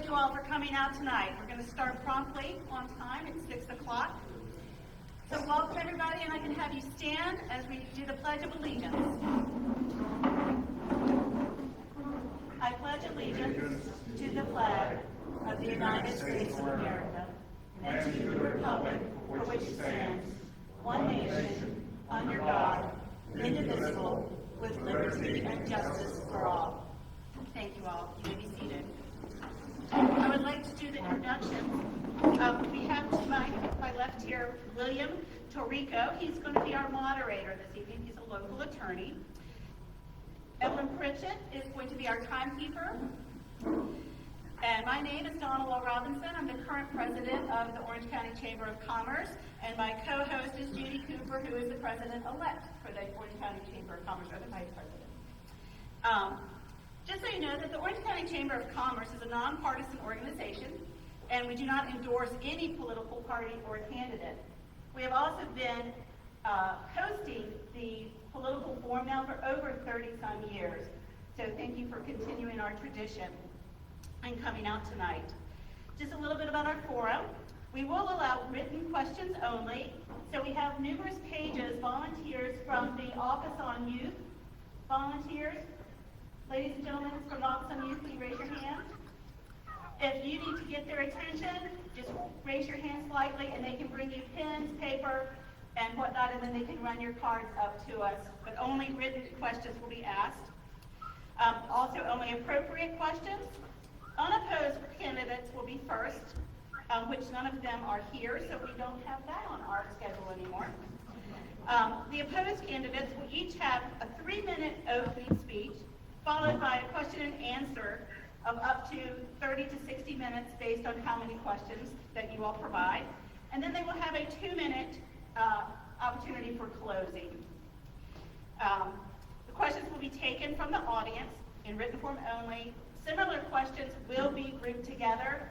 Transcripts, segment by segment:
you all for coming out tonight. We're going to start promptly on time at 6 o'clock. So welcome everybody, and I can have you stand as we do the Pledge of Allegiance. I pledge allegiance to the flag of the United States of America and to the republic for which it stands, one nation, under God, indivisible, with liberty and justice for all. Thank you all. You may be seated. I would like to do the introduction. We have to my left here William Torrico. He's going to be our moderator this evening. He's a local attorney. Evelyn Pritchett is going to be our timekeeper. And my name is Donna Law Robinson. I'm the current president of the Orange County Chamber of Commerce. And my co-host is Judy Cooper, who is the president-elect for the Orange County Chamber of Commerce, or the vice president. Just so you know that the Orange County Chamber of Commerce is a nonpartisan organization, and we do not endorse any political party or candidate. We have also been hosting the political forum now for over 30-some years. So thank you for continuing our tradition and coming out tonight. Just a little bit about our forum. We will allow written questions only. So we have numerous pages, volunteers from the Office on Youth. Volunteers, ladies and gentlemen, from the Office on Youth, will you raise your hand? If you need to get their attention, just raise your hand slightly and they can bring you pens, paper, and whatnot, and then they can run your cards up to us. But only written questions will be asked. Also, only appropriate questions. Unopposed candidates will be first, which none of them are here, so we don't have that on our schedule anymore. The opposed candidates will each have a 3-minute opening speech, followed by a question and answer of up to 30 to 60 minutes based on how many questions that you all provide. And then they will have a 2-minute opportunity for closing. The questions will be taken from the audience in written form only. Similar questions will be grouped together.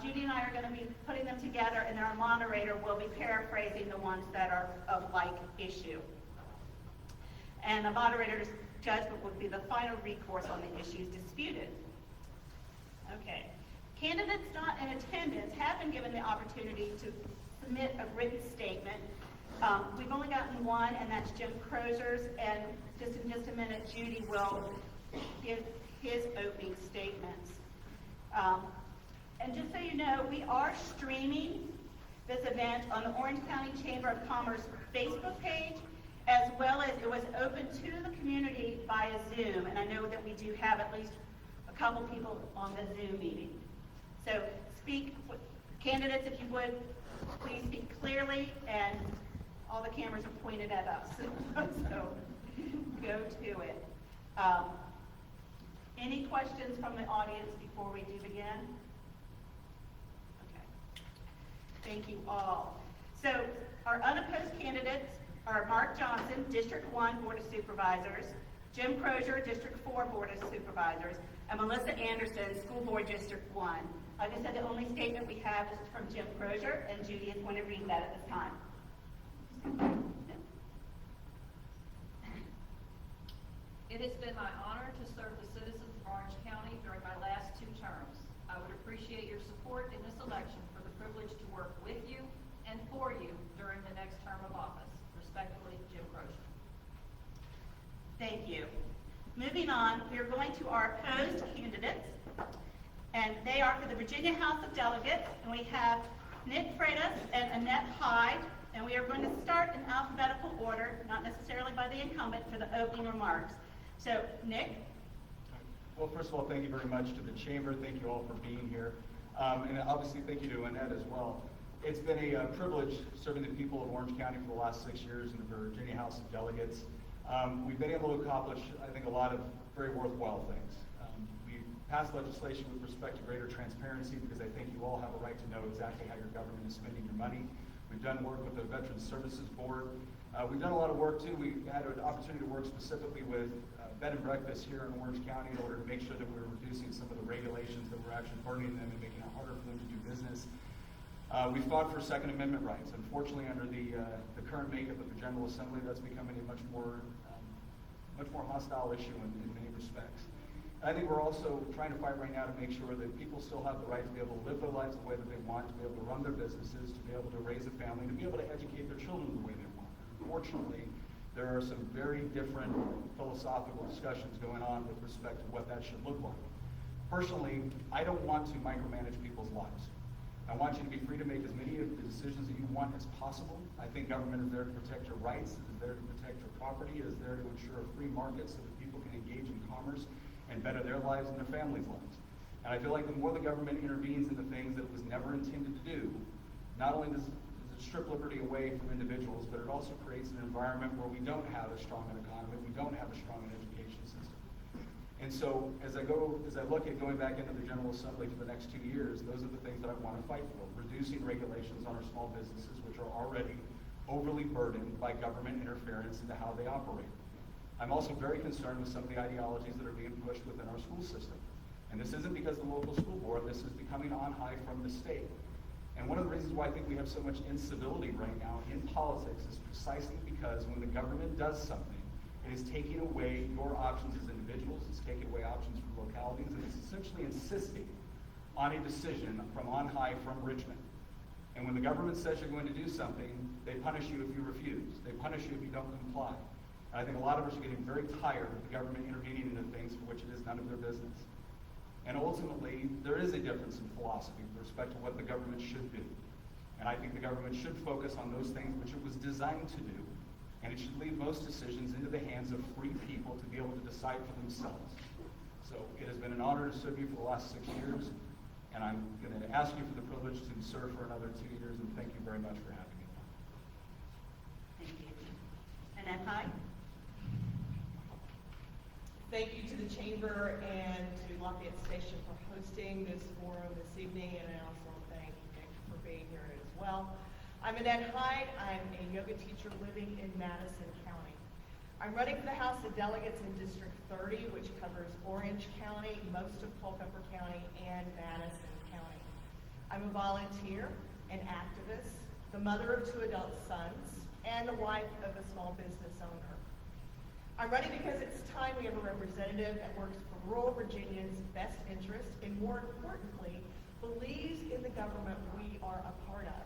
Judy and I are going to be putting them together, and our moderator will be paraphrasing the ones that are of like issue. And the moderator's judgment would be the final recourse on the issues disputed. Okay. Candidates not in attendance have been given the opportunity to submit a written statement. We've only gotten one, and that's Jim Crozier's, and in just a minute, Judy will give his opening statements. And just so you know, we are streaming this event on the Orange County Chamber of Commerce Facebook page, as well as it was open to the community via Zoom. And I know that we do have at least a couple people on the Zoom meeting. So candidates, if you would, please speak clearly, and all the cameras are pointed at us. So go to it. Any questions from the audience before we do begin? Okay. Thank you all. So our unopposed candidates are Mark Johnson, District 1 Board of Supervisors, Jim Crozier, District 4 Board of Supervisors, and Melissa Anderson, School Board District 1. Like I said, the only statement we have is from Jim Crozier, and Judy is going to read that at this time. It has been my honor to serve the citizens of Orange County during my last 2 terms. I would appreciate your support in this election for the privilege to work with you and for you during the next term of office. Respectfully, Jim Crozier. Thank you. Moving on, we are going to our opposed candidates, and they are for the Virginia House of Delegates, and we have Nick Freitas and Annette Hyde, and we are going to start in alphabetical order, not necessarily by the incumbent, for the opening remarks. So, Nick? Well, first of all, thank you very much to the Chamber. Thank you all for being here. And obviously, thank you to Annette as well. It's been a privilege serving the people of Orange County for the last 6 years in the Virginia House of Delegates. We've been able to accomplish, I think, a lot of very worthwhile things. We passed legislation with respect to greater transparency because I think you all have a right to know exactly how your government is spending your money. We've done work with the Veterans Services Board. We've done a lot of work, too. We had an opportunity to work specifically with bed and breakfast here in Orange County in order to make sure that we're reducing some of the regulations that were actually burdening them and making it harder for them to do business. We fought for Second Amendment rights. Unfortunately, under the current makeup of the General Assembly, that's becoming a much more hostile issue in many respects. I think we're also trying to fight right now to make sure that people still have the right to be able to live their lives the way that they want, to be able to run their businesses, to be able to raise a family, to be able to educate their children the way they want. Unfortunately, there are some very different philosophical discussions going on with respect to what that should look like. Personally, I don't want to micromanage people's lives. I want you to be free to make as many of the decisions that you want as possible. I think government is there to protect your rights, it is there to protect your property, it is there to ensure a free market so that people can engage in commerce and better their lives and their families' lives. And I feel like the more the government intervenes in the things that it was never intended to do, not only does it strip liberty away from individuals, but it also creates an environment where we don't have as strong an economy, we don't have a strong an education system. And so as I look at going back into the General Assembly for the next 2 years, those are the things that I want to fight for. Reducing regulations on our small businesses, which are already overly burdened by government interference into how they operate. I'm also very concerned with some of the ideologies that are being pushed within our school system. And this isn't because of the local school board, this is becoming on high from the state. And one of the reasons why I think we have so much incivility right now in politics is precisely because when the government does something, it is taking away your options as individuals, it's taking away options from localities, and it's essentially insisting on a decision from on high from Richmond. And when the government says you're going to do something, they punish you if you refuse. They punish you if you don't comply. And I think a lot of us are getting very tired of the government intervening into things for which it is none of their business. And ultimately, there is a difference in philosophy with respect to what the government should do. And I think the government should focus on those things which it was designed to do. And it should leave most decisions into the hands of free people to be able to decide for themselves. So it has been an honor to serve you for the last 6 years. And I'm going to ask you for the privilege to serve for another 2 years. And thank you very much for having me. Thank you. Annette Hyde? Thank you to the Chamber and to Lafayette Station for hosting this forum this evening, and I also thank you for being here as well. I'm Annette Hyde. I'm a yoga teacher living in Madison County. I'm running for the House of Delegates in District 30, which covers Orange County, most of Culpeper County, and Madison County. I'm a volunteer, an activist, the mother of 2 adult sons, and the wife of a small business owner. I'm running because it's time we have a representative that works for rural Virginia's best interest and, more importantly, believes in the government we are a part of.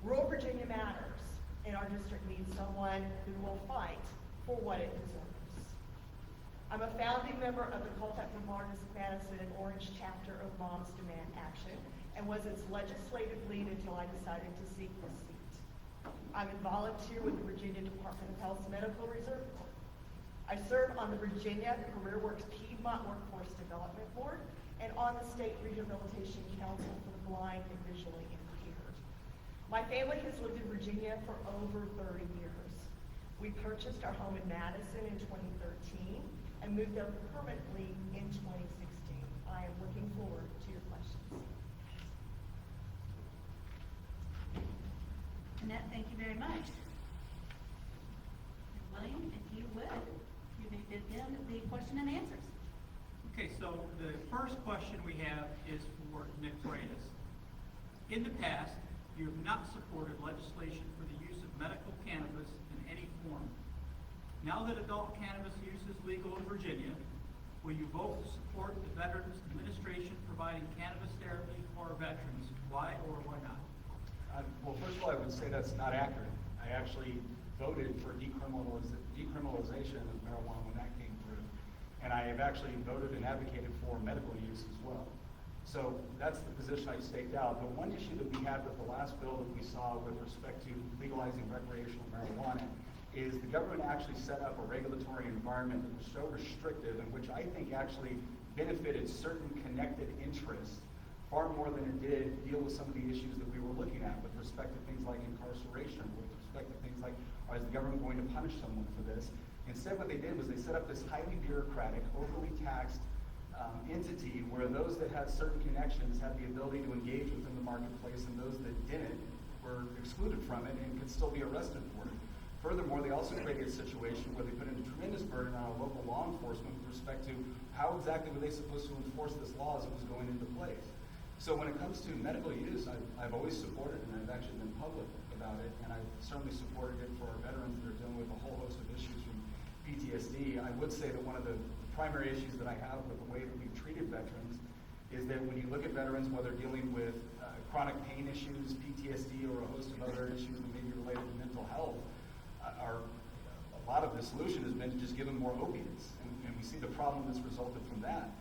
Rural Virginia matters, and our district needs someone who will fight for what it deserves. I'm a founding member of the Culpeper Madison Orange chapter of Moms Demand Action and was its legislative lead until I decided to seek this seat. I'm a volunteer with the Virginia Department of Health's Medical Reserve Corps. I serve on the Virginia Career Works Piedmont Workforce Development Board and on the State Rehabilitation Council for the Blind and Visually Impaired. My family has lived in Virginia for over 30 years. We purchased our home in Madison in 2013 and moved there permanently in 2016. I am looking forward to your questions. Annette, thank you very much. William, if you would, you may begin the question and answers. Okay, so the first question we have is for Nick Freitas. In the past, you have not supported legislation for the use of medical cannabis in any form. Now that adult cannabis use is legal in Virginia, will you vote to support the Veterans Administration providing cannabis therapy for veterans? Why or why not? Well, first of all, I would say that's not accurate. I actually voted for decriminalization of marijuana when that came through. And I have actually voted and advocated for medical use as well. So that's the position I staked out. But one issue that we had with the last bill that we saw with respect to legalizing recreational marijuana is the government actually set up a regulatory environment that was so restrictive and which I think actually benefited certain connected interests far more than it did deal with some of the issues that we were looking at with respect to things like incarceration, with respect to things like, is the government going to punish someone for this? Instead, what they did was they set up this highly bureaucratic, overly taxed entity where those that had certain connections had the ability to engage within the marketplace and those that didn't were excluded from it and could still be arrested for it. Furthermore, they also created a situation where they put in a tremendous burden on our local law enforcement with respect to how exactly were they supposed to enforce this law as it was going into place. So when it comes to medical use, I've always supported it, and I've actually been public about it, and I've certainly supported it for our veterans that are dealing with a whole host of issues from PTSD, I would say that one of the primary issues that I have with the way that we've treated veterans is that when you look at veterans, whether dealing with chronic pain issues, PTSD, or a host of other issues that may be related to mental health, a lot of the solution has been to just give them more opiates. And we see the problem that's resulted from that.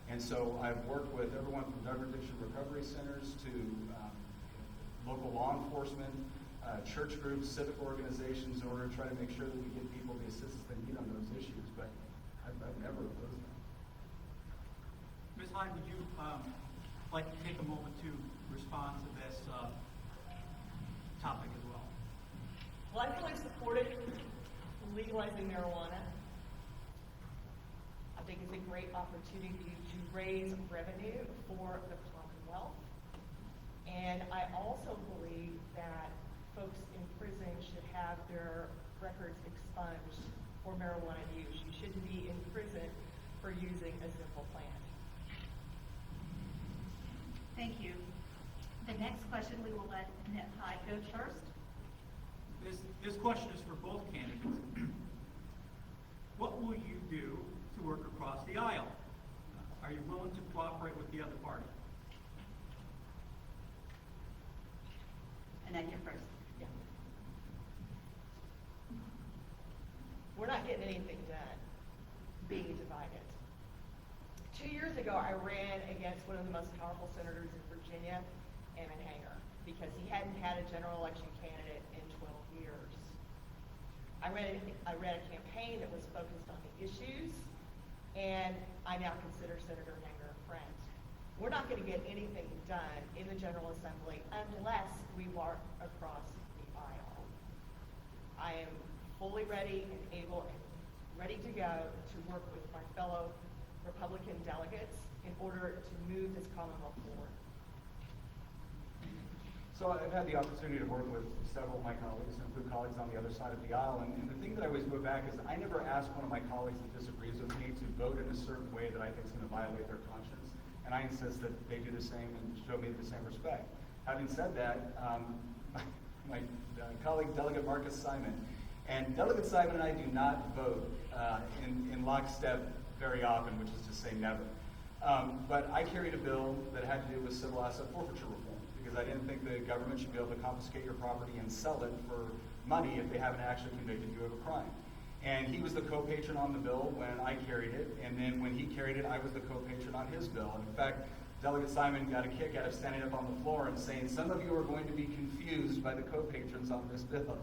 And so I've worked with everyone from drug addiction recovery centers to local law enforcement, church groups, civic organizations, in order to try to make sure that we give people the assistance they need on those issues. But I've never opposed that. Ms. Hyde, would you like to take a moment to respond to this topic as well? Well, I fully supported legalizing marijuana. I think it's a great opportunity to raise revenue for the Commonwealth. And I also believe that folks in prison should have their records expunged for marijuana use. You shouldn't be in prison for using a simple plant. Thank you. The next question, we will let Annette Hyde go first. This question is for both candidates. What will you do to work across the aisle? Are you willing to cooperate with the other party? Annette, you're first. Yeah. We're not getting anything done being divided. 2 years ago, I ran against one of the most powerful senators in Virginia, Annette Hyde, because he hadn't had a general election candidate in 12 years. I ran a campaign that was focused on the issues, and I now consider Senator Hyde a friend. We're not going to get anything done in the General Assembly unless we walk across the aisle. I am fully ready and able and ready to go to work with my fellow Republican delegates in order to move this Commonwealth forward. So I've had the opportunity to work with several of my colleagues, include colleagues on the other side of the aisle, and the thing that I always go back is I never ask one of my colleagues that disagrees with me to vote in a certain way that I think is going to violate their conscience, and I insist that they do the same and show me the same respect. Having said that, my colleague, Delegate Marcus Simon, and Delegate Simon and I do not vote in lockstep very often, which is to say never. But I carried a bill that had to do with civil asset forfeiture reform, because I didn't think the government should be able to confiscate your property and sell it for money if they haven't actually convicted you of a crime. And he was the co-patron on the bill when I carried it, and then when he carried it, I was the co-patron on his bill. And in fact, Delegate Simon got a kick out of standing up on the floor and saying, some of you are going to be confused by the co-patrons on this bill.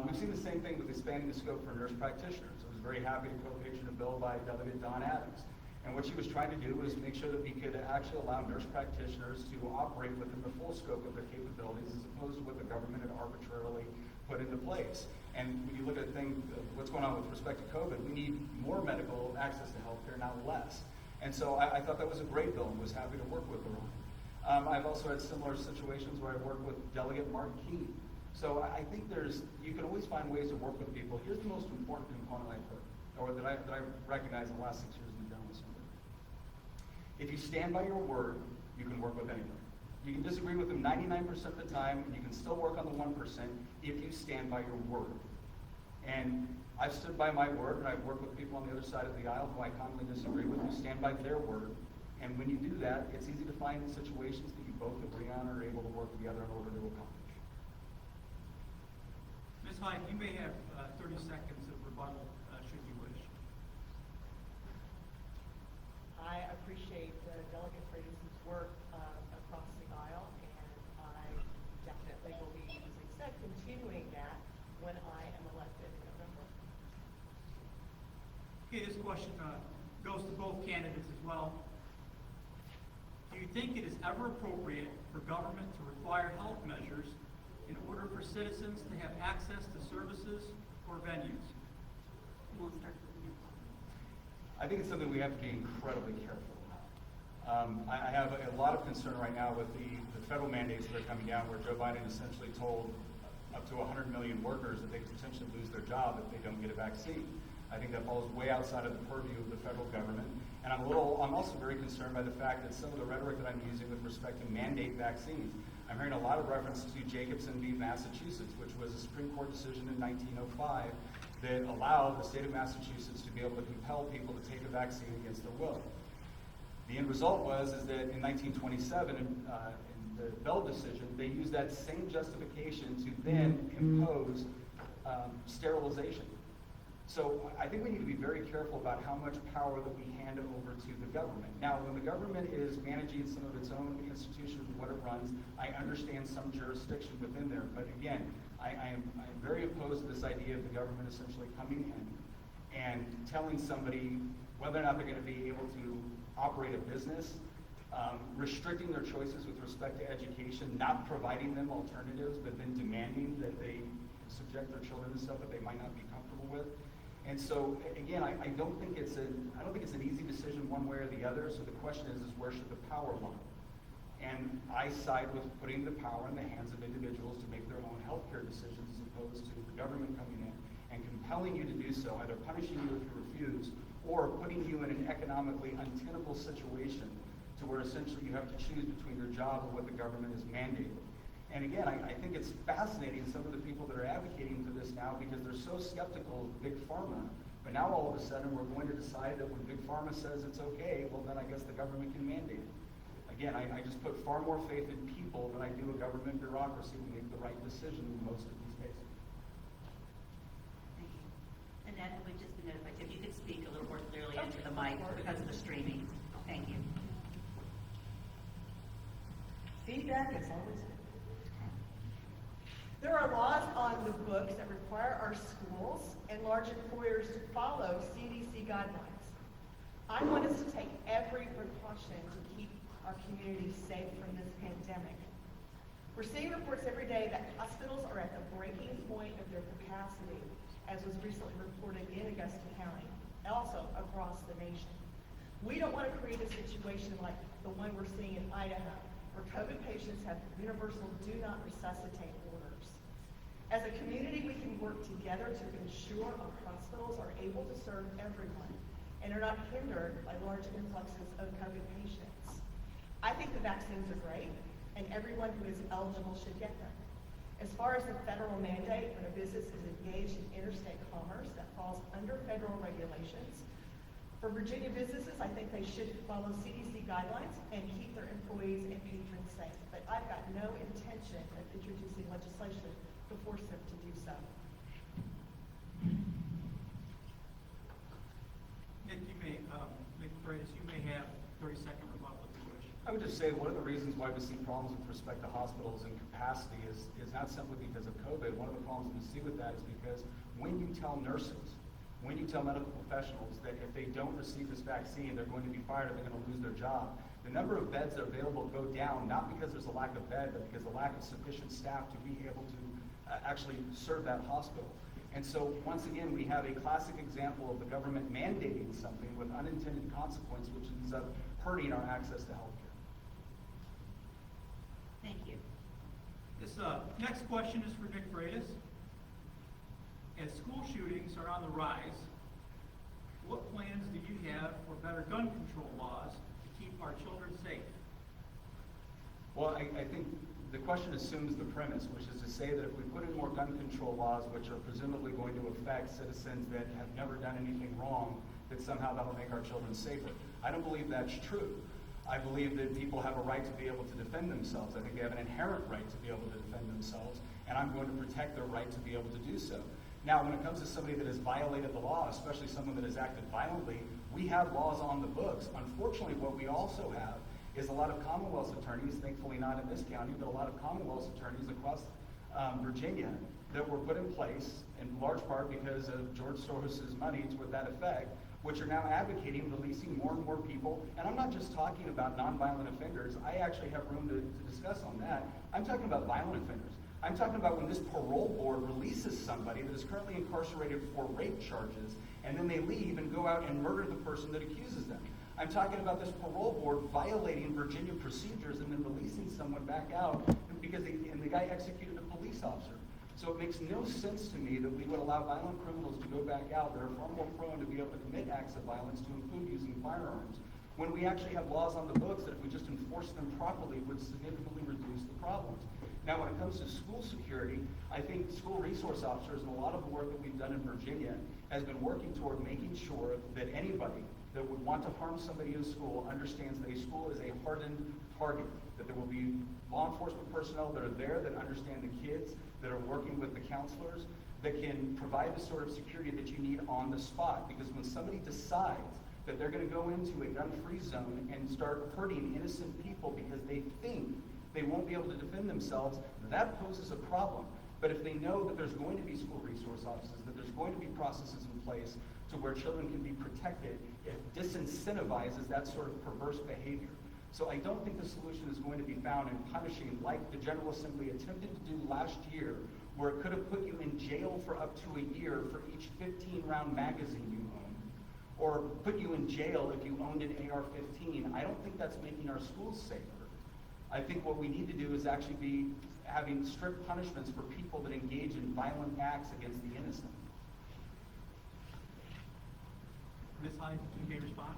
We've seen the same thing with expanding the scope for nurse practitioners. I was very happy to co-patron a bill by Delegate Don Adams. And what she was trying to do was make sure that we could actually allow nurse practitioners to operate within the full scope of their capabilities as opposed to what the government had arbitrarily put into place. And when you look at things, what's going on with respect to COVID, we need more medical access to healthcare, not less. And so I thought that was a great bill and was happy to work with her on. I've also had similar situations where I've worked with Delegate Mark Keene. So I think you can always find ways to work with people. Here's the most important component I've heard, or that I recognize in the last 6 years in the General Assembly. If you stand by your word, you can work with anyone. You can disagree with them 99% of the time, and you can still work on the 1% if you stand by your word. And I've stood by my word, and I've worked with people on the other side of the aisle who I commonly disagree with, who stand by their word. And when you do that, it's easy to find situations that you both agree on or are able to work together in order to accomplish. Ms. Hyde, you may have 30 seconds of rebuttal, should you wish. I appreciate Delegate Freitas' work across the aisle, and I definitely will be, as I said, continuing that when I am elected in November. Okay, this question goes to both candidates as well. Do you think it is ever appropriate for government to require health measures in order for citizens to have access to services or venues? We'll start with you. I think it's something we have to be incredibly careful about. I have a lot of concern right now with the federal mandates that are coming down, where Joe Biden essentially told up to 100 million workers that they could potentially lose their job if they don't get a vaccine. I think that falls way outside of the purview of the federal government. And I'm also very concerned by the fact that some of the rhetoric that I'm using with respect to mandate vaccines, I'm hearing a lot of reference to Jacobson v. Massachusetts, which was a Supreme Court decision in 1905 that allow the state of Massachusetts to be able to compel people to take a vaccine against their will. The end result was that in 1927, in the Bell decision, they used that same justification to then impose sterilization. So I think we need to be very careful about how much power that we hand over to the government. Now, when the government is managing some of its own institutions and what it runs, I understand some jurisdiction within there. But again, I am very opposed to this idea of the government essentially coming in and telling somebody whether or not they're going to be able to operate a business, restricting their choices with respect to education, not providing them alternatives, but then demanding that they subject their children to stuff that they might not be comfortable with. And so, again, I don't think it's an easy decision one way or the other. So the question is where should the power lie? And I side with putting the power in the hands of individuals to make their own healthcare decisions as opposed to the government coming in and compelling you to do so, either punishing you if you refuse or putting you in an economically untenable situation to where essentially you have to choose between your job and what the government is mandating. And again, I think it's fascinating, some of the people that are advocating for this now, because they're so skeptical of Big Pharma, but now all of a sudden we're going to decide that when Big Pharma says it's okay, well then I guess the government can mandate it. Again, I just put far more faith in people than I do a government bureaucracy to make the right decision in most of these cases. Thank you. Annette, we've just been notified, if you could speak a little more clearly into the mic because of the streaming. Thank you. Feedback is always good. There are laws on the books that require our schools and large employers to follow CDC guidelines. I want us to take every precaution to keep our community safe from this pandemic. We're seeing reports every day that hospitals are at the breaking point of their capacity, as was recently reported in Augusta County, and also across the nation. We don't want to create a situation like the one we're seeing in Idaho, where COVID patients have universal do not resuscitate orders. As a community, we can work together to ensure our hospitals are able to serve everyone and are not hindered by large influxes of COVID patients. I think the vaccines are great, and everyone who is eligible should get them. As far as the federal mandate, when a business is engaged in interstate commerce, that falls under federal regulations. For Virginia businesses, I think they should follow CDC guidelines and keep their employees and patrons safe. But I've got no intention of introducing legislation to force them to do so. Nick, Freitas, you may have 30-second rebuttal if you wish. I would just say one of the reasons why we see problems with respect to hospitals and capacity is not simply because of COVID. One of the problems we see with that is because when you tell nurses, when you tell medical professionals that if they don't receive this vaccine, they're going to be fired or they're going to lose their job, the number of beds that are available go down, not because there's a lack of bed, but because of the lack of sufficient staff to be able to actually serve that hospital. And so, once again, we have a classic example of the government mandating something with unintended consequence, which ends up hurting our access to health care. Thank you. This next question is for Nick Freitas. As school shootings are on the rise, what plans do you have for better gun control laws to keep our children safe? Well, I think the question assumes the premise, which is to say that if we put in more gun control laws, which are presumably going to affect citizens that have never done anything wrong, that somehow that'll make our children safer. I don't believe that's true. I believe that people have a right to be able to defend themselves. I think they have an inherent right to be able to defend themselves, and I'm going to protect their right to be able to do so. Now, when it comes to somebody that has violated the law, especially someone that has acted violently, we have laws on the books. Unfortunately, what we also have is a lot of Commonwealth attorneys, thankfully not in this county, but a lot of Commonwealth attorneys across Virginia that were put in place in large part because of George Soros's money to that effect, which are now advocating releasing more and more people. And I'm not just talking about nonviolent offenders. I actually have room to discuss on that. I'm talking about violent offenders. I'm talking about when this parole board releases somebody that is currently incarcerated for rape charges, and then they leave and go out and murder the person that accuses them. I'm talking about this parole board violating Virginia procedures and then releasing someone back out because the guy executed a police officer. So it makes no sense to me that we would allow violent criminals to go back out that are far more prone to be able to commit acts of violence, to include using firearms, when we actually have laws on the books that if we just enforce them properly would significantly reduce the problems. Now, when it comes to school security, I think school resource officers and a lot of the work that we've done in Virginia has been working toward making sure that anybody that would want to harm somebody in school understands that a school is a hardened target, that there will be law enforcement personnel that are there that understand the kids, that are working with the counselors, that can provide the sort of security that you need on the spot. Because when somebody decides that they're going to go into a gun-free zone and start hurting innocent people because they think they won't be able to defend themselves, that poses a problem. But if they know that there's going to be school resource officers, that there's going to be processes in place to where children can be protected, it disincentivizes that sort of perverse behavior. So I don't think the solution is going to be found in punishing like the General Assembly attempted to do last year, where it could have put you in jail for up to a year for each 15-round magazine you owned, or put you in jail if you owned an AR-15. I don't think that's making our schools safer. I think what we need to do is actually be having strict punishments for people that engage in violent acts against the innocent. Ms. Hyde, you may respond.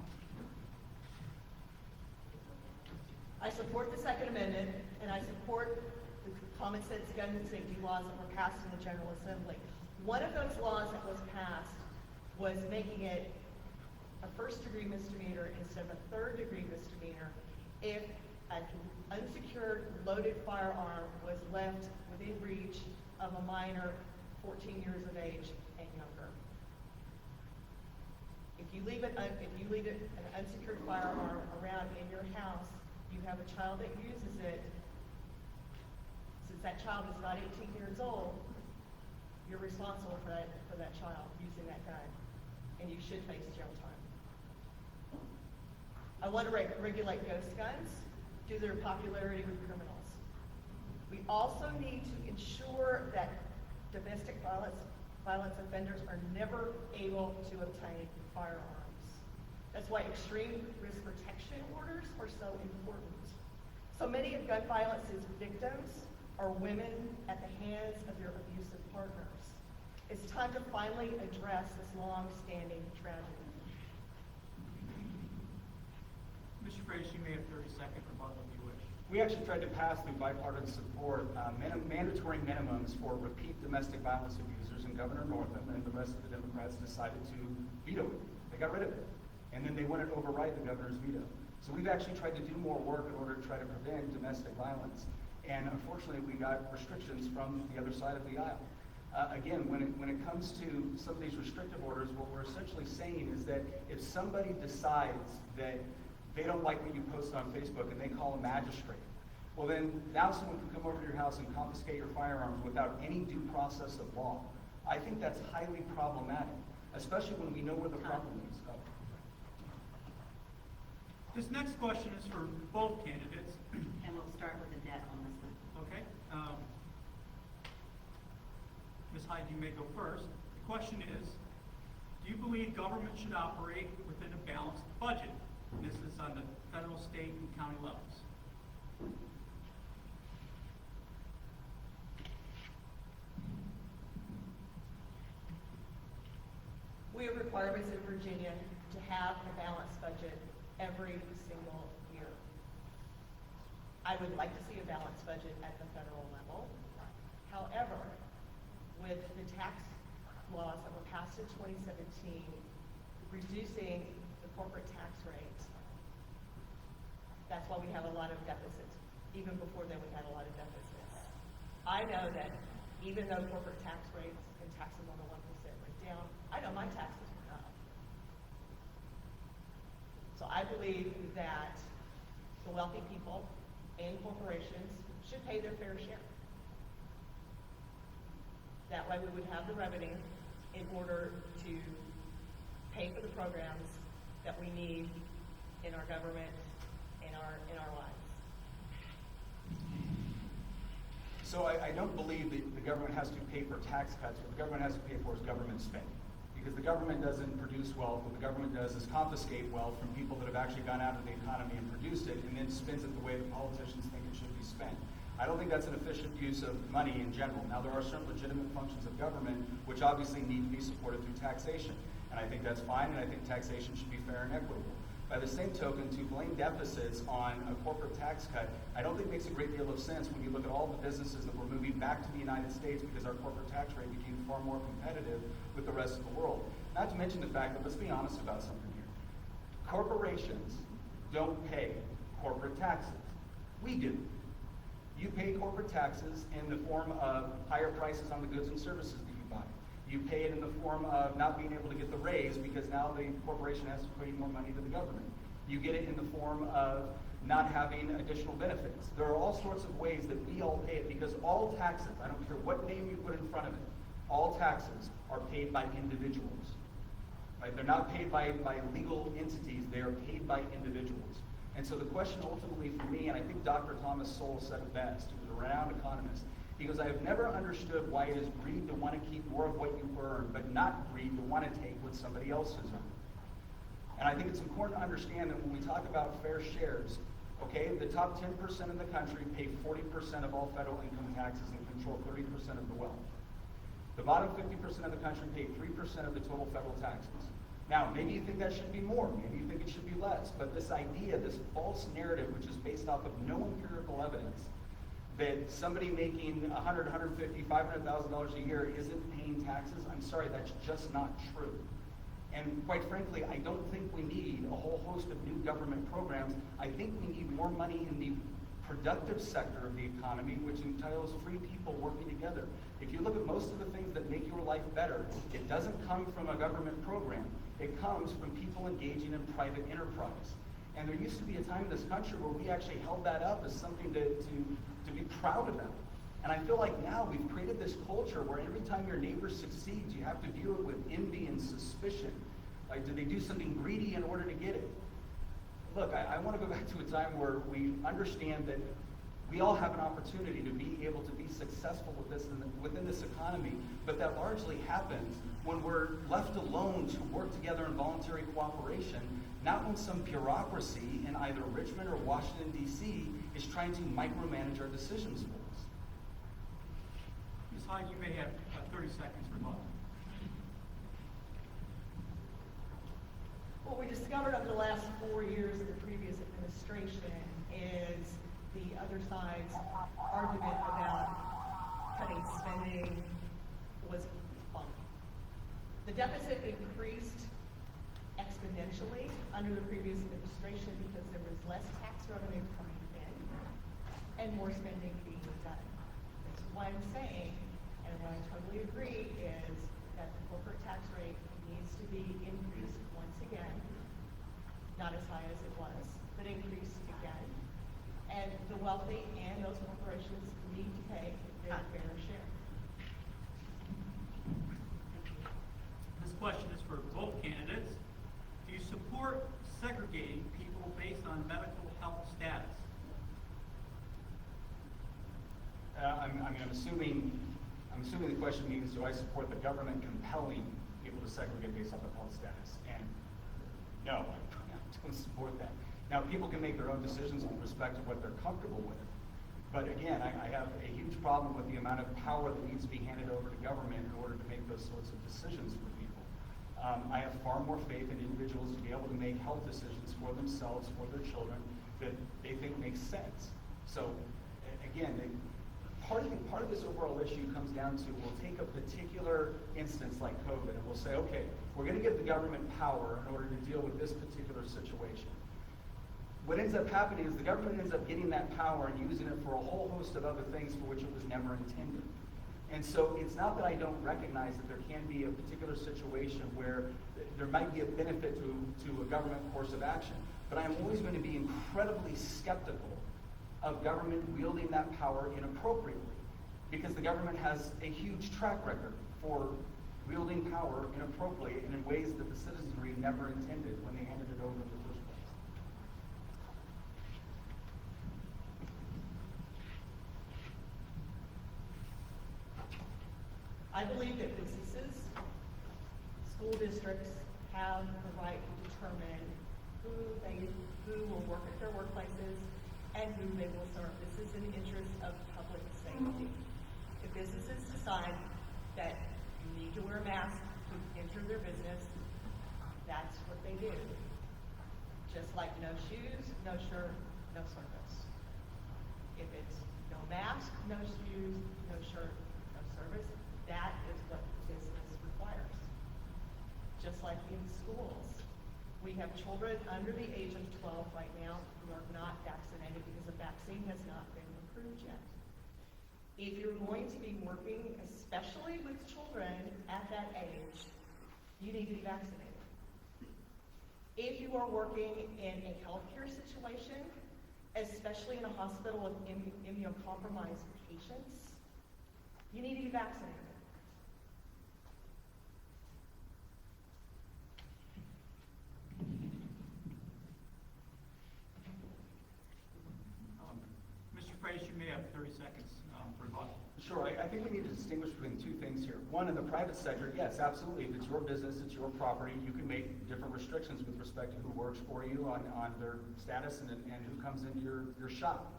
I support the Second Amendment, and I support the common sense gun safety laws that were passed in the General Assembly. One of those laws that was passed was making it a first-degree misdemeanor instead of a third-degree misdemeanor if an unsecured loaded firearm was left within reach of a minor 14 years of age and younger. If you leave an unsecured firearm around in your house, you have a child that uses it. Since that child is not 18 years old, you're responsible for that child using that gun, and you should face jail time. I want to regulate ghost guns due to their popularity with criminals. We also need to ensure that domestic violence offenders are never able to obtain firearms. That's why extreme risk protection orders are so important. So many of gun violence's victims are women at the hands of their abusive partners. It's time to finally address this long-standing tragedy. Mr. Freitas, you may have 30 seconds rebuttal if you wish. We actually tried to pass through bipartisan support mandatory minimums for repeat domestic violence abusers, and Governor Northam and the rest of the Democrats decided to veto it. They got rid of it. And then they wanted to override the governor's veto. So we've actually tried to do more work in order to try to prevent domestic violence. And unfortunately, we got restrictions from the other side of the aisle. Again, when it comes to some of these restrictive orders, what we're essentially saying is that if somebody decides that they don't like what you post on Facebook and they call a magistrate, well then now someone can come over to your house and confiscate your firearms without any due process of law. I think that's highly problematic, especially when we know where the problem is. This next question is for both candidates. And we'll start with Annette on this one. Okay. Ms. Hyde, you may go first. The question is, do you believe government should operate within a balanced budget? And this is on the federal, state, and county levels. We have requirements in Virginia to have a balanced budget every single year. I would like to see a balanced budget at the federal level. However, with the tax laws that were passed in 2017, reducing the corporate tax rate, that's why we have a lot of deficits. Even before then, we had a lot of deficits. I know that even though corporate tax rates and taxes on the 1% went down, I know my taxes went up. So I believe that the wealthy people and corporations should pay their fair share. That way we would have the revenue in order to pay for the programs that we need in our government, in our lives. So I don't believe that the government has to pay for tax cuts. What the government has to pay for is government spending. Because the government doesn't produce wealth. What the government does is confiscate wealth from people that have actually gone out of the economy and produced it, and then spends it the way that politicians think it should be spent. I don't think that's an efficient use of money in general. Now, there are certain legitimate functions of government which obviously need to be supported through taxation. And I think that's fine, and I think taxation should be fair and equitable. By the same token, to blame deficits on a corporate tax cut, I don't think makes a great deal of sense when you look at all the businesses that were moving back to the United States because our corporate tax rate became far more competitive with the rest of the world. Not to mention the fact that, let's be honest about something here. Corporations don't pay corporate taxes. We do. You pay corporate taxes in the form of higher prices on the goods and services that you buy. You pay it in the form of not being able to get the raise because now the corporation has to pay more money to the government. You get it in the form of not having additional benefits. There are all sorts of ways that we all pay it because all taxes, I don't care what name you put in front of it, all taxes are paid by individuals. Right? They're not paid by legal entities, they are paid by individuals. And so the question ultimately for me, and I think Dr. Thomas Sowell said it best, who was a renowned economist, he goes, I have never understood why it is greed to want to keep more of what you earn, but not greed to want to take what somebody else has earned. And I think it's important to understand that when we talk about fair shares, okay, the top 10% of the country pay 40% of all federal income taxes and control 30% of the wealth. The bottom 50% of the country pay 3% of the total federal taxes. Now, maybe you think that should be more, maybe you think it should be less, but this idea, this false narrative, which is based off of no empirical evidence, that somebody making $100,000, $150,000, $500,000 a year isn't paying taxes, I'm sorry, that's just not true. And quite frankly, I don't think we need a whole host of new government programs. I think we need more money in the productive sector of the economy, which entitles free people working together. If you look at most of the things that make your life better, it doesn't come from a government program. It comes from people engaging in private enterprise. And there used to be a time in this country where we actually held that up as something to be proud about. And I feel like now we've created this culture where every time your neighbor succeeds, you have to view it with envy and suspicion. Like, did they do something greedy in order to get it? Look, I want to go back to a time where we understand that we all have an opportunity to be able to be successful with this within this economy, but that largely happens when we're left alone to work together in voluntary cooperation, not when some bureaucracy in either Richmond or Washington, D.C. is trying to micromanage our decisions for us. Ms. Hyde, you may have 30 seconds rebuttal. What we discovered over the last 4 years of the previous administration is the other side's argument about cutting spending was bunk. The deficit increased exponentially under the previous administration because there was less tax revenue coming in and more spending being done. That's why I'm saying, and what I totally agree, is that the corporate tax rate needs to be increased once again, not as high as it was, but increased again. And the wealthy and those corporations need to pay their fair share. This question is for both candidates. Do you support segregating people based on medical health status? I'm assuming the question means, do I support the government compelling people to segregate based off of health status? And no, I don't support that. Now, people can make their own decisions with respect to what they're comfortable with. But again, I have a huge problem with the amount of power that needs to be handed over to government in order to make those sorts of decisions for people. I have far more faith in individuals to be able to make health decisions for themselves, for their children, that they think makes sense. So, again, part of this overall issue comes down to, we'll take a particular instance like COVID and we'll say, okay, we're going to give the government power in order to deal with this particular situation. What ends up happening is the government ends up getting that power and using it for a whole host of other things for which it was never intended. And so it's not that I don't recognize that there can be a particular situation where there might be a benefit to a government course of action, but I'm always going to be incredibly skeptical of government wielding that power inappropriately, because the government has a huge track record for wielding power inappropriately and in ways that the citizenry never intended when they handed it over in the first place. I believe that businesses, school districts have the right to determine who will work at their workplaces and who they will serve. This is in the interest of public safety. If businesses decide that you need to wear a mask to enter their business, that's what they do. Just Just like no shoes, no shirt, no service. If it's no mask, no shoes, no shirt, no service, that is what business requires. Just like in schools. We have children under the age of 12 right now who are not vaccinated because a vaccine has not been approved yet. If you're going to be working, especially with children at that age, you need to be vaccinated. If you are working in a healthcare situation, especially in a hospital with immunocompromised patients, you need to be vaccinated. Mr. Freitas, you may have 30 seconds for rebuttal. Sure, I think we need to distinguish between two things here. One, in the private sector, yes, absolutely. If it's your business, it's your property, you can make different restrictions with respect to who works for you on their status and who comes into your shop.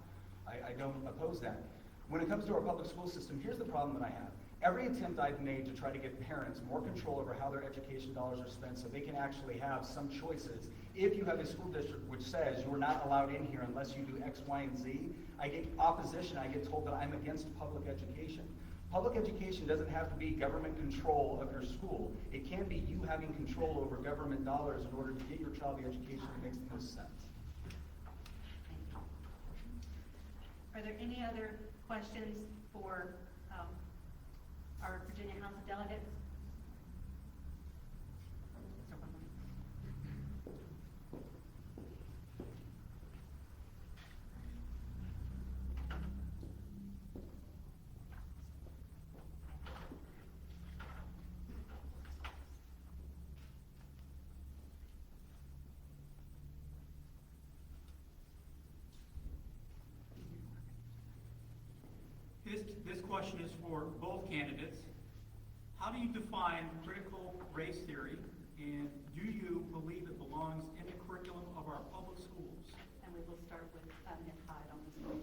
I don't oppose that. When it comes to our public school system, here's the problem that I have. Every attempt I've made to try to get parents more control over how their education dollars are spent so they can actually have some choices. If you have a school district which says you're not allowed in here unless you do X, Y, and Z, I get opposition. I get told that I'm against public education. Public education doesn't have to be government control of your school. It can be you having control over government dollars in order to get your child the education that makes the most sense. Are there any other questions for our Virginia House of Delegates? This question is for both candidates. How do you define critical race theory, and do you believe it belongs in the curriculum of our public schools? And we will start with Annette Hyde on this one.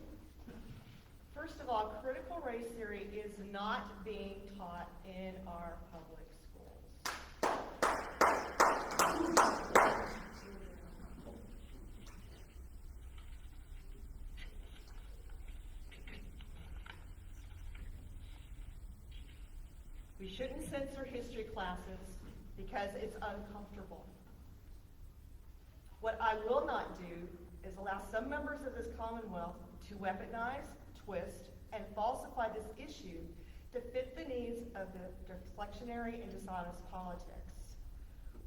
First of all, critical race theory is not being taught in our public schools. We shouldn't censor history classes because it's uncomfortable. What I will not do is allow some members of this Commonwealth to weaponize, twist, and falsify this issue to fit the needs of the deflectionary and dishonest politics.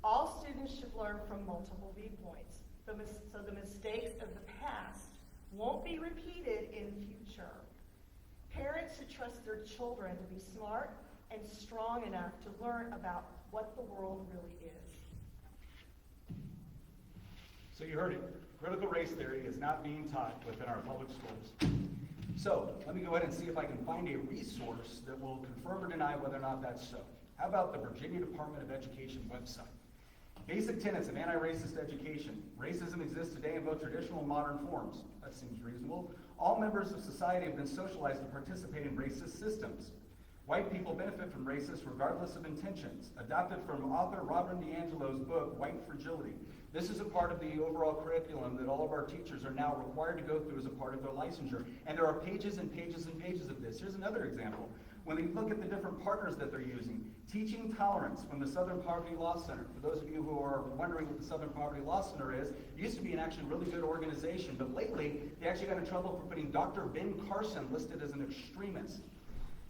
All students should learn from multiple viewpoints, so the mistakes of the past won't be repeated in the future. Parents should trust their children to be smart and strong enough to learn about what the world really is. So you heard it. Critical race theory is not being taught within our public schools. So let me go ahead and see if I can find a resource that will confirm or deny whether or not that's so. How about the Virginia Department of Education website? Basic tenets of anti-racist education. Racism exists today in both traditional and modern forms. That seems reasonable. All members of society have been socialized to participate in racist systems. White people benefit from racists regardless of intentions. Adopted from author Robin DiAngelo's book, White Fragility. This is a part of the overall curriculum that all of our teachers are now required to go through as a part of their licensure. And there are pages and pages and pages of this. Here's another example. When you look at the different partners that they're using, Teaching Tolerance from the Southern Poverty Law Center. For those of you who are wondering what the Southern Poverty Law Center is, it used to be an actually really good organization, but lately they actually got in trouble for putting Dr. Ben Carson listed as an extremist.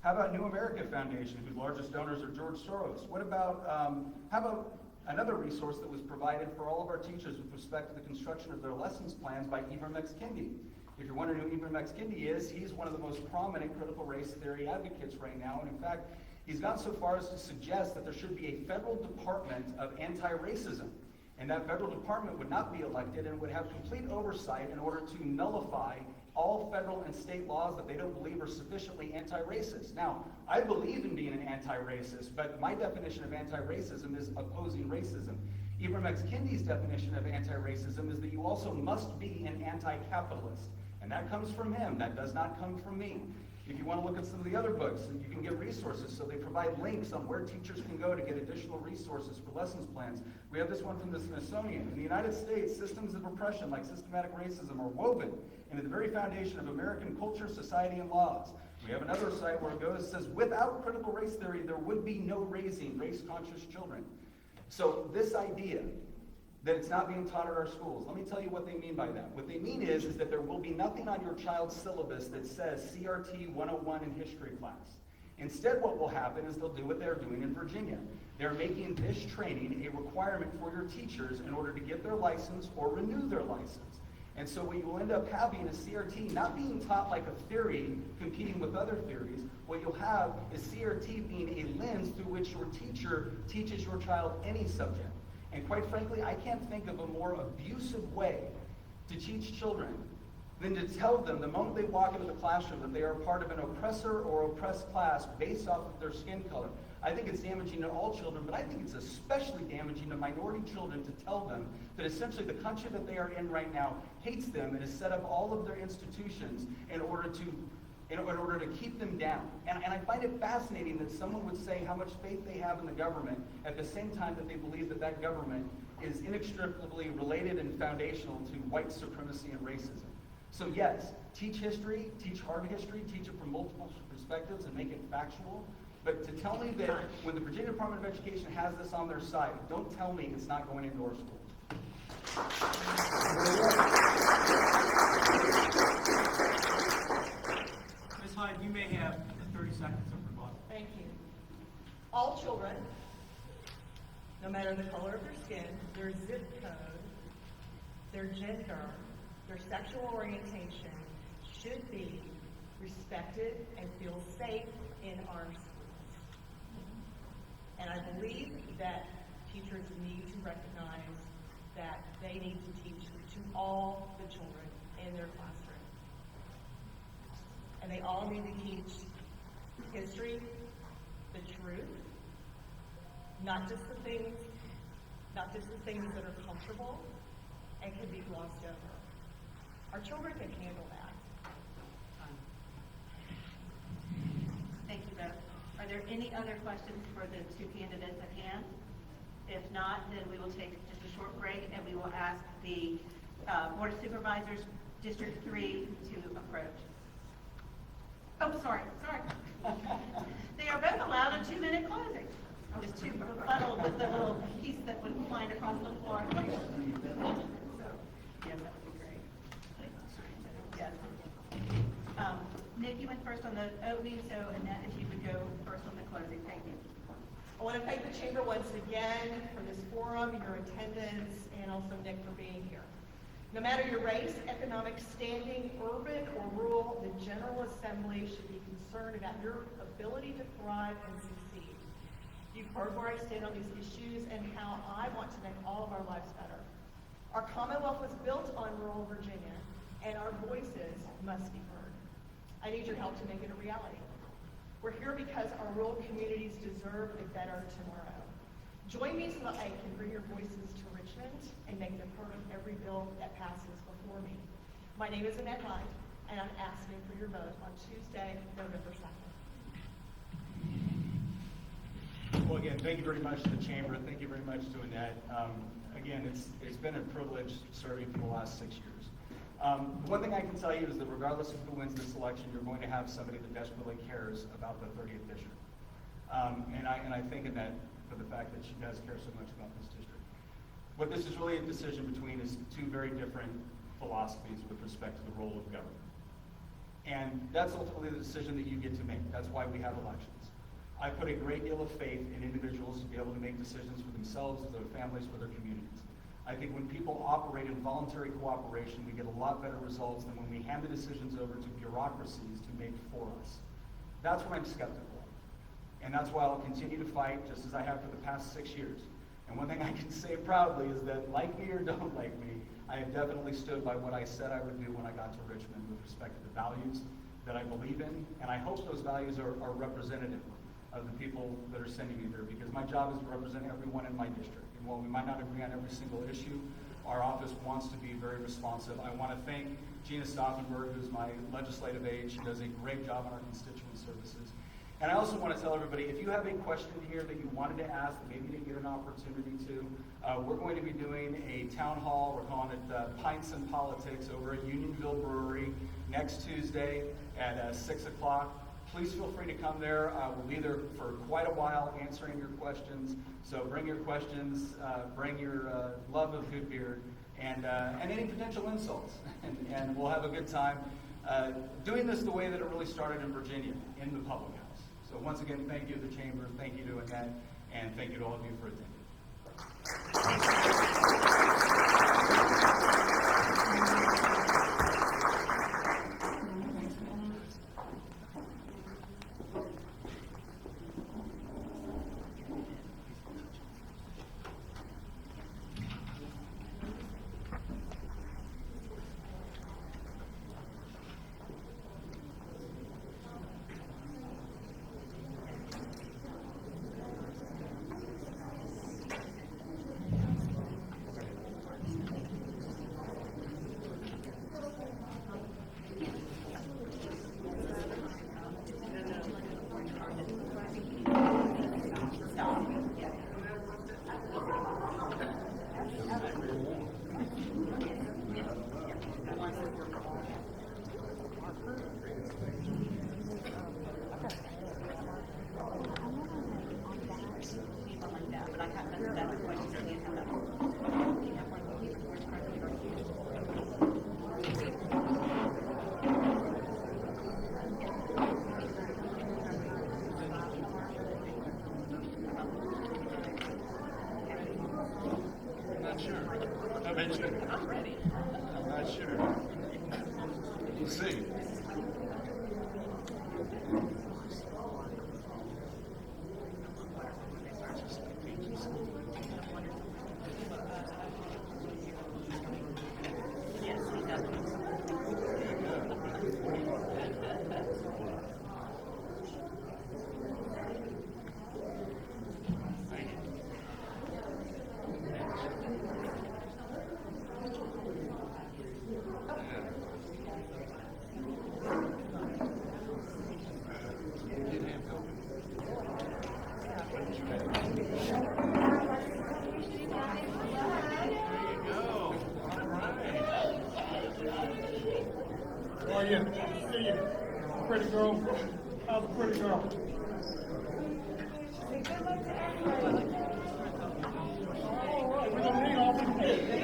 How about New America Foundation, whose largest donors are George Soros? What about, how about another resource that was provided for all of our teachers with respect to the construction of their lessons plans by Ibram X. Kendi? If you're wondering who Ibram X. Kendi is, he's one of the most prominent critical race theory advocates right now. And in fact, he's gone so far as to suggest that there should be a federal department of anti-racism. And that federal department would not be elected and would have complete oversight in order to nullify all federal and state laws that they don't believe are sufficiently anti-racist. Now, I believe in being an anti-racist, but my definition of anti-racism is opposing racism. Ibram X. Kendi's definition of anti-racism is that you also must be an anti-capitalist. And that comes from him. That does not come from me. If you want to look at some of the other books, you can get resources. So they provide links on where teachers can go to get additional resources for lessons plans. We have this one from the Smithsonian. In the United States, systems of oppression like systematic racism are woven into the very foundation of American culture, society, and laws. We have another site where it goes, says, without critical race theory, there would be no raising race-conscious children. So this idea that it's not being taught at our schools, let me tell you what they mean by that. What they mean is that there will be nothing on your child's syllabus that says CRT 101 in history class. Instead, what will happen is they'll do what they're doing in Virginia. They're making this training a requirement for your teachers in order to get their license or renew their license. And so what you will end up having is CRT not being taught like a theory competing with other theories. What you'll have is CRT being a lens through which your teacher teaches your child any subject. And quite frankly, I can't think of a more abusive way to teach children than to tell them the moment they walk into the classroom that they are part of an oppressor or oppressed class based off of their skin color. I think it's damaging to all children, but I think it's especially damaging to minority children to tell them that essentially the country that they are in right now hates them and has set up all of their institutions in order to keep them down. And I find it fascinating that someone would say how much faith they have in the government at the same time that they believe that that government is inextricably related and foundational to white supremacy and racism. So yes, teach history, teach hard history, teach it from multiple perspectives and make it factual. But to tell me that when the Virginia Department of Education has this on their site, don't tell me it's not going into our schools. Ms. Hyde, you may have 30 seconds of rebuttal. Thank you. All children, no matter the color of their skin, their zip code, their gender, their sexual orientation, should be respected and feel safe in our schools. And I believe that teachers need to recognize that they need to teach to all the children in their classroom. And they all need to teach history, the truth, not just the things that are comfortable and can be glossed over. Our children can handle that. Thank you, Beth. Are there any other questions for the two candidates at hand? If not, then we will take just a short break and we will ask the Board of Supervisors, District 3 to approach. Oh, sorry. They are both allowed a 2-minute closing. I was too befuddled with the little piece that went flying across the floor. So, yes, that would be great. Yes. Nick, you went first on the opening, so Annette, if you would go first on the closing. Thank you. I want to thank the Chamber once again for this forum, your attendance, and also Nick for being here. No matter your race, economic standing, urban or rural, the General Assembly should be concerned about your ability to thrive and succeed. You've heard where I stand on these issues and how I want to make all of our lives better. Our Commonwealth was built on rural Virginia, and our voices must be heard. I need your help to make it a reality. We're here because our rural communities deserve a better tomorrow. Join me so that I can bring your voices to Richmond and make them heard on every bill that passes before me. My name is Annette Hyde, and I'm asking for your vote on Tuesday, November 2nd. Well, again, thank you very much to the Chamber. Thank you very much to Annette. Again, it's been a privilege serving for the last 6 years. One thing I can tell you is that regardless of who wins this election, you're going to have somebody that desperately cares about the 30th district. And I thank Annette for the fact that she does care so much about this district. What this is really a decision between is two very different philosophies with respect to the role of government. And that's ultimately the decision that you get to make. That's why we have elections. I put a great deal of faith in individuals to be able to make decisions for themselves, for their families, for their communities. I think when people operate in voluntary cooperation, we get a lot better results than when we hand the decisions over to bureaucracies to make for us. That's what I'm skeptical of. And that's why I'll continue to fight, just as I have for the past 6 years. And one thing I can say proudly is that, like me or don't like me, I have definitely stood by what I said I would do when I got to Richmond with respect to the values that I believe in. And I hope those values are representative of the people that are sending me there, because my job is to represent everyone in my district. And while we might not agree on every single issue, our office wants to be very responsive. I want to thank Gina Stauffenberg, who's my legislative aide. She does a great job on our constituent services. And I also want to tell everybody, if you have a question here that you wanted to ask, that maybe you didn't get an opportunity to, we're going to be doing a town hall. We're calling it Pints and Politics over at Unionville Brewery next Tuesday at 6 o'clock. Please feel free to come there. We'll be there for quite a while answering your questions. So bring your questions, bring your love of good beer, and any potential insults. and we'll have a good time doing this the way that it really started in Virginia, in the public house. So once again, thank you to the Chamber, thank you to Annette, and thank you to all of you for attending. I'm ready. I'm not sure. We'll see. Yes, he does. Oh yeah, see you. Pretty girl. How's a pretty girl? All right, we're gonna need all these kids.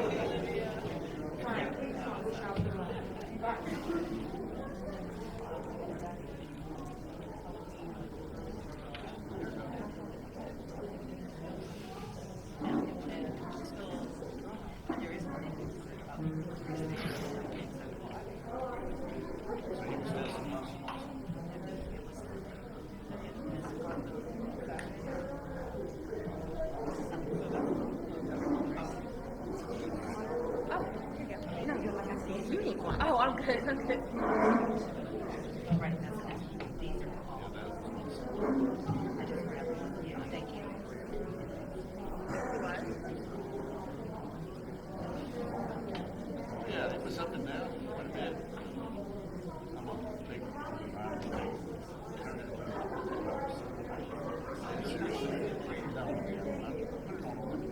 Oh, I'm good. I'm good. Right, that's it. These are all. I just grabbed one. Yeah, thank you. Yeah, it was up and down quite a bit. I'm gonna take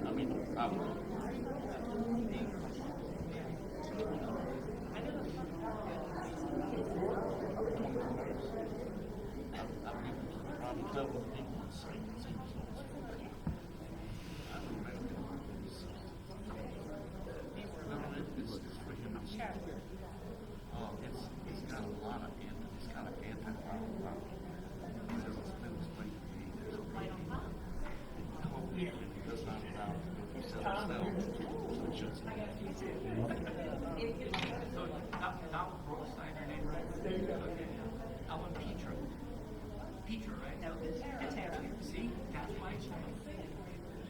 I mean, I would. Probably double the people in the same results. I don't know. No, it's freaking out. Oh, it's got a lot of it's got an antiviral. So it's been explained to me. There's a way it does not allow the cell cells, so it shuts it down. So, not Rothstein, her name, right? Okay. Ellen Petra, right? No, it's Patera. See, that's my child.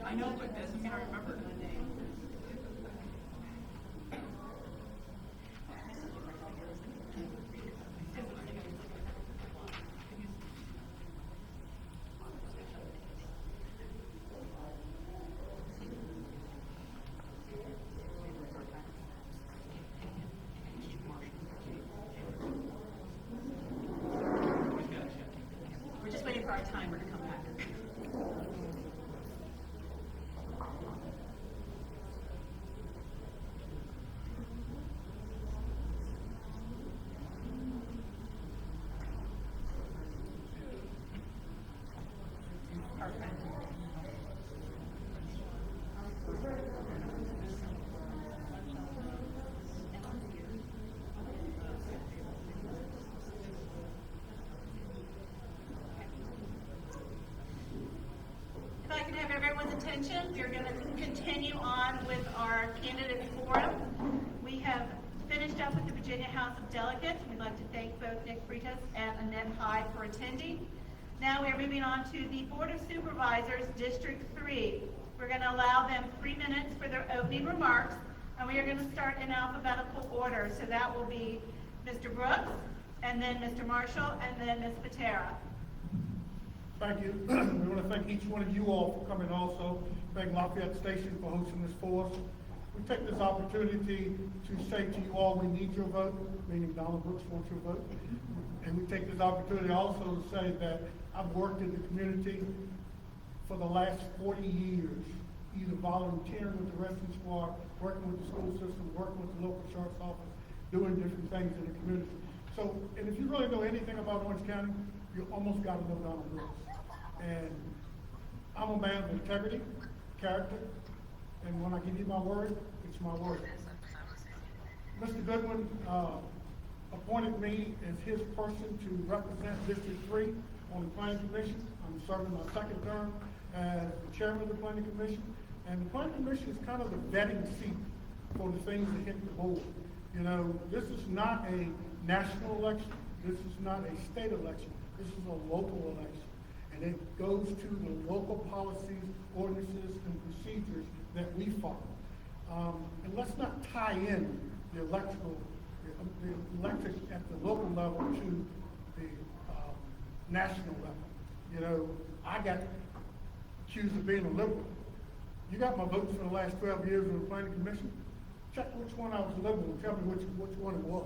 I know, but doesn't mean I remember it. can have everyone's attention, we're going to continue on with our candidate forum. We have finished up with the Virginia House of Delegates. We'd like to thank both Nick Freitas and Annette Hyde for attending. Now we're moving on to the Board of Supervisors, District 3. We're going to allow them 3 minutes for their opening remarks, and we are going to start in alphabetical order. So that will be Mr. Brooks, and then Mr. Marshall, and then Ms. Patera. Thank you. We want to thank each one of you all for coming also. Thank Lafayette Station for hosting this for us. We take this opportunity to say to you all, we need your vote, meaning Donald Brooks wants your vote. And we take this opportunity also to say that I've worked in the community for the last 40 years, either volunteering with the rescue squad, working with the school system, working with the local sheriff's office, doing different things in the community. So, and if you really know anything about Orange County, you almost got to know Donald Brooks. And I'm a man of integrity, character, and when I give you my word, it's my word. Mr. Goodwin appointed me as his person to represent District 3 on the Planning Commission. I'm serving my second term as the chairman of the Planning Commission. And the Planning Commission is kind of the vetting seat for the things that hit the board. You know, this is not a national election. This is not a state election. This is a local election. And it goes to the local policies, ordinances, and procedures that we follow. And let's not tie in the electric at the local level to the national level. You know, I got accused of being a liberal. You got my votes for the last 12 years in the Planning Commission. Check which one I was liberal and tell me which one it was.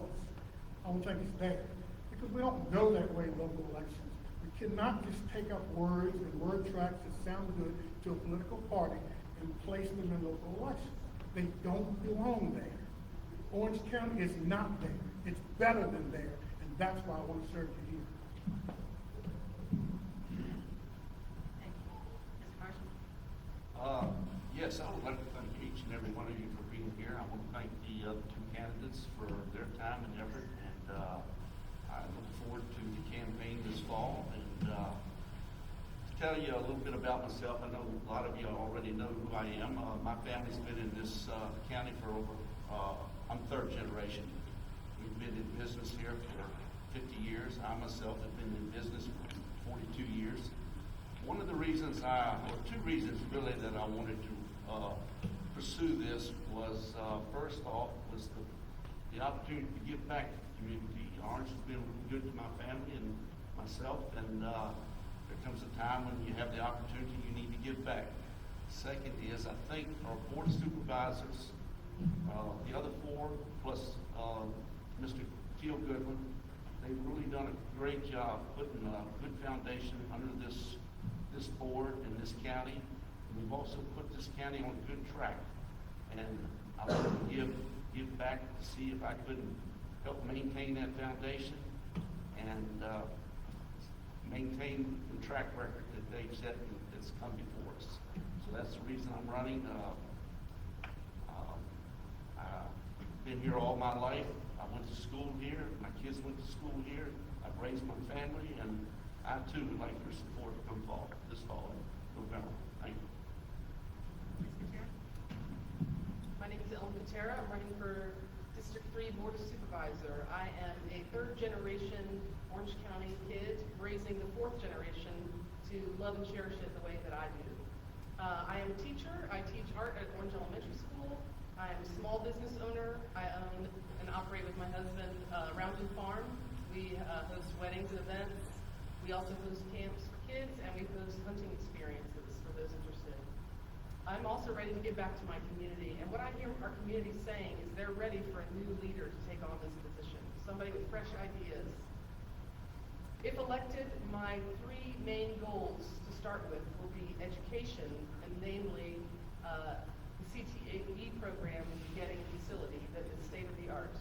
I don't think it's there. Because we don't go that way in local elections. We cannot just take up words and word tracks that sound good to a political party and place them in local elections. They don't belong there. Orange County is not there. It's better than there, and that's why I want to serve you here. Thank you. Mr. Marshall? Yes, I would like to thank each and every one of you for being here. I want to thank the other two candidates for their time and effort, and I look forward to the campaign this fall. And to tell you a little bit about myself, I know a lot of you already know who I am. My family's been in this county for over, I'm third generation. We've been in business here for 50 years. I myself have been in business for 42 years. One of the reasons or two reasons really that I wanted to pursue this was, first off, was the opportunity to give back to the community. Orange has been good to my family and myself, and there comes a time when you have the opportunity, you need to give back. Second is, I think our Board of Supervisors, the other four, plus Mr. Teal Goodwin, they've really done a great job putting a good foundation under this board and this county. And we've also put this county on a good track. And I want to give back to see if I couldn't help maintain that foundation and maintain the track record that they've set that's come before us. So that's the reason I'm running. I've been here all my life. I went to school here. My kids went to school here. I've raised my family, and I too would like your support to come this fall in November. Thank you. My name is Patera. I'm running for District 3 Board of Supervisor. I am a third-generation Orange County kid, raising the fourth generation to love and cherish it the way that I do. I am a teacher. I teach art at Orange Elementary School. I am a small business owner. I own and operate with my husband Roundton Farm. We host weddings and events. We also host camps for kids, and we host hunting experiences for those interested. I'm also ready to give back to my community, and what I hear our community saying is they're ready for a new leader to take on this position, somebody with fresh ideas. If elected, my three main goals to start with will be education, and namely the CTAE program getting a facility that is state-of-the-art.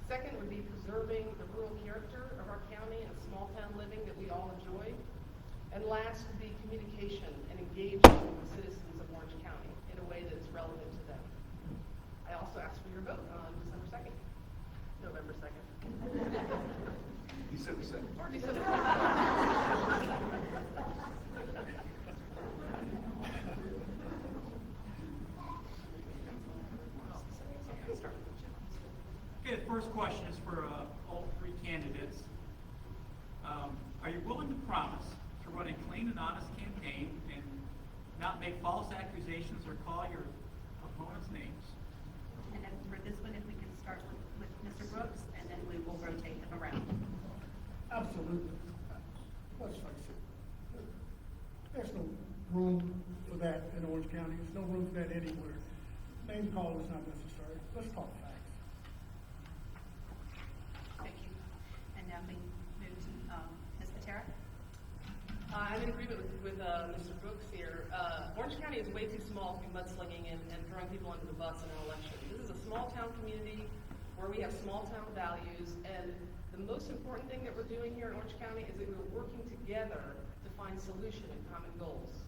Second would be preserving the rural character of our county and small town living that we all enjoy. And last would be communication and engaging with the citizens of Orange County in a way that's relevant to them. I also ask for your vote on December 2nd, November 2nd. December 2nd. Or December 2nd. Okay, the first question is for all three candidates. Are you willing to promise to run a clean and honest campaign and not make false accusations or call your opponents names? And then for this one, if we can start with Mr. Brooks, and then we will rotate them around. Absolutely. Let's face it. There's no room for that in Orange County. There's no room for that anywhere. Name calling is not necessary. Let's talk facts. Thank you. And now we move to Ms. Patera. I'm in agreement with Mr. Brooks here. Orange County is way too small to be mudslinging and throwing people under the bus in an election. This is a small town community where we have small town values, and the most important thing that we're doing here in Orange County is that we're working together to find solution and common goals.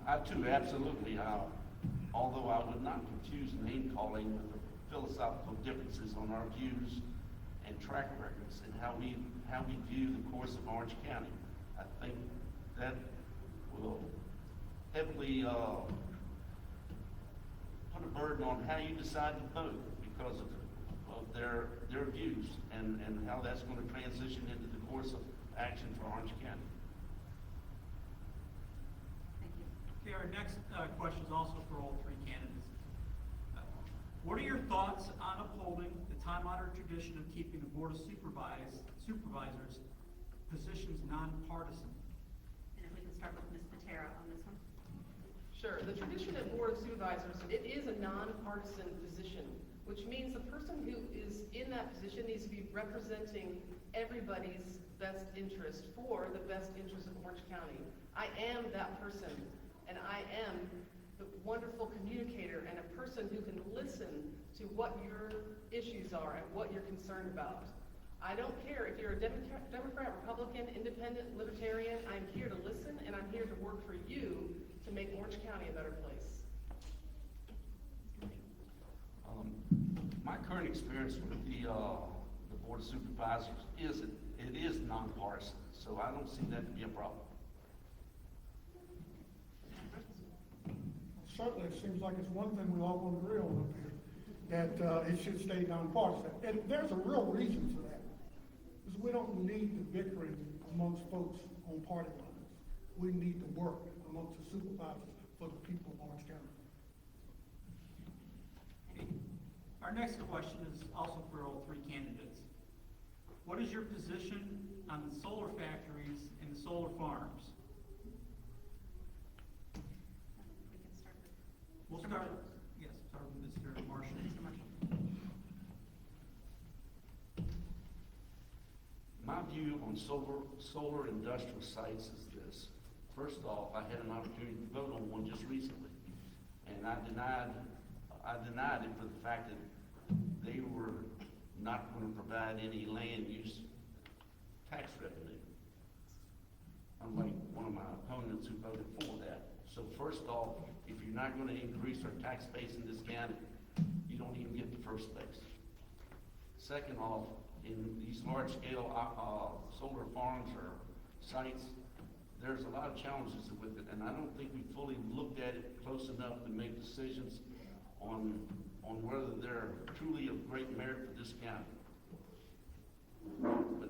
I too, absolutely. Although I would not confuse name calling with the philosophical differences on our views and track records and how we view the course of Orange County. I think that will heavily put a burden on how you decide to vote because of their views and how that's going to transition into the course of action for Orange County. Okay, our next question is also for all three candidates. What are your thoughts on upholding the time-honored tradition of keeping the Board of Supervisors positions nonpartisan? And if we can start with Ms. Patera on this one. Sure. The tradition at Board of Supervisors, it is a nonpartisan position, which means the person who is in that position needs to be representing everybody's best interest for the best interest of Orange County. I am that person, and I am the wonderful communicator and a person who can listen to what your issues are and what you're concerned about. I don't care if you're a Democrat, Republican, Independent, Libertarian. I'm here to listen, and I'm here to work for you to make Orange County a better place. My current experience with the Board of Supervisors is it is nonpartisan, so I don't see that to be a problem. Certainly, it seems like it's one thing we all want to agree on up here, that it should stay nonpartisan. And there's a real reason for that, because we don't need the bickering amongst folks on party lines. We need to work amongst the supervisors for the people of Orange County. Our next question is also for all three candidates. What is your position on the solar factories and the solar farms? We can start with We'll start with Mr. Marshall. Mr. Marshall. My view on solar industrial sites is this. First off, I had an opportunity to vote on one just recently, and I denied it for the fact that they were not going to provide any land use tax revenue, unlike one of my opponents who voted for that. So first off, if you're not going to increase our tax base in this county, you don't even get the first base. Second off, in these large-scale solar farms or sites, there's a lot of challenges with it, and I don't think we fully looked at it close enough to make decisions on whether they're truly of great merit for this county. But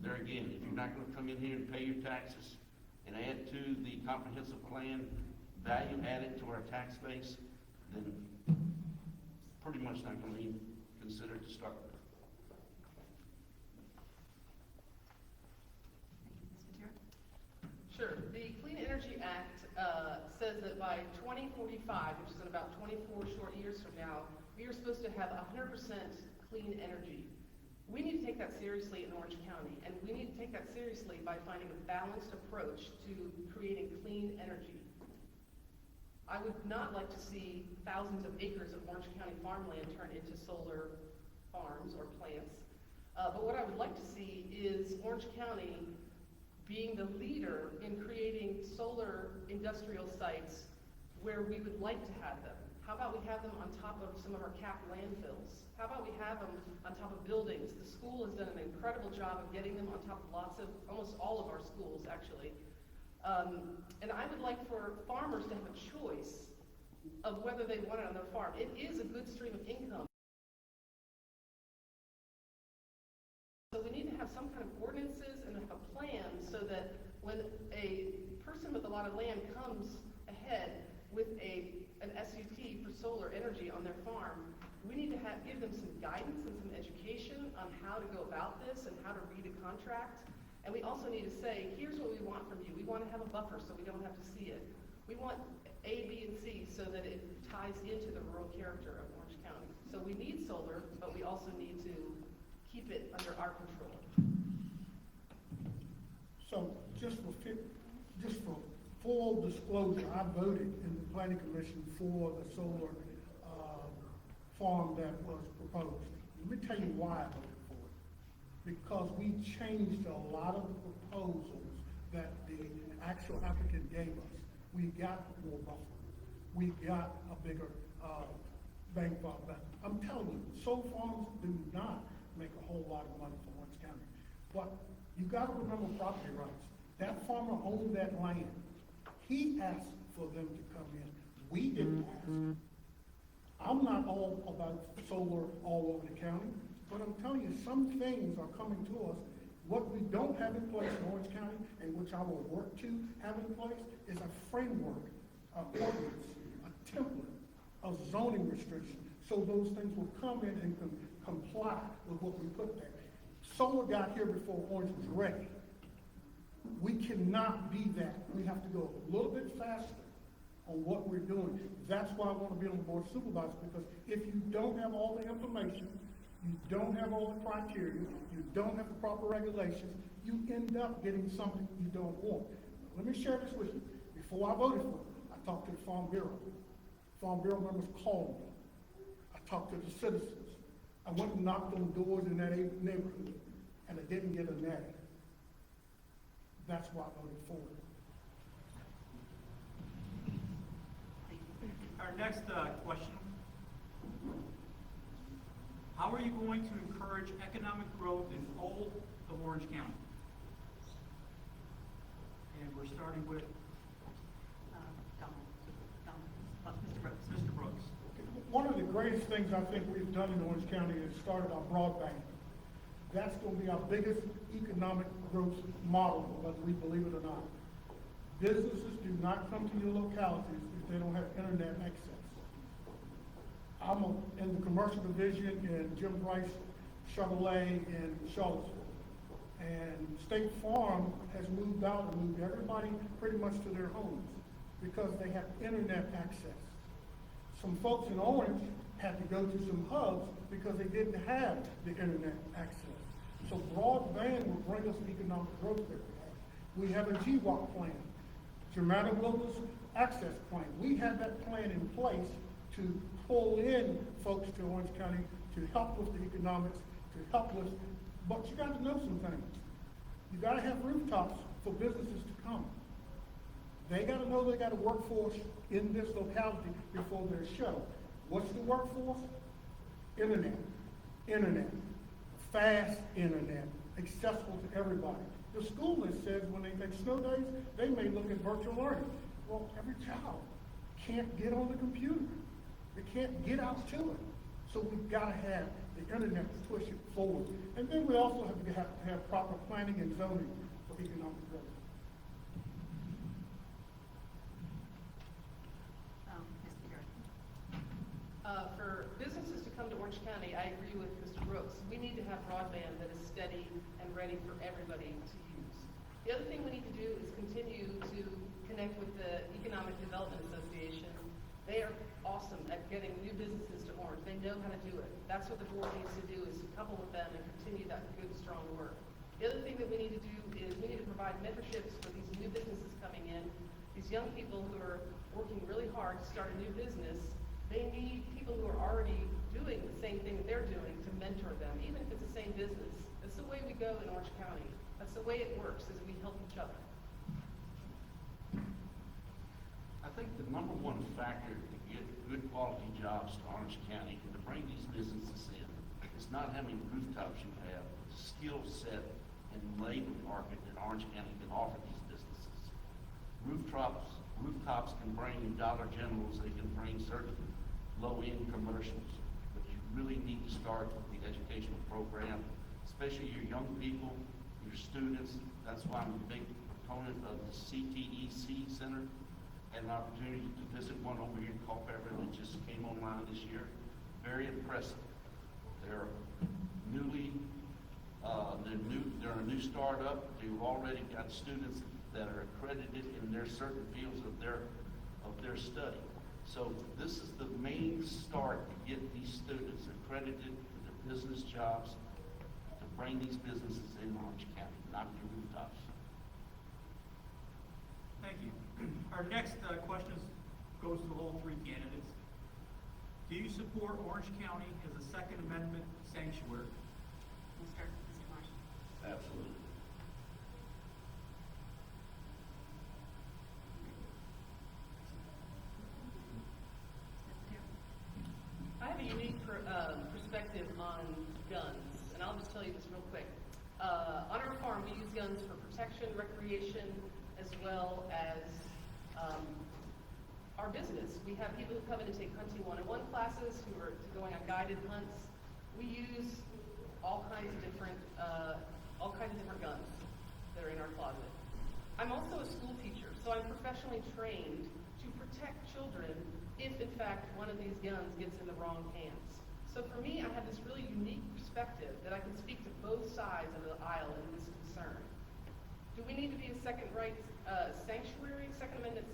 there again, if you're not going to come in here and pay your taxes and add to the comprehensive plan, value added to our tax base, then pretty much not going to even consider it to start with. Sure. The Clean Energy Act says that by 2045, which is in about 24 short years from now, we are supposed to have 100% clean energy. We need to take that seriously in Orange County, and we need to take that seriously by finding a balanced approach to creating clean energy. I would not like to see thousands of acres of Orange County farmland turn into solar farms or plants. But what I would like to see is Orange County being the leader in creating solar industrial sites where we would like to have them. How about we have them on top of some of our capped landfills? How about we have them on top of buildings? The school has done an incredible job of getting them on top of almost all of our schools, actually. And I would like for farmers to have a choice of of whether they want it on their farm. It is a good stream of income. So we need to have some kind of ordinances and a plan so that when a person with a lot of land comes ahead with an SUT for solar energy on their farm, we need to give them some guidance and some education on how to go about this and how to read a contract. And we also need to say, here's what we want from you. We want to have a buffer so we don't have to see it. We want A, B, and C so that it ties into the rural character of Orange County. So we need solar, but we also need to keep it under our control. So just for full disclosure, I voted in the planning commission for the solar farm that was proposed. Let me tell you why I voted for it. Because we changed a lot of the proposals that the actual applicant gave us. We got more buffer. We got a bigger bang for our buck. I'm telling you, solar farms do not make a whole lot of money for Orange County. But you got to remember property rights. That farmer owned that land. He asked for them to come in. We didn't ask. I'm not all about solar all over the county, but I'm telling you, some things are coming to us. What we don't have in place in Orange County, and which I will work to have in place, is a framework, a ordinance, a template, a zoning restriction, so those things will come in and comply with what we put there. Solar got here before Orange was ready. We cannot be that. We have to go a little bit faster on what we're doing. That's why I want to be on the board of supervisors, because if you don't have all the information, you don't have all the criteria, you don't have the proper regulations, you end up getting something you don't want. Let me share this with you. Before I voted for it, I talked to the Farm Bureau. Farm Bureau members called me. I talked to the citizens. I went and knocked on doors in that neighborhood, and I didn't get a nay. That's why I voted for it. Our next question. How are you going to encourage economic growth in all of Orange County? And we're starting with Mr. Brooks. Mr. Brooks. One of the greatest things I think we've done in Orange County is started our broadband. That's going to be our biggest economic growth model, whether we believe it or not. Businesses do not come to your localities if they don't have internet access. I'm in the commercial division in Jim Rice Chevrolet in Charlottesville. And State Farm has moved out and moved everybody pretty much to their homes because they have internet access. Some folks in Orange had to go to some hubs because they didn't have the internet access. So broadband will bring us economic growth there. We have a GWAP plan, Germanic Wilderness Access Plan. We have that plan in place to pull in folks to Orange County to help with the economics, to help with, but you got to know some things. You got to have rooftops for businesses to come. They got to know they got a workforce in this locality before their show. What's the workforce? Internet, fast internet, accessible to everybody. The school list says when they take snow days, they may look at virtual learning. Well, every child can't get on the computer. They can't get out to it. So we've got to have the internet to push it forward. And then we also have to have proper planning and zoning for economic growth. For businesses to come to Orange County, I agree with Mr. Brooks. We need to have broadband that is steady and ready for everybody to use. The other thing we need to do is continue to connect with the Economic Development Association. They are awesome at getting new businesses to Orange. They know how to do it. That's what the board needs to do, is to couple with them and continue that good, strong work. The other thing that we need to do is we need to provide mentorships for these new businesses coming in. These young people who are working really hard to start a new business, they need people who are already doing the same thing that they're doing to mentor them, even if it's the same business. That's the way we go in Orange County. That's the way it works, is we help each other. I think the number one factor to get good quality jobs to Orange County and to bring these businesses in is not how many rooftops you have, but the skill set and labor market that Orange County can offer these businesses. Rooftops rooftops can bring Dollar Generals, they can bring certain low-end commercials. But you really need to start with the educational program, especially your young people, your students. That's why I'm a big proponent of the CTEC Center. Had an opportunity to visit one over here in Culpeper that just came online this year. Very impressive. They're they're a new startup. They've already got students that are accredited in their certain fields of their study. So this is the main start to get these students accredited for their business jobs, to bring these businesses in Orange County, not the rooftops. Thank you. Our next question goes to all three candidates. Do you support Orange County as a Second Amendment sanctuary? We'll start with Mr. Marshall. Absolutely. I have a unique perspective on guns, and I'll just tell you this real quick. On our farm, we use guns for protection, recreation, as well as our business. We have people who come in and take hunting 101 classes, who are going on guided hunts. We use all kinds of different guns that are in our closet. I'm also a school teacher, so I'm professionally trained to protect children if, in fact, one of these guns gets in the wrong hands. So for me, I have this really unique perspective that I can speak to both sides of the aisle in this concern. Do we need to be a Second Amendment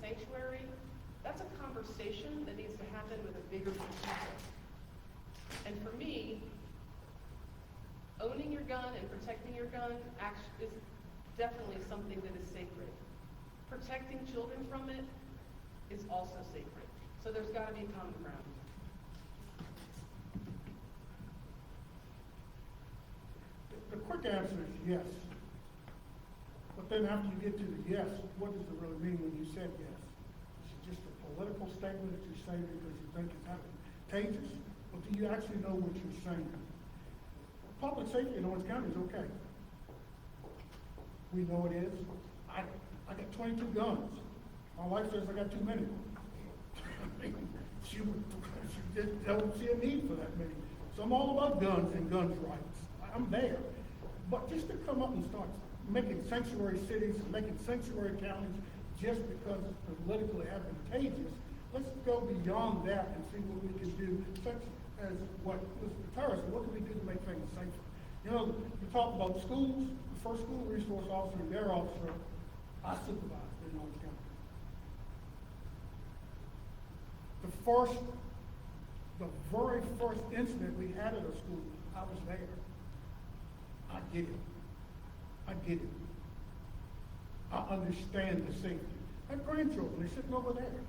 sanctuary? That's a conversation that needs to happen with a bigger group of people. And for me, owning your gun and protecting your gun is definitely something that is sacred. Protecting children from it is also sacred. So there's got to be a common ground. The quick answer is yes. But then after you get to the yes, what does it really mean when you said yes? Is it just a political statement that you say because you think it's advantageous? Or do you actually know what you're saying? Public safety in Orange County is okay. We know it is. I got 22 guns. My wife says I got too many. She just don't see a need for that many. So I'm all about guns and guns rights. I'm there. But just to come up and start making sanctuary cities and making sanctuary counties just because it's politically advantageous, let's go beyond that and see what we can do, such as what Mr. Patera said, what can we do to make things safer? You know, you talk about schools, the first school resource officer and their officer, I supervised in Orange County. The very first incident we had at a school, I was there. I get it. I understand the safety. I have grandchildren, they're sitting over there.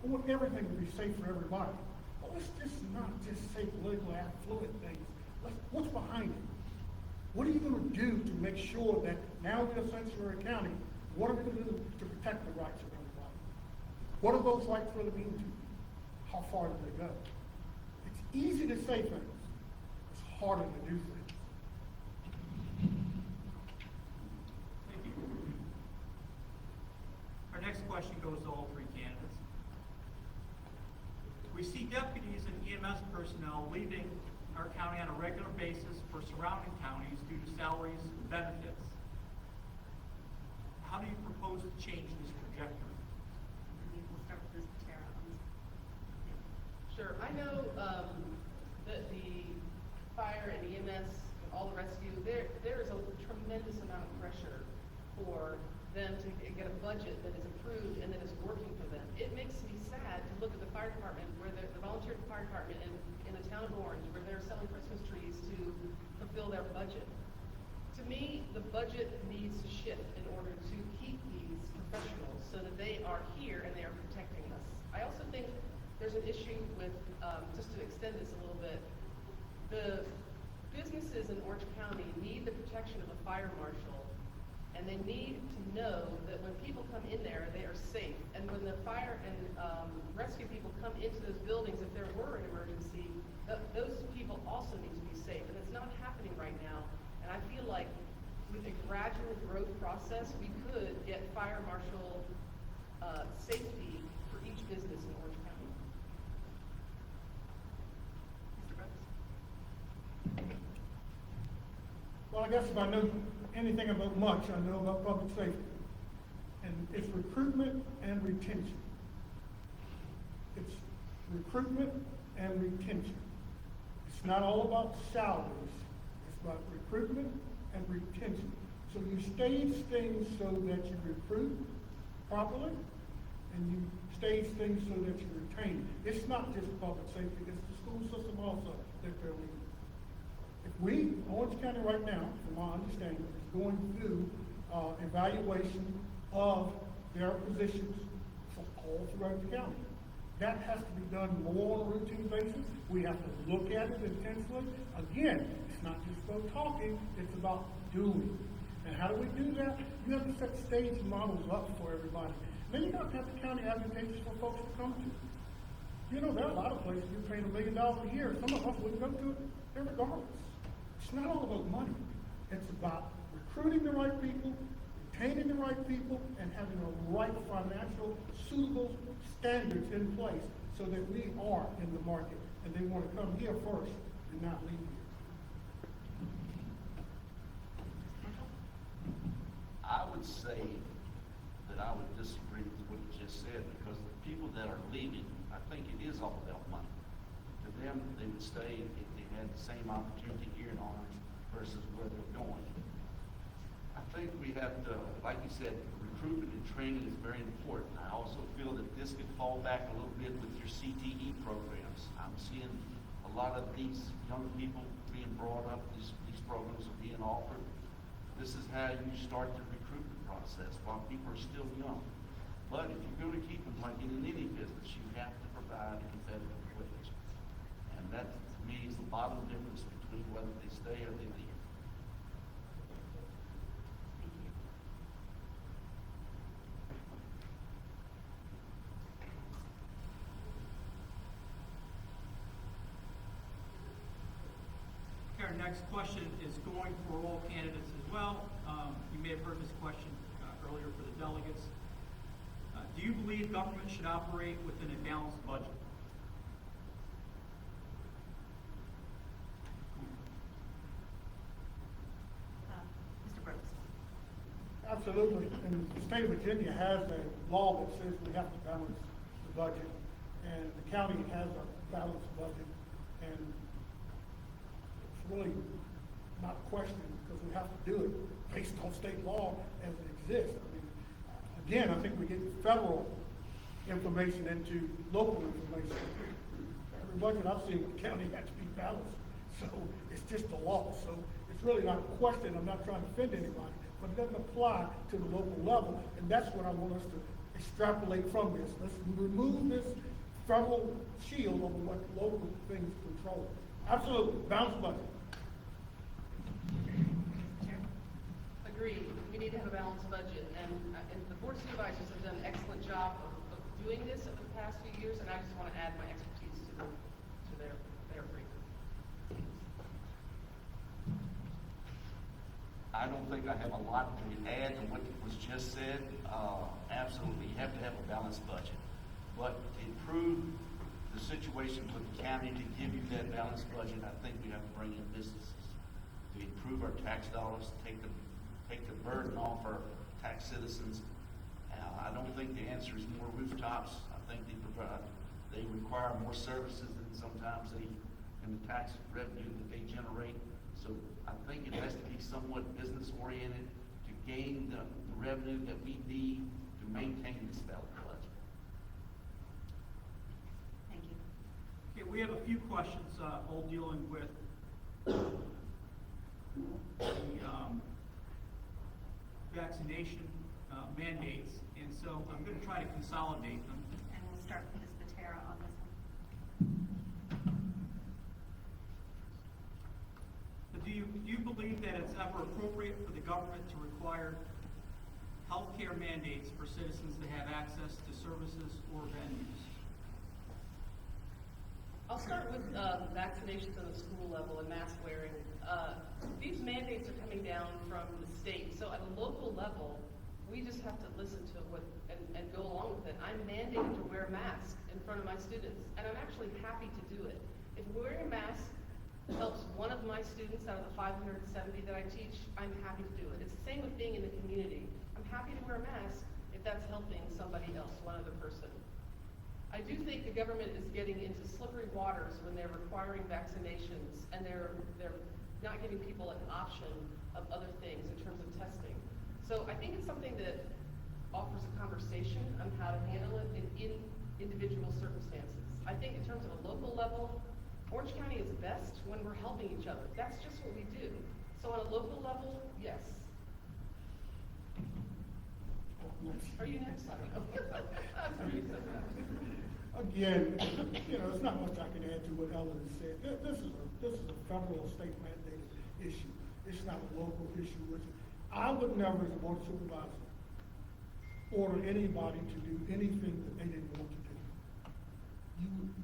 I want everything to be safe for everybody. But let's just not just say politically affluent things. What's behind it? What are you going to do to make sure that now we're a sanctuary county, what are we going to do to protect the rights of everybody? What do those rights really mean to you? How far do they go? It's easy to say things. It's harder to do things. Thank you. Our next question goes to all three candidates. We see deputies and EMS personnel leaving our county on a regular basis for surrounding counties due to salaries and benefits. How do you propose to change this trajectory? We'll start with Ms. Patera. Sure. I know that the fire and EMS, all the rescue, there is a tremendous amount of pressure for them to get a budget that is approved and that is working for them. It makes me sad to look at the fire department, where the volunteer fire department in the town of Orange, where they're selling Christmas trees to fulfill their budget. To me, the budget needs to shift in order to keep these professionals so that they are here and they are protecting us. I also think there's an issue with, just to extend this a little bit, the businesses in Orange County need the protection of a fire marshal, and they need to know that when people come in there, they are safe. And when the fire and rescue people come into those buildings, if there were an emergency, those people also need to be safe. And it's not happening right now. And I feel like with a gradual growth process, we could get fire marshal safety for each business in Orange County. Mr. Brooks? Well, I guess if I know anything about much, I know about public safety. And it's recruitment and retention. It's recruitment and retention. It's not all about salaries. It's about recruitment and retention. So you stage things so that you recruit properly, and you stage things so that you retain. It's not just public safety, it's the school system also that they're leading. If we, Orange County right now, from my understanding, is going through evaluation of their positions for all throughout the county. That has to be done more on a routine basis. We have to look at it intensely. Again, it's not just about talking, it's about doing. And how do we do that? You have to set stage models up for everybody. Then you have to have the county advantageous for folks to come to. You know, there are a lot of places you're paying $1 million a year. Some of us wouldn't go to it regardless. It's not all about money. It's about recruiting the right people, retaining the right people, and having the right financial suitable standards in place so that we are in the market and they want to come here first and not leave here. I would say that I would disagree with what you just said, because the people that are leaving, I think it is all about money. To them, they would stay if they had the same opportunity here in Orange versus where they're going. I think we have to, like you said, recruitment and training is very important. I also feel that this could fall back a little bit with your CTE programs. I'm seeing a lot of these young people being brought up, these programs are being offered. This is how you start the recruitment process while people are still young. But if you're going to keep them, like in any business, you have to provide a competitive wage. And that, to me, is the bottom difference between whether they stay or they leave. Our next question is going for all candidates as well. You may have heard this question earlier for the delegates. Do you believe government should operate within a balanced budget? Mr. Brooks? Absolutely. And the state of Virginia has a law that says we have to balance the budget. And the county has a balanced budget. And it's really not a question because we have to do it based on state law as it exists. I mean, again, I think we get federal information into local information. Every budget I've seen in the county has to be balanced. So it's just the law. So it's really not a question. I'm not trying to offend anybody, but it doesn't apply to the local level. And that's what I want us to extrapolate from this. Let's remove this federal shield over what local things control. Absolutely, balanced budget. Agreed. We need to have a balanced budget, and the Board of Supervisors have done an excellent job of doing this over the past few years, and I just want to add my expertise to their brief. I don't think I have a lot to add to what was just said. Absolutely, you have to have a balanced budget. But to improve the situation with the county, to give you that balanced budget, I think we have to bring in businesses. To improve our tax dollars, take the burden off our tax citizens. I don't think the answer is more rooftops. I think they require more services than sometimes in the tax revenue that they generate. So I think it has to be somewhat business oriented to gain the revenue that we need to maintain this balanced budget. Thank you. Okay, we have a few questions all dealing with the vaccination mandates, and so I'm going to try to consolidate them. And we'll start with Ms. Patera on this one. But do you believe that it's ever appropriate for the government to require healthcare mandates for citizens to have access to services or venues? I'll start with vaccinations on the school level and mask wearing. These mandates are coming down from the state. So at a local level, We just have to listen to what, and go along with it. I'm mandated to wear a mask in front of my students, and I'm actually happy to do it. If wearing a mask helps one of my students out of the 570 that I teach, I'm happy to do it. It's the same with being in the community. I'm happy to wear a mask if that's helping somebody else, one other person. I do think the government is getting into slippery waters when they're requiring vaccinations and they're not giving people an option of other things in terms of testing. So I think it's something that offers a conversation on how to handle it in individual circumstances. I think in terms of a local level, Orange County is best when we're helping each other. That's just what we do. So on a local level, yes. Are you next? I don't know. I'm sorry, you said that. Again, it's not much I can add to what Ellen has said. This is a federal or state mandated issue. It's not a local issue. I would never, as a board supervisor, order anybody to do anything that they didn't want to do.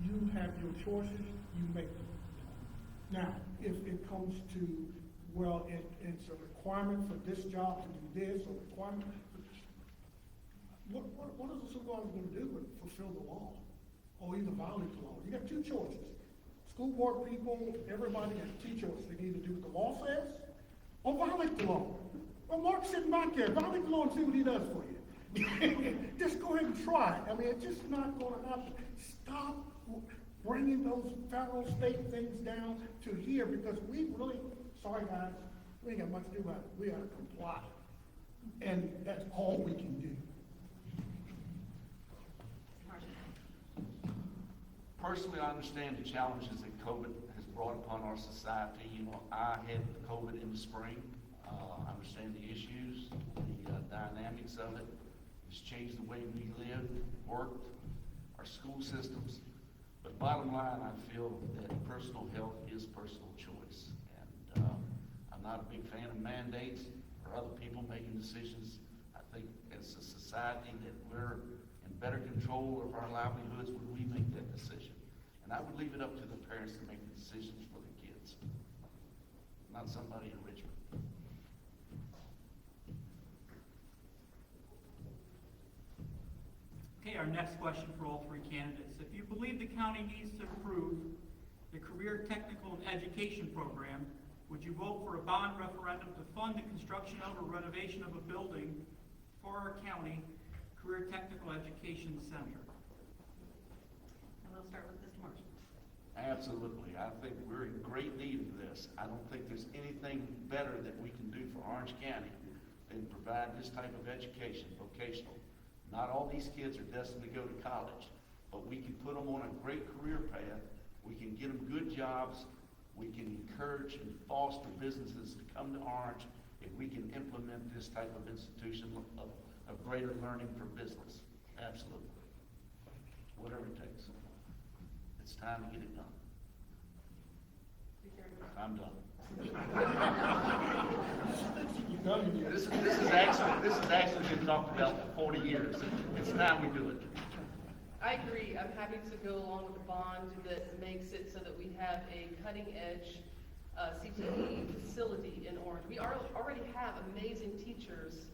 You have your choices, you make them. Now, if it comes to, well, it's a requirement for this job to do this, or requirement for this, what is the supervisor going to do but fulfill the law? Or either violate the law? You got two choices. School board people, everybody has two choices. They can either do what the law says, or violate the law. Well, Mark's sitting back there, violate the law and see what he does for you. Just go ahead and try it. I mean, it's just not going to happen. Stop bringing those federal, state things down to here, because we really, sorry guys, we ain't got much to do about it. We got to comply. And that's all we can do. Personally, I understand the challenges that COVID has brought upon our society. I had COVID in the spring. I understand the issues, the dynamics of it. It's changed the way we lived, worked, our school systems. But bottom line, I feel that personal health is personal choice. And I'm not a big fan of mandates or other people making decisions. I think as a society that we're in better control of our livelihoods when we make that decision. And I would leave it up to the parents to make the decisions for the kids, not somebody in Richmond. Okay, our next question for all three candidates. If you believe the county needs to improve the Career Technical and Education Program, would you vote for a bond referendum to fund the construction of or renovation of a building for our county Career Technical Education Center? And we'll start with Mr. Marshall. Absolutely. I think we're in great need of this. I don't think there's anything better that we can do for Orange County than provide this type of education, vocational. Not all these kids are destined to go to college, but we can put them on a great career path. We can get them good jobs. We can encourage and foster businesses to come to Orange if we can implement this type of institution of greater learning for business. Absolutely. Whatever it takes. It's time to get it done. I'm done. This has actually been talked about for 40 years. It's time we do it. I agree. I'm happy to go along with the bond that makes it so that we have a cutting-edge CTE facility in Orange. We already have amazing teachers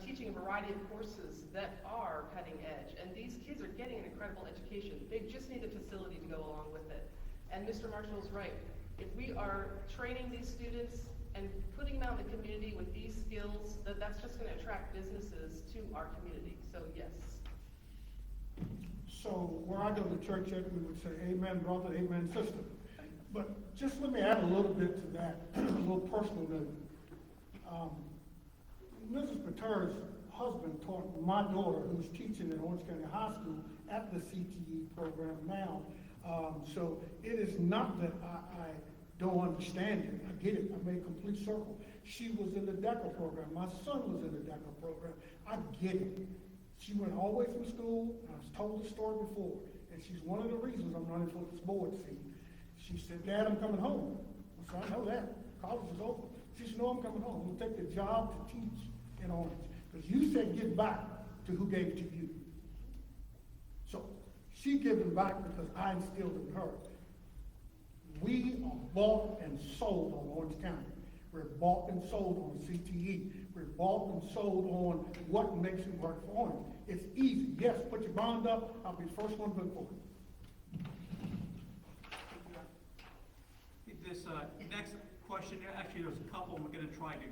teaching a variety of courses that are cutting edge, and these kids are getting an incredible education. They just need a facility to go along with it. And Mr. Marshall is right. If we are training these students and putting them out in the community with these skills, that's just going to attract businesses to our community. So yes. So where I go to church at, we would say, amen, brother, amen, sister. But just let me add a little bit to that, a little personal note. Mrs. Patera's husband taught my daughter, who's teaching at Orange County High School, at the CTE program now. So it is not that I don't understand it. I get it. I made a complete circle. She was in the DECA program. My son was in the DECA program. I get it. She went all the way through school, and I've told the story before, and she's one of the reasons I'm running for this board seat. She said, Dad, I'm coming home. I said, I know that. College is over. She said, no, I'm coming home. I'm going to take the job to teach in Orange. Because you said give back to who gave it to you. So she giving back because I instilled in her. We are bought and sold on Orange County. We're bought and sold on CTE. We're bought and sold on what makes it work for Orange. It's easy. Yes, put your bond up. I'll be the first one to vote for it. This next question, actually, there's a couple. We're going to try to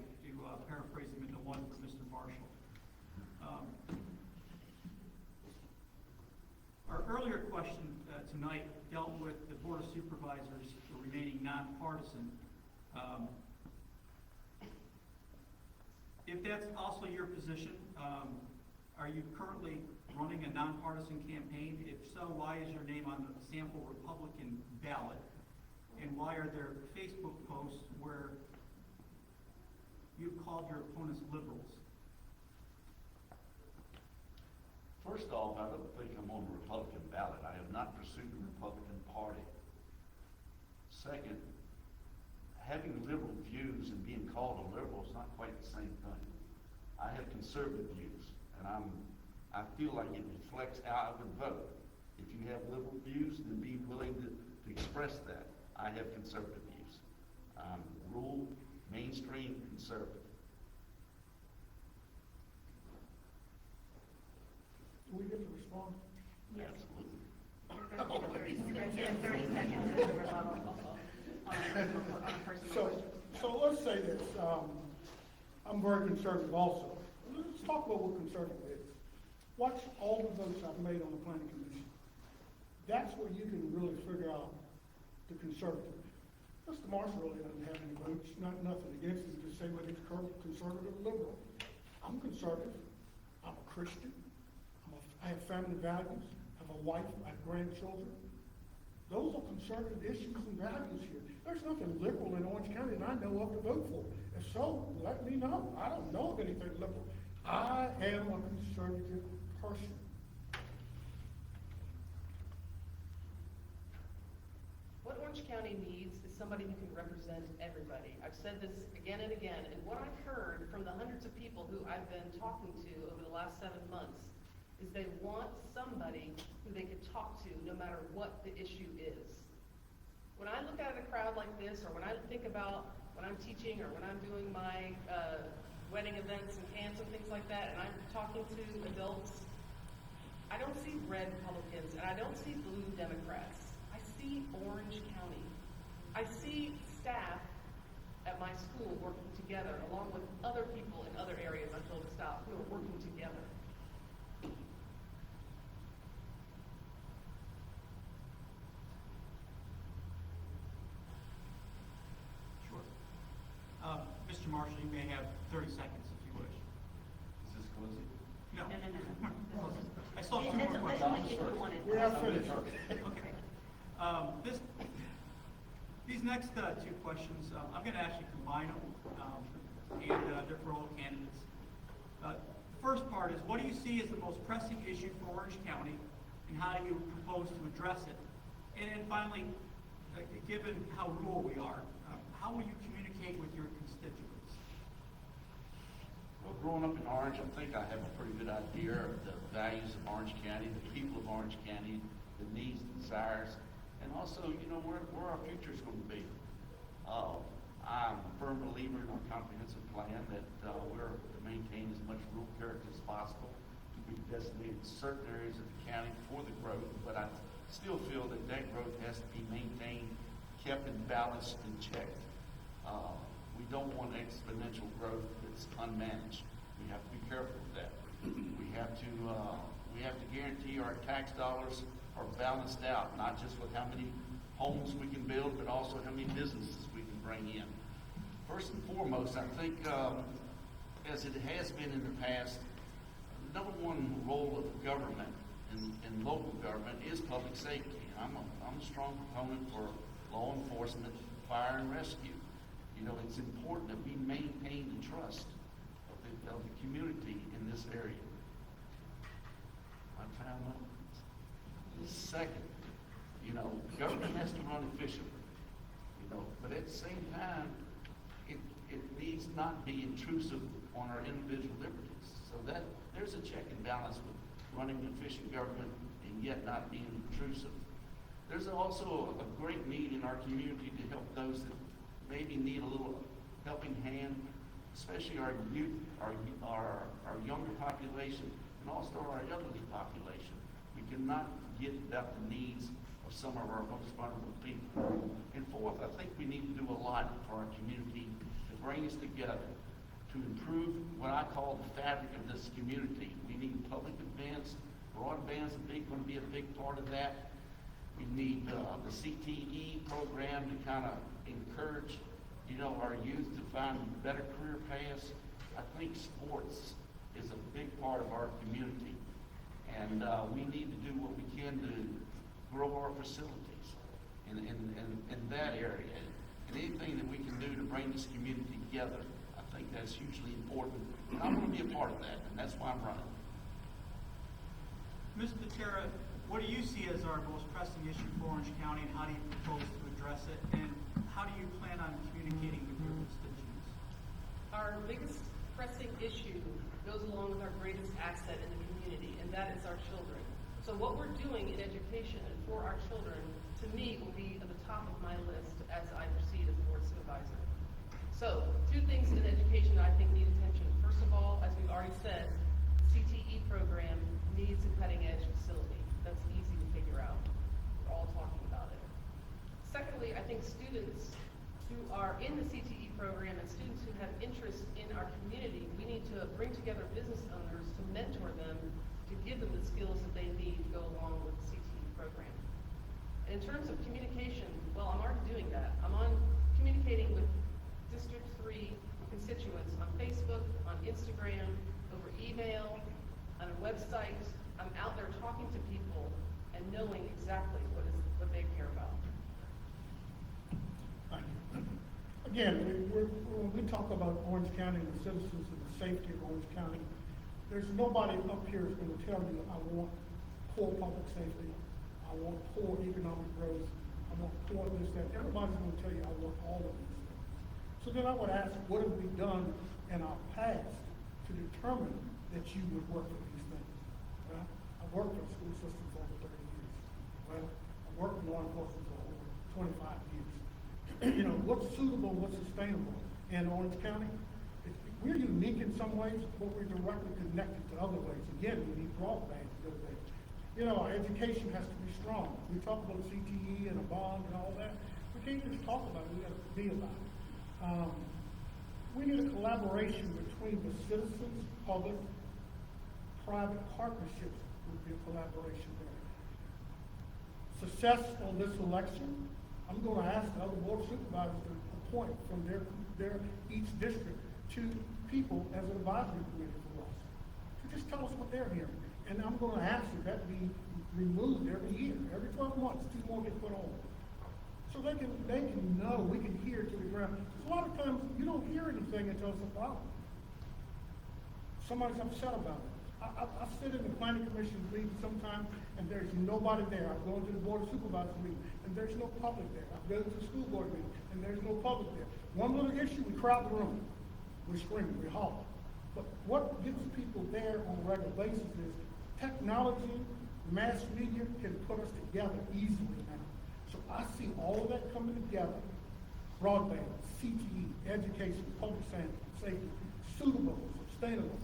paraphrase them into one for Mr. Marshall. Our earlier question tonight dealt with the Board of Supervisors remaining nonpartisan. If that's also your position, are you currently running a nonpartisan campaign? If so, why is your name on the sample Republican ballot? And why are there Facebook posts where you've called your opponents liberals? First off, I don't think I'm on the Republican ballot. I have not pursued the Republican Party. Second, having liberal views and being called a liberal is not quite the same thing. I have conservative views, and I feel like it reflects how I would vote. If you have liberal views, then be willing to express that. I have conservative views. Rural, mainstream, conservative. Do we get to respond? Absolutely. You have 30 seconds to rebuttal on a personal question. So let's say this, I'm very conservative also. Let's talk about what conservative is. Watch all the votes I've made on the planning commission. That's where you can really figure out the conservative. Mr. Marshall really doesn't have any votes, nothing against him, just say whether he's conservative or liberal. I'm conservative, I'm a Christian, I have family values, I have a wife, I have grandchildren. Those are conservative issues and values here. There's nothing liberal in Orange County that I know of to vote for. If so, let me know. I don't know of anything liberal. I am a conservative person. What Orange County needs is somebody who can represent everybody. I've said this again and again, and what I've heard from the hundreds of people who I've been talking to over the last 7 months is they want somebody who they could talk to no matter what the issue is. When I look at a crowd like this, or when I think about when I'm teaching or when I'm doing my wedding events and camps and things like that, and I'm talking to adults, I don't see red Republicans and I don't see blue Democrats. I see Orange County. I see staff at my school working together along with other people in other areas I'm told to stop who are working together. Mr. Marshall, you may have 30 seconds if you wish. Is this closing? No. No. I still have two That's more only questions. if you wanted. We have finished. Okay. These next two questions, I'm going to actually combine them, and they're for all candidates. The first part is, what do you see as the most pressing issue for Orange County, and how do you propose to address it? And then finally, given how rural we are, how will you communicate with your constituents? Well, growing up in Orange, I think I have a pretty good idea of the values of Orange County, the people of Orange County, the needs, desires, and also, where our future is going to be. I'm a firm believer in our comprehensive plan that we're to maintain as much rural character as possible, to be designated certain areas of the county for the growth, but I still feel that growth has to be maintained, kept in balance, and checked. We don't want exponential growth that's unmanaged. We have to be careful with that. We have to guarantee our tax dollars are balanced out, not just with how many homes we can build, but also how many businesses we can bring in. First and foremost, I think, as it has been in the past, the number one role of government and local government is public safety. I'm a strong proponent for law enforcement, fire and rescue. It's important that we maintain the trust of the community in this area. My time up. Second, government has to run efficiently, but at the same time, it needs not be intrusive on our individual liberties. So that there's a check and balance with running an efficient government and yet not being intrusive. There's also a great need in our community to help those that maybe need a little helping hand, especially our youth, our younger population, and also our elderly population. We cannot forget about the needs of some of our most vulnerable people. And fourth, I think we need to do a lot for our community to bring us together, to improve what I call the fabric of this community. We need public events. Broadband's going to be a big part of that. We need the CTE program to kind of encourage, our youth to find better career paths. I think sports is a big part of our community, and we need to do what we can to grow our facilities in that area. And anything that we can do to bring this community together, I think that's hugely important. And I'm going to be a part of that, and that's why I'm running. Ms. Patera, what do you see as our most pressing issue for Orange County, and how do you propose to address it? And how do you plan on communicating with your constituents? Our biggest pressing issue goes along with our greatest asset in the community, and that is our children. So what we're doing in education and for our children, to me, will be at the top of my list as I proceed as board supervisor. So, two things in education that I think need attention. First of all, as we've already said, the CTE program needs a cutting-edge facility. That's easy to figure out. We're all talking about it. Secondly, I think students who are in the CTE program and students who have interest in our community, we need to bring together business owners to mentor them, to give them the skills that they need to go along with the CTE program. And in terms of communication, well, I'm already doing that. I'm communicating with District 3 constituents on Facebook, on Instagram, over email, on a website. I'm out there talking to people and knowing exactly what they care about. Again, when we talk about Orange County and the citizens and the safety of Orange County, there's nobody up here who's going to tell you, I want poor public safety, I want poor economic growth, I want poor this, that. Everybody's going to tell you, I want all of these things. So then I would ask, what have we done in our past to determine that you would work for these things? Well, I've worked for the school system for over 30 years. Well, I've worked in law enforcement for over 25 years. What's suitable, what's sustainable in Orange County? We're unique in some ways, but we're directly connected to other ways. Again, we need broadband to go there. Our education has to be strong. We talk about CTE and a bond and all that. We can't just talk about it, we got to be about it. We need a collaboration between the citizens, public, private partnerships would be a collaboration there. Success on this election, I'm going to ask the other board supervisors to appoint from their each district 2 people as an advisory committee for us. To just tell us what they're hearing. And I'm going to ask that be removed every year. Every 12 months, 2 more get put on. So they can know, we can hear to the ground. Because a lot of times you don't hear anything until it's a problem. Somebody's upset about it. I sit in the planning commission meeting sometimes and there's nobody there. I go into the board of supervisors meeting and there's no public there. I go to the school board meeting and there's no public there. One little issue, we crowd the room. We scream, we holler. But what gets people there on a regular basis is technology, mass media can put us together easily now. So I see all of that coming together. Broadband, CTE, education, public safety, suitable, sustainable,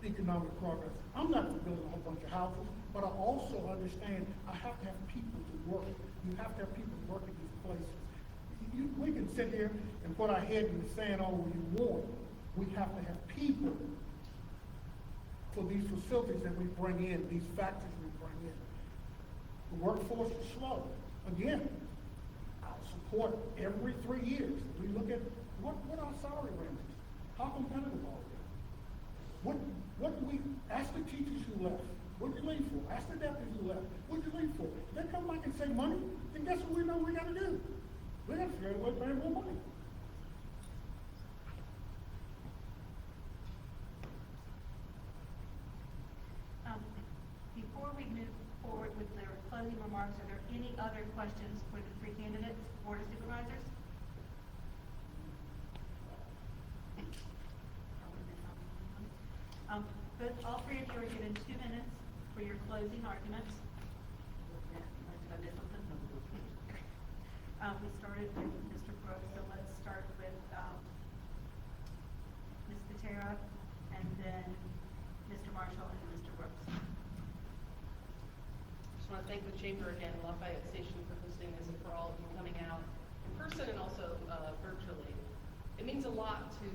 economic progress. I'm not for building a whole bunch of houses, but I also understand I have to have people to work. You have to have people to work at these places. We can sit here and put our head in the sand all we want. We have to have people for these facilities that we bring in, these factories we bring in. The workforce is slow. Again, I'll support every 3 years. We look at what our salary ranges. How competitive are we? What do we ask the teachers who left? What did you leave for? Ask the deputies who left. What did you leave for? If they come back and say money, then guess what we know we got to do? We got to figure out a way to pay more money. Before we move forward with their closing remarks, are there any other questions for the 3 candidates, Board of Supervisors? But all 3 of you are given 2 minutes for your closing arguments. Did I miss something? We started with Mr. Brooks, so let's start with Patera, and then Mr. Marshall and Mr. Brooks. Just want to thank the Chamber again, Lafayette Station, for hosting this and for all of you coming out in person and also virtually. It means a lot to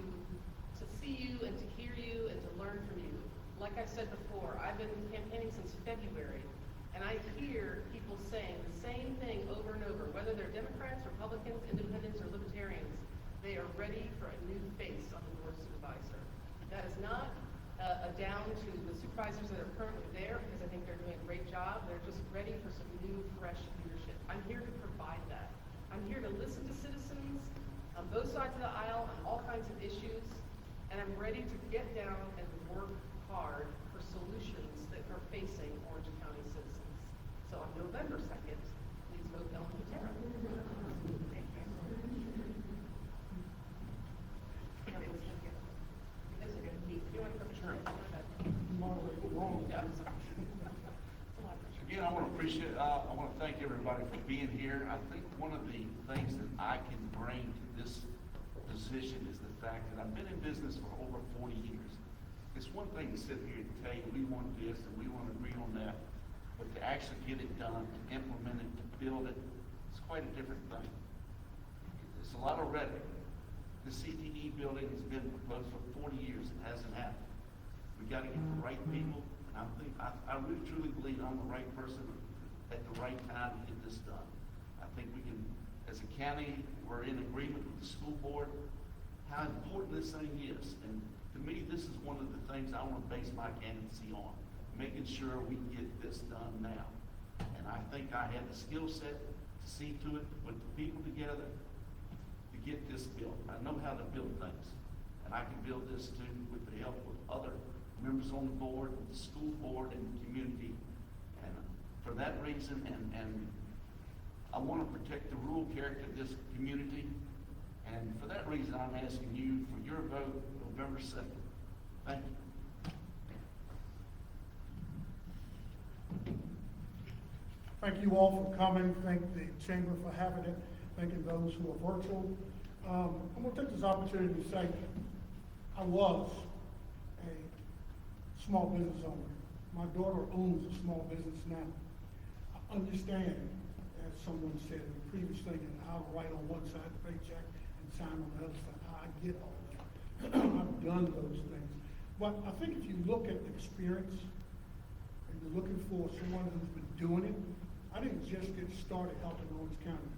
see you and to hear you and to learn from you. Like I said before, I've been campaigning since February, and I hear people saying the same thing over and over, whether they're Democrats, Republicans, Independents, or Libertarians. They are ready for a new face on the Board of Supervisor. That is not a down to the supervisors that are currently there, because I think they're doing a great job. They're just ready for some new, fresh leadership. I'm here to provide that. I'm here to listen to citizens on both sides of the aisle on all kinds of issues, and I'm ready to get down and work hard for solutions that are facing Orange County citizens. So on November 2nd, please vote Ellen Patera. Again, I want to thank everybody for being here. I think one of the things that I can bring to this position is the fact that I've been in business for over 40 years. It's one thing to sit here and tell you we want this and we want to agree on that, but to actually get it done, to implement it, to build it, it's quite a different thing. It's a lot of rhetoric. The CTE building has been proposed for 40 years. It hasn't happened. We got to get the right people, and I really truly believe I'm the right person at the right time to get this done. I think we can, as a county, we're in agreement with the school board, how important this thing is. And to me, this is one of the things I want to base my candidacy on, making sure we can get this done now. And I think I have the skill set to see to it, put the people together to get this built. I know how to build things, and I can build this too with the help of other members on the board, the school board, and the community. And for that reason, and I want to protect the rural character of this community, and for that reason, I'm asking you for your vote November 2nd. Thank you. Thank you all for coming. Thank the Chamber for having it. Thanking those who are virtual. I'm going to take this opportunity to say I was a small business owner. My daughter owns a small business now. I understand, as someone said in the previous thing, how to write on one side of the paycheck and sign on the other side. I get all that. I've done those things. But I think if you look at experience and you're looking for someone who's been doing it, I didn't just get started helping Orange County.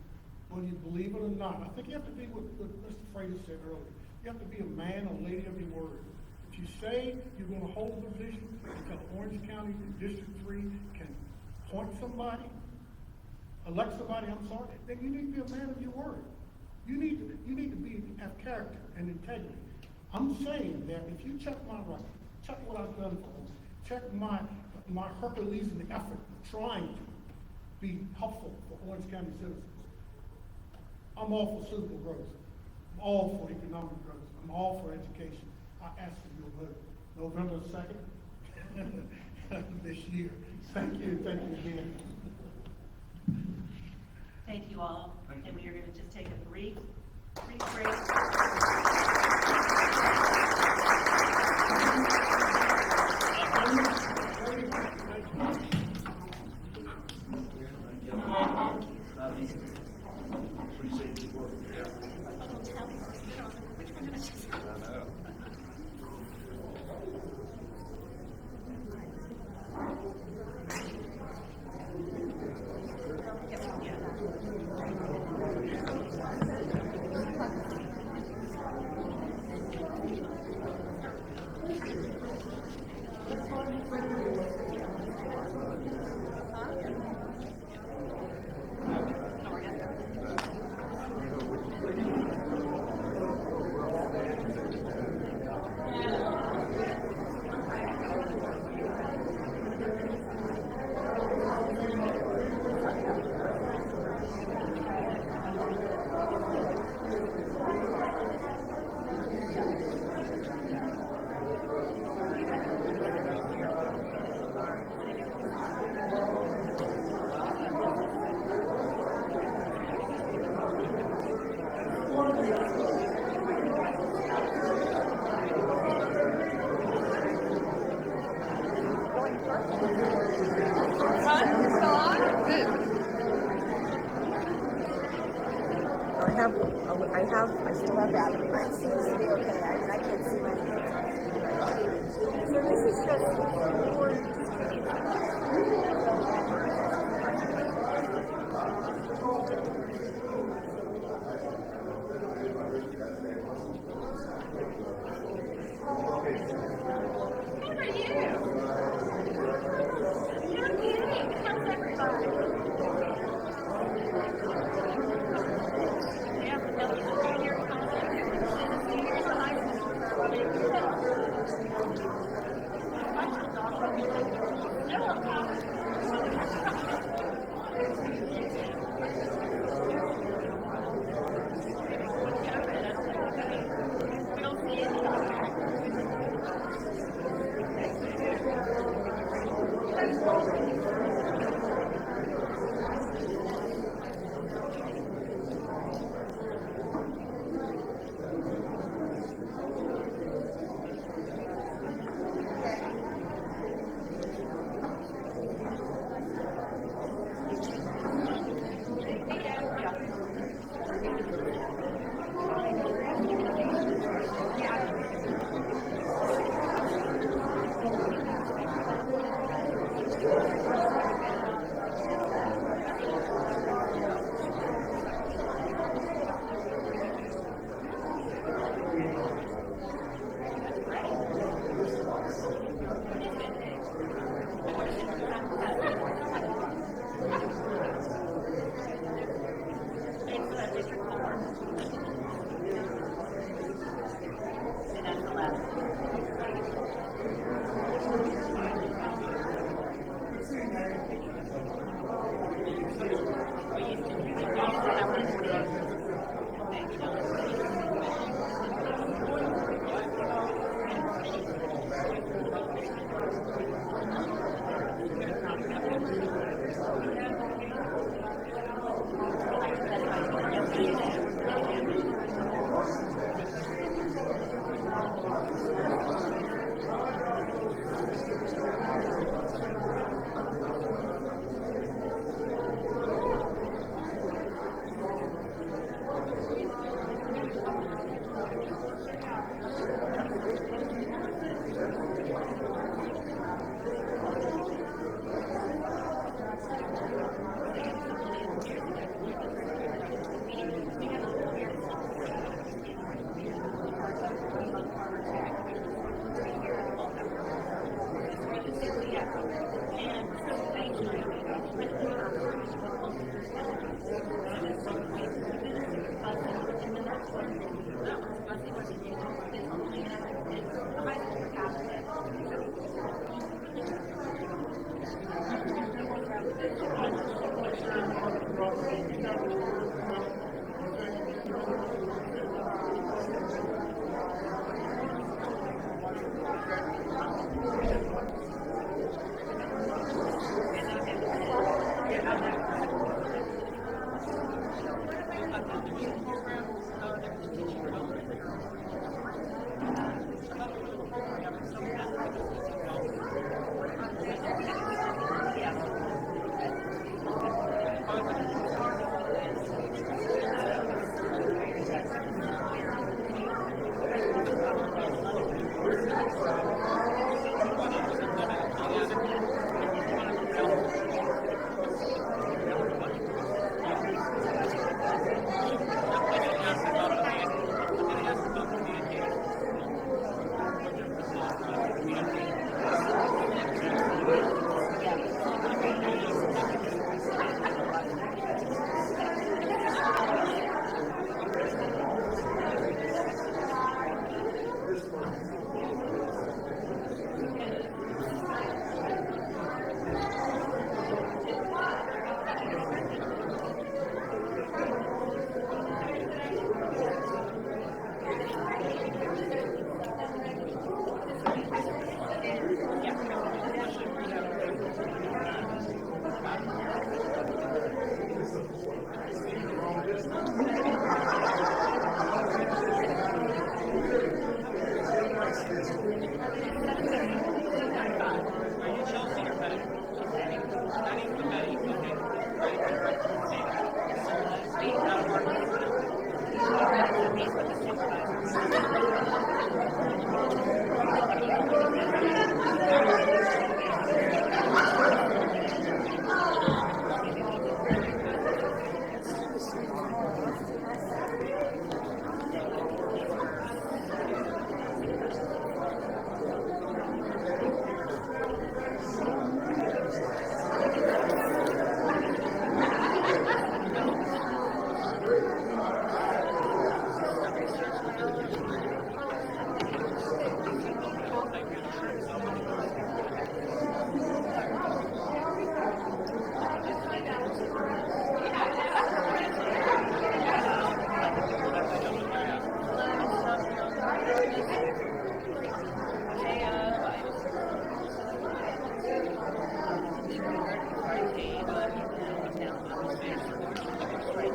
Whether you believe it or not, I think you have to be what Mr. Freitas said earlier. You have to be a man or lady of your word. If you say you're going to hold a position until Orange County District 3 can appoint somebody, elect somebody, then you need to be a man of your word. You need to have character and integrity. I'm saying that if you check my record, check what I've done for them, check my Hercules in the effort of trying to be helpful for Orange County citizens. I'm all for suitable growth. I'm all for economic growth. I'm all for education. I ask for your vote November 2nd this year. Thank you again. Thank you all. And we are going to just take a brief break. still have battery. Mine seems to be okay. I can't see my hands on it. So this is just more. How are you? No kidding. How's everybody? Yeah, another 4-year college. Seniors in high school. We don't see anybody.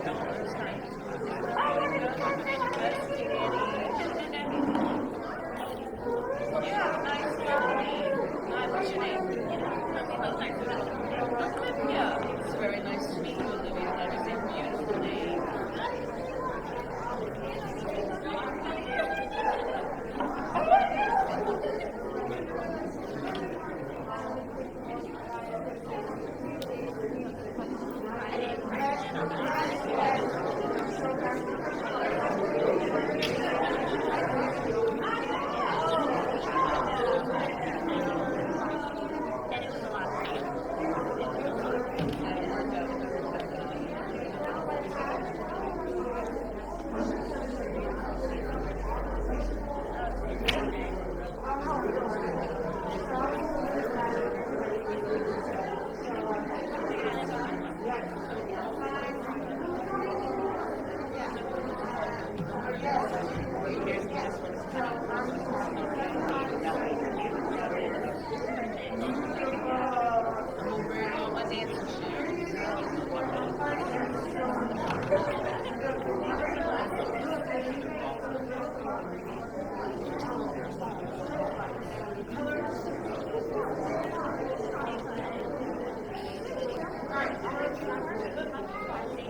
Yeah, nice job. What's your name? Yeah, it's very nice to meet you, Olivia. That is a beautiful name.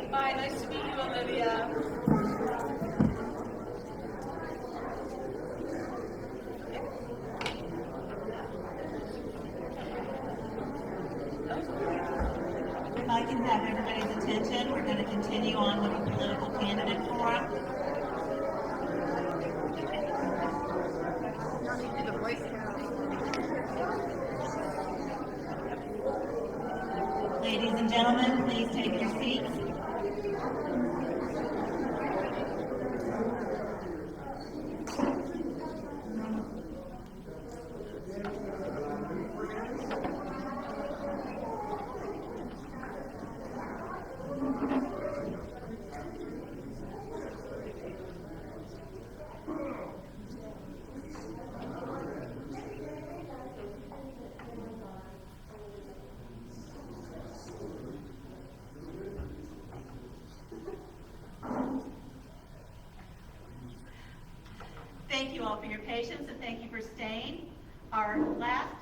Bye, nice to meet you, Olivia. If I can have everybody's attention, we're going to continue on with the political candidate forum. Ladies and gentlemen, please take your seats. Thank you all for your patience and thank you for staying. Our last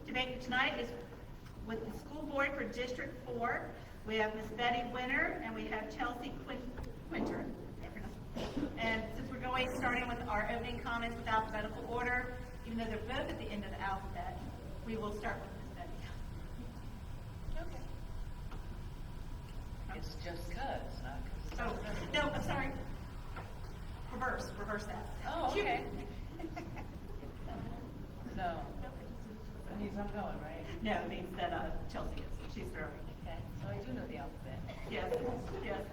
debate tonight is with the school board for District 4. We have Ms. Betty Winter and we have Chelsea Quinter. And since we're starting with our opening comments with alphabetical order, even though they're both at the end of the alphabet, we will start with Ms. Betty. Okay. It's just cuz, not cuz. Oh, no, I'm sorry. Reverse that. Oh, okay. No. That means I'm going, right? No, it means that Chelsea is. She's throwing. Okay, so I do know the alphabet. Yes, yes.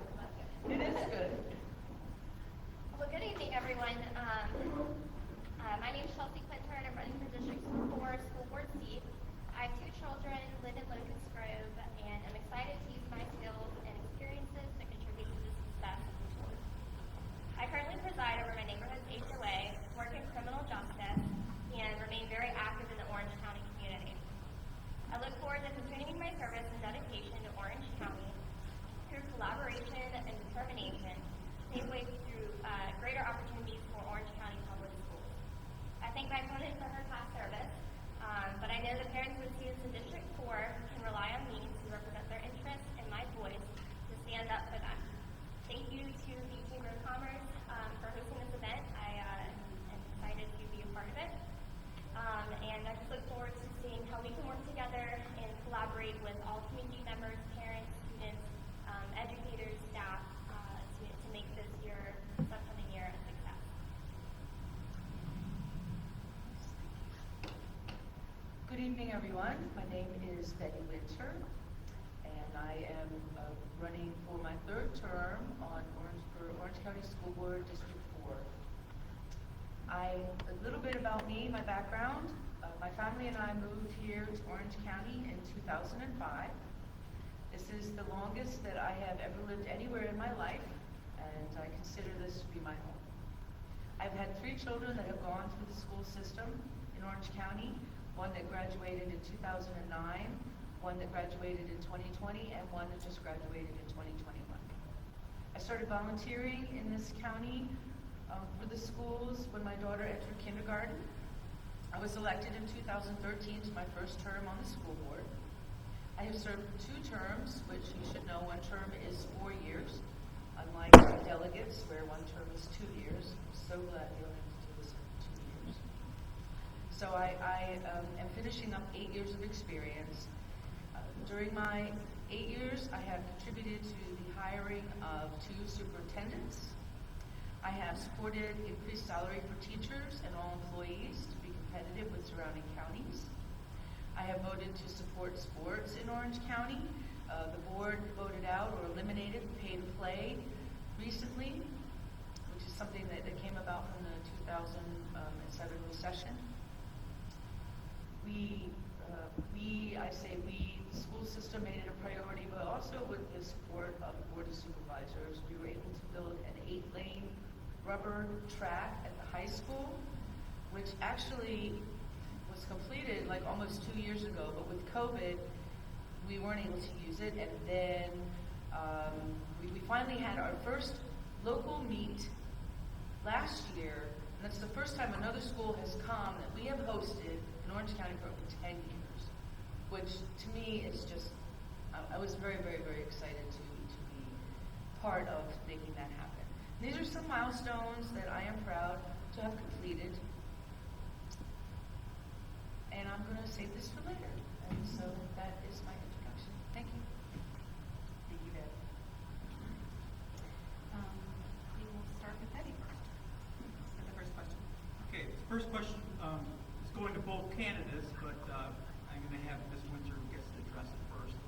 It is good. Well, good evening, everyone. My name is Chelsea Quinter, and I'm running for District 4 school board seat. I have 2 children, live in Locust Grove, and I'm excited to use my skills and experiences to contribute to the success of the board. I currently preside over my neighborhood's HOA, work in criminal justice, and remain very active in the Orange County community. I look forward to continuing my service and dedication to Orange County through collaboration and determination, pave way through greater opportunities for Orange County Public Schools. I thank my opponent for her past service, but I know the parents and students in District 4 can rely on me to represent their interests and my voice to stand up for them. Thank you to the Chamber of Commerce for hosting this event. I am excited to be a part of it. And I just look forward to seeing how we can work together and collaborate with all community members, parents, students, educators, staff, to make this upcoming year a success. Good evening, everyone. My name is Betty Winter, and I am running for my 3rd term for Orange County School Board District 4. A little bit about me, my background. My family and I moved here to Orange County in 2005. This is the longest that I have ever lived anywhere in my life, and I consider this to be my home. I've had 3 children that have gone through the school system in Orange County, one that graduated in 2009, one that graduated in 2020, and one that just graduated in 2021. started volunteering in this county for the schools when my daughter entered kindergarten. I was elected in 2013 to my first term on the school board. I have served 2 terms, which you should know 1 term is 4 years, unlike delegates where 1 term is 2 years. I'm so glad you don't have to do this for 2 years. So I am finishing up 8 years of experience. During my 8 years, I have contributed to the hiring of 2 superintendents. I have supported increased salary for teachers and all employees to be competitive with surrounding counties. I have voted to support sports in Orange County. The board voted out or eliminated pay to play recently, which is something that came about from the 2007 recession. The school system made it a priority, but also with the support of the Board of Supervisors, we were able to build an 8-lane rubber track at the high school, which actually was completed like almost 2 years ago, but with COVID, we weren't able to use it, and then we finally had our first local meet last year, and that's the first time another school has come that we have hosted in Orange County for over 10 years, which to me is just, I was very, very, very excited to be part of making that happen. These are some milestones that I am proud to have completed. And I'm going to save this for later. And so that is my introduction. Thank you. Thank you, Deb. We will start with Betty first. For the first question. Okay, the first question is going to both candidates, but I'm going to have Ms. Winter who gets to address it first.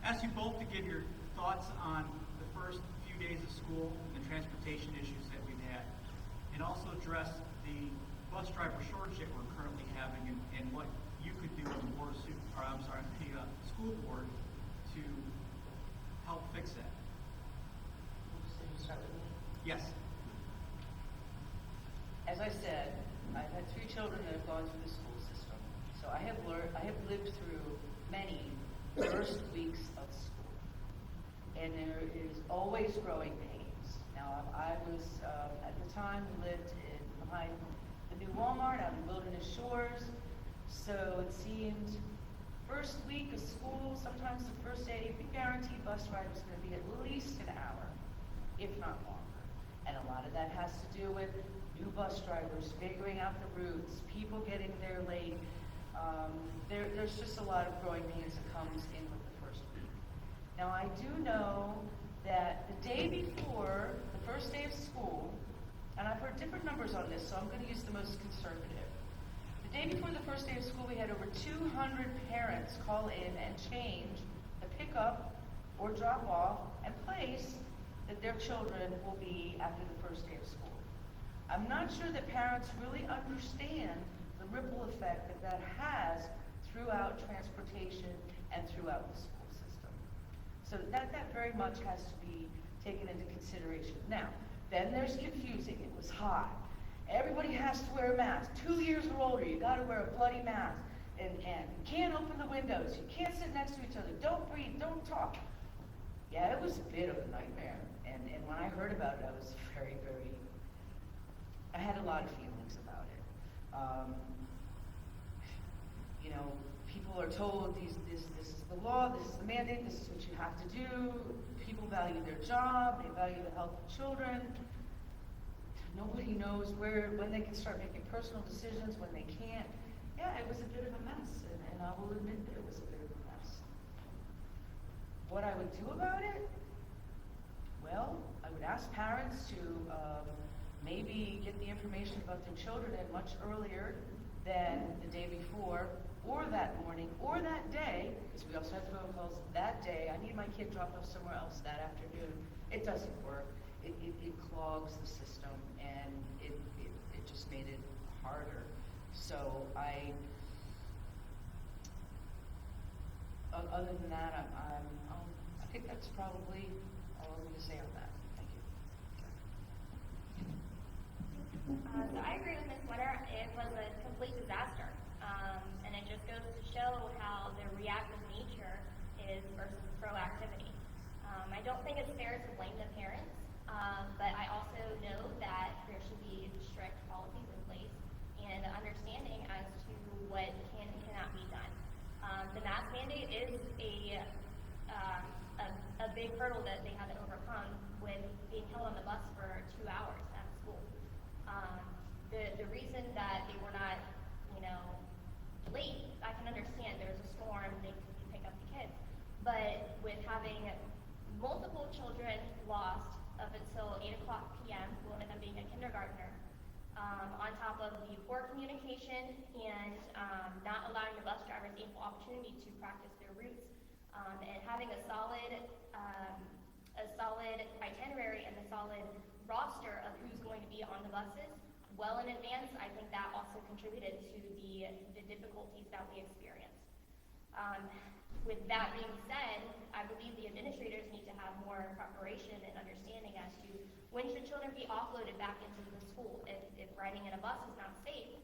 Ask you both to give your thoughts on the first few days of school and the transportation issues that we've had, and also address the bus driver shortage that we're currently having, and what you could do on the board of the school board to help fix that. So you start with me? Yes. As I said, I've had 3 children that have gone through the school system. So I have lived through many first weeks of school. And there is always growing pains. Now, I was, at the time, lived behind the new Walmart out in Wilderness Shores. So it seemed first week of school, sometimes the first day, the guaranteed bus ride was going to be at least an hour, if not longer. And a lot of that has to do with new bus drivers, figuring out the routes, people getting there late. There's just a lot of growing pains that comes in with the first week. Now, I do know that the day before the first day of school, and I've heard different numbers on this, so I'm going to use the most conservative. The day before the first day of school, we had over 200 parents call in and change the pickup or drop off and place that their children will be after the first day of school. I'm not sure that parents really understand the ripple effect that has throughout transportation and throughout the school system. So that very much has to be taken into consideration. Now, then there's confusing. It was hot. Everybody has to wear a mask. 2 years or older, you got to wear a bloody mask. And you can't open the windows. You can't sit next to each other. Don't breathe. Don't talk. Yeah, it was a bit of a nightmare. And when I heard about it, I was very, very, I had a lot of feelings about it. People are told this is the law, this is the mandate, this is what you have to do. People value their job, they value the health of children. Nobody knows when they can start making personal decisions, when they can't. Yeah, it was a bit of a mess, and I will admit that it was a bit of a mess. What I would do about it? Well, I would ask parents to maybe get the information about their children in much earlier than the day before, or that morning, or that day, because we also had phone calls that day. I need my kid dropped off somewhere else that afternoon. It doesn't work. It clogs the system, and it just made it harder. So I other than that, I think that's probably all I'm going to say on that. Thank you. So I agree with Ms. Winter. It was a complete disaster. And it just goes to show how the reactive nature is versus proactivity. I don't think think it's fair to blame the parents, but I also know that there should be strict policies in place and understanding as to what can and cannot be done. The mask mandate is a big hurdle that they had to overcome with being held on the bus for 2 hours at school. The reason that they were not, late, I can understand. There was a storm, they couldn't pick up the kids. But with having multiple children lost up until 8 o'clock p.m., one of them being a kindergartner, on top of the poor communication and not allowing the bus drivers ample opportunity to practice their routes, and having a solid itinerary and a solid roster of who's going to be on the buses well in advance, I think that also contributed to the difficulties that we experienced. With that being said, I believe the administrators need to have more preparation and understanding as to when should children be offloaded back into the school. If riding in a bus is not safe,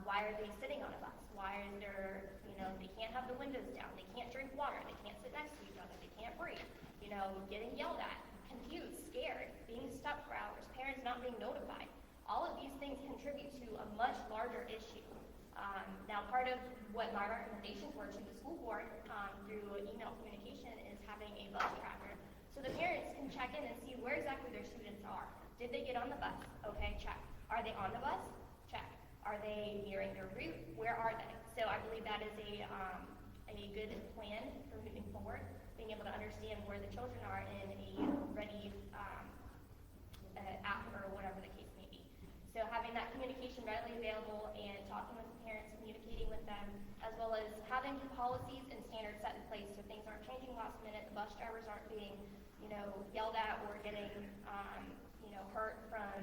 why are they sitting on a bus? Why is there, they can't have the windows down, they can't drink water, they can't sit next to each other, they can't breathe, getting yelled at, confused, scared, being stuck for hours, parents not being notified. All of these things contribute to a much larger issue. Now, part of what my recommendations were to the school board through email communication is having a bus tracker so the parents can check in and see where exactly their students are. Did they get on the bus? Okay, check. Are they on the bus? Check. Are they nearing their route? Where are they? So I believe that is a good plan for moving forward, being able to understand where the children are in a ready app or whatever the case may be. So having that communication readily available and talking with the parents, communicating with them, as well as having policies and standards set in place so things aren't changing last minute, the bus drivers aren't being, yelled at or getting, hurt from,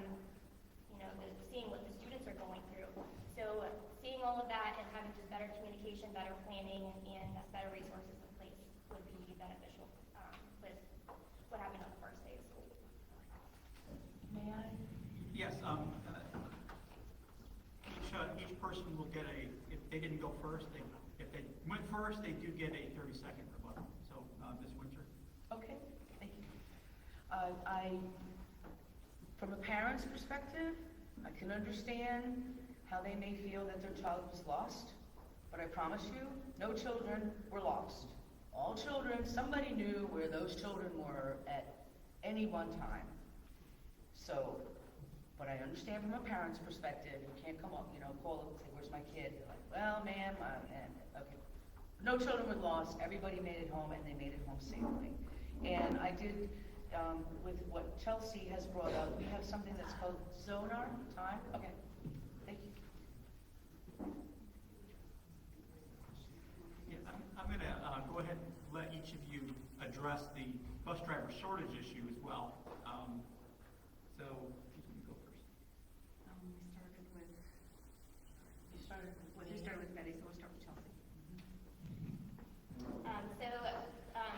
seeing what the students are going through. So seeing all of that and having just better communication, better planning, and better resources in place would be beneficial with what happened on the first day of school. May I? Yes, each person will get if they didn't go first, if they went first, they do get a 30-second rebuttal. So, Ms. Winter. Okay, thank you. From a parent's perspective, I can understand how they may feel that their child was lost, but I promise you, no children were lost. All children, somebody knew where those children were at any one time. So, but I understand from a parent's perspective, you can't come up, call up and say, where's my kid? They're like, well, ma'am, okay. No children were lost, everybody made it home, and they made it home safely. And I did, with what Chelsea has brought up, we have something that's called Zonar time. Okay, thank you. Yeah, I'm going to go ahead and let each of you address the bus driver shortage issue as well. So, who's going to go first? You started with Betty, so we'll start with Chelsea.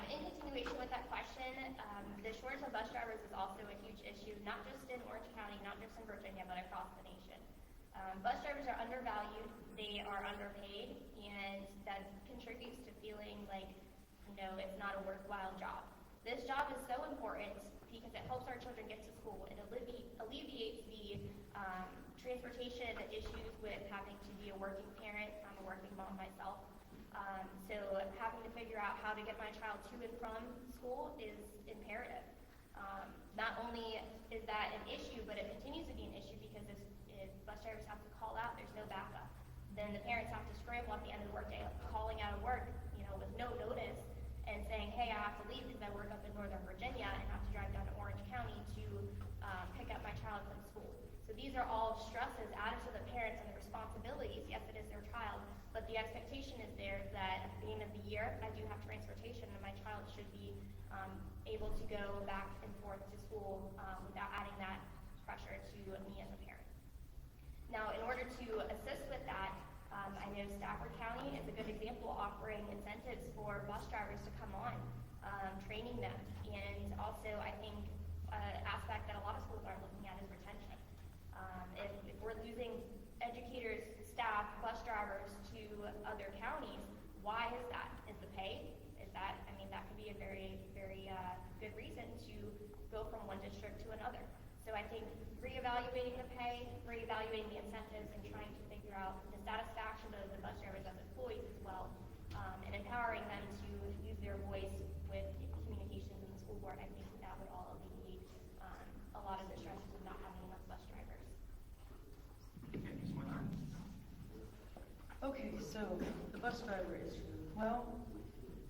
In continuation with that question, the shortage of bus drivers is also a huge issue, not just in Orange County, not just in Virginia, but across the nation. Bus drivers are undervalued, they are underpaid, and that contributes to feeling like, it's not a worthwhile job. This job is so important because it helps our children get to school. It alleviates the transportation issues with having to be a working parent. I'm a working mom myself. So having to figure out how to get my child to and from school is imperative. Not only is that an issue, but it continues to be an issue because if bus drivers have to call out, there's no backup. Then the parents have to scramble at the end of the workday, calling out of work, with no notice and saying, hey, I have to leave because I work up in Northern Virginia and have to drive down to Orange County to pick up my child from school. So these are all stresses added to the parents and the responsibilities. Yes, it is their child, but the expectation is there that at the end of the year, I do have transportation and my child should be able to go back and forth to school without adding that pressure to me as a parent. Now, in order to assist with that, I know Stafford County is a good example, offering incentives for bus drivers to come on, training them. And also, I think an aspect that a lot of schools aren't looking at is retention. If we're losing educators, staff, bus drivers to other counties, why is that? Is the pay? Is that, that could be a very, very good reason. reason to go from one district to another. So I think reevaluating the pay, reevaluating the incentives, and trying to figure out the satisfaction of the bus drivers as employees as well, and empowering them to use their voice with communications in the school board, I think that would all alleviate a lot of the stresses of not having enough bus drivers. Okay, Ms. Winter. Okay, so the bus driver issue. Well,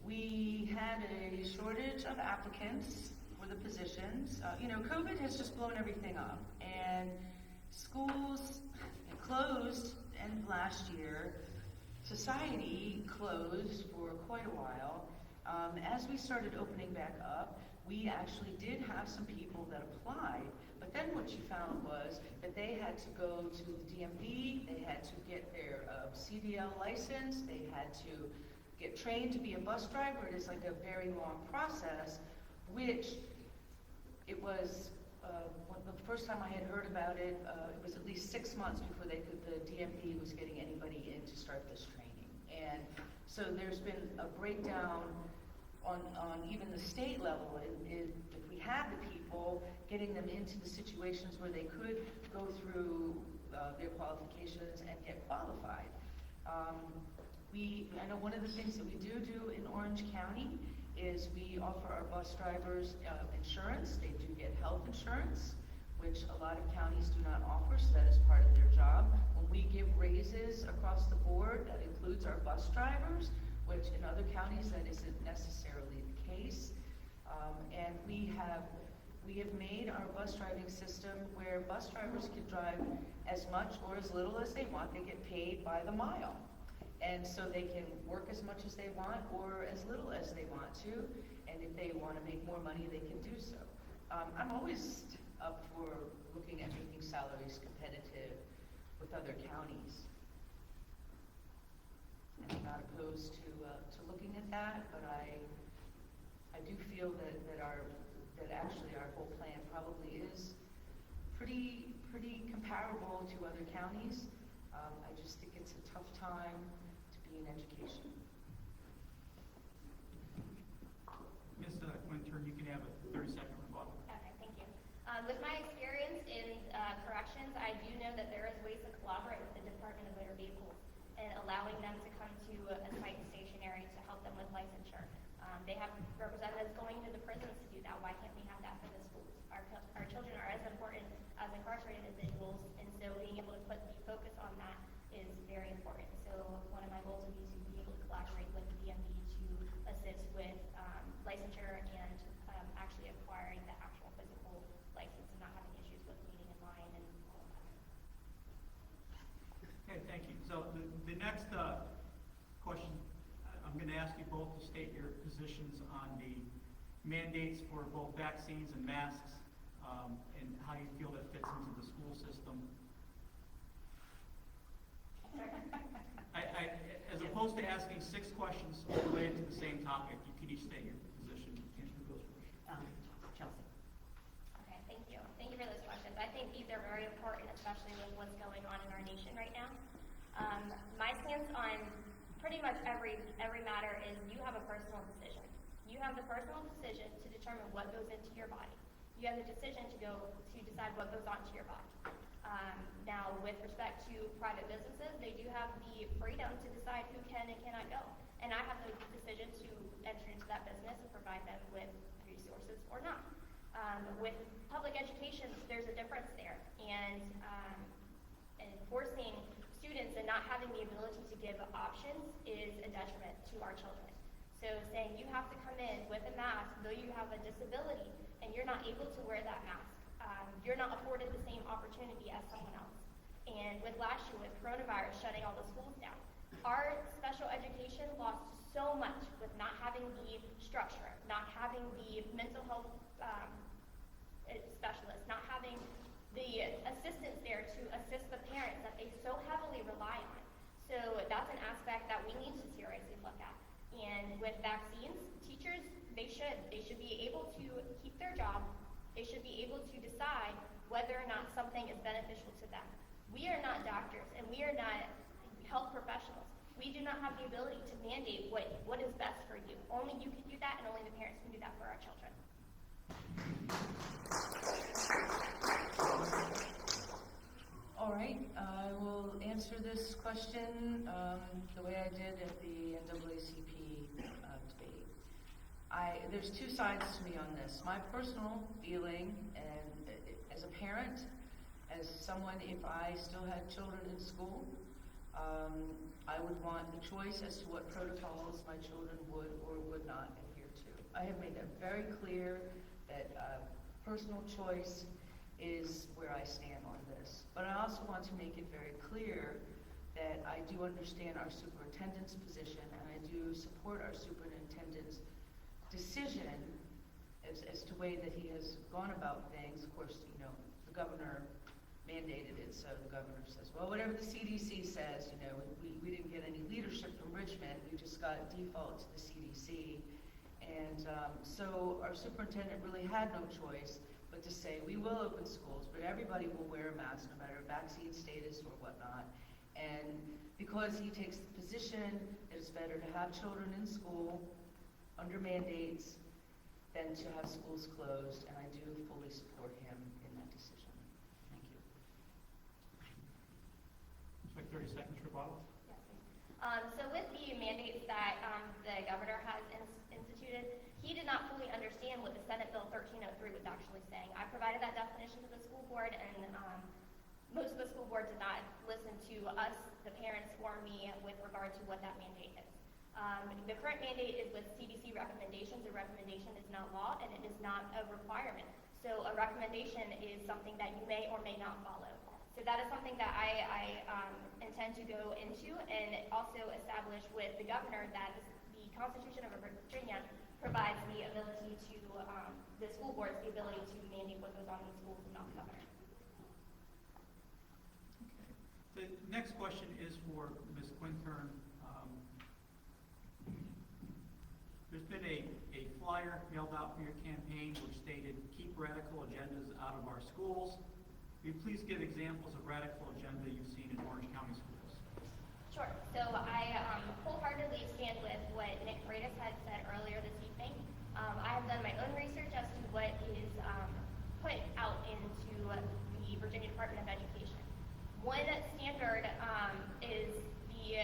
we had a shortage of applicants for the positions. COVID has just blown everything up, and schools closed end of last year. Society closed for quite a while. As we started opening back up, we actually did have some people that applied, but then what you found was that they had to go to the DMV, they had to get their CDL license, they had to get trained to be a bus driver. It is like a very long process, which it was, the first time I had heard about it, it was at least 6 months before the DMV was getting anybody in to start this training. And so there's been a breakdown on even the state level, if we had the people, getting them into the situations where they could go through their qualifications and get qualified. I know one of the things that we do in Orange County is we offer our bus drivers insurance. They do get health insurance, which a lot of counties do not offer, so that is part of their job. When we give raises across the board, that includes our bus drivers, which in other counties that isn't necessarily the case. And we have made our bus driving system where bus drivers can drive as much or as little as they want. They get paid by the mile. And so they can work as much as they want or as little as they want to. And if they want to make more money, they can do so. I'm always up for looking at making salaries competitive with other counties. And I'm not opposed to looking at that, but I do feel that actually our whole plan probably is pretty comparable to other counties. I just think it's a tough time to be in education. Ms. Winter, you can have a 30-second rebuttal. Okay, thank you. With my experience in corrections, I do know that there is ways to collaborate with the Department of Motor Vehicles and allowing them to come to a site stationary to help them with licensure. They have representatives going to the prisons to do that. Why can't we have that for the schools? Our children are as important as incarcerated individuals, and so being able to put the focus on that is very important. So one of my goals would be to be able to collaborate with the DMV to assist with licensure and actually acquiring the actual physical license and not having issues with waiting in line and all of that. Okay, thank you. So the next question, I'm going to ask you both to state your positions on the mandates for both vaccines and masks, and how you feel that fits into the school system. As opposed to asking 6 questions related to the same topic, you can each state your position and who goes first. Chelsea. Okay, thank you. Thank you for those questions. I think these are very important, especially with what's going on in our nation right now. My stance on pretty much every matter is you have a personal decision. You have the personal decision to determine what goes into your body. You have the decision to decide what goes onto your body. Now, with respect to private businesses, they do have the freedom to decide who can and cannot go. And I have the decision to enter into that business and provide them with resources or not. With public education, there's a difference there. And forcing students and not having the ability to give options is a detriment to our children. So saying you have to come in with a mask, though you have a disability, and you're not able to wear that mask, you're not afforded the same opportunity as someone else. And with last year, with coronavirus shutting all the schools down, our special education lost so much with not having the structure, not having the mental health specialists, not having the assistants there to assist the parents that they so heavily rely on. So that's an aspect that we need to seriously look at. And with vaccines, teachers, they should be able to keep their job. They should be able to decide whether or not something is beneficial to them. We are not doctors and we are not health professionals. We do not have the ability to mandate what is best for you. Only you can do that and only the parents can do that for our children. this question the way I did at the NAACP debate. There's two sides to me on this. My personal feeling, and as a parent, as someone, if I still had children in school, I would want the choice as to what protocols my children would or would not adhere to. I have made that very clear that personal choice is where I stand on this. But I also want to make it very clear that I do understand our superintendent's position, and I do support our superintendent's decision as to way that he has gone about things. Of course, you know, the governor mandated it, so the governor says, well, whatever the CDC says, you know, we didn't get any leadership from Richmond, we just got default to the CDC. And so our superintendent really had no choice but to say, we will open schools, but everybody will wear a mask no matter vaccine status or whatnot. And because he takes the position that it's better to have children in school under mandates than to have schools closed, and I do fully support him in that decision. Thank you. Like 30 seconds rebuttal. So with the mandates that the governor has instituted, he did not fully understand what the Senate Bill 1303 was actually saying. I provided that definition to the school board, and most of the school board did not listen to us, the parents, or me with regard to what that mandate is. The current mandate is with CDC recommendations. A recommendation is not law, and it is not a requirement. So a recommendation is something that you may or may not follow. So that is something that I intend to go into and also establish with the governor that the Constitution of Virginia provides the ability to, the school boards, the ability to mandate what goes on in the schools and not the governor. Okay. The next question is for Ms. Quintern. There's been a flyer mailed out for your campaign which stated, keep radical agendas out of our schools. Will you please give examples of radical agenda you've seen in Orange County schools? Sure. So I wholeheartedly stand with what Nick Freitas had said earlier this evening. I have done my own research as to what is put out into the Virginia Department of Education. One standard is the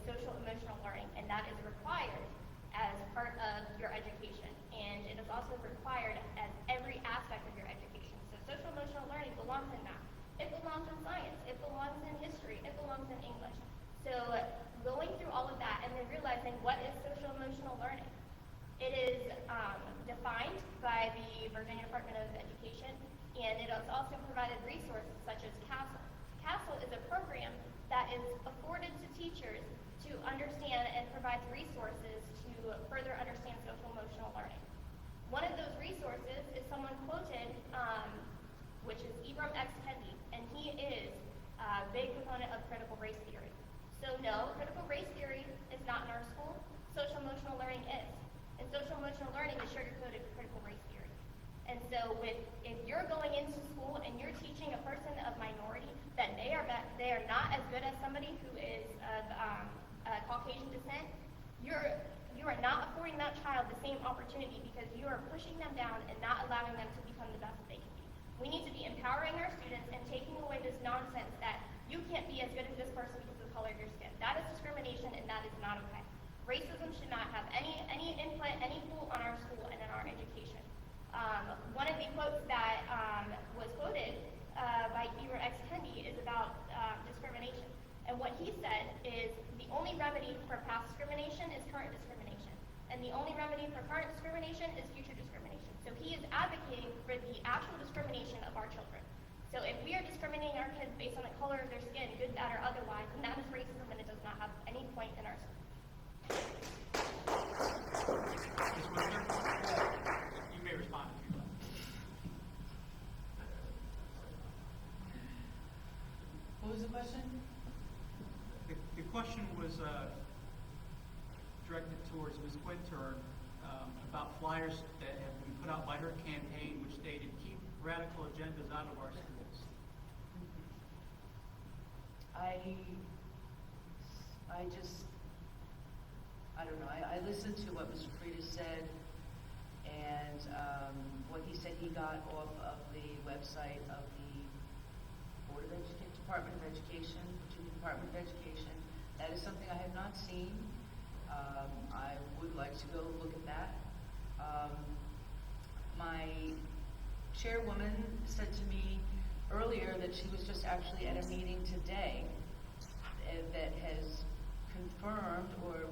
social emotional learning, and that is required as part of your education. And it is also required as every aspect of your education. So social emotional learning belongs in math. It belongs in science. It belongs in history. It belongs in English. So going through all of that and then realizing what is social emotional learning. It is defined by the Virginia Department of Education, and it has also provided resources such as CASTLE. CASTLE is a program that is afforded to teachers to understand and provides resources to further understand social emotional learning. One of those resources is someone quoted, which is Ibram X. Kendi, and he is a big proponent of critical race theory. So no, critical race theory is not in our school. Social emotional learning is. And social emotional learning is sugar-coated critical race theory. And so if you're going into school and you're teaching a person of minority that they are not as good as somebody who is of Caucasian descent, you are not affording that child the same opportunity because you are pushing them down and not allowing them to become the best that they can be. We need to be empowering our students and taking away this nonsense that you can't be as good as this person because of the color of your skin. That is discrimination, and that is not okay. Racism should not have any input, any pull on our school and in our education. One of the quotes that was quoted by Ibram X. Kendi is about discrimination. And what he said is the only remedy for past discrimination is current discrimination. And the only remedy for current discrimination is future discrimination. So he is advocating for the actual discrimination of our children. So if we are discriminating our kids based on the color of their skin, good, bad, or otherwise, then that is racism and it does not have any point in our school. Ms. Quintern, you may respond if you like. What was the question? The question was directed towards Ms. Quintern about flyers that have been put out by her campaign which stated, keep radical agendas out of our schools. I don't know. I listened to what Mr. Freitas said and what he said he got off of the website of the Board of Education. Department of Education, Virginia Department of Education. That is something I have not seen. I would like to go look at that. My chairwoman said to me earlier that she was just actually at a meeting today that has confirmed or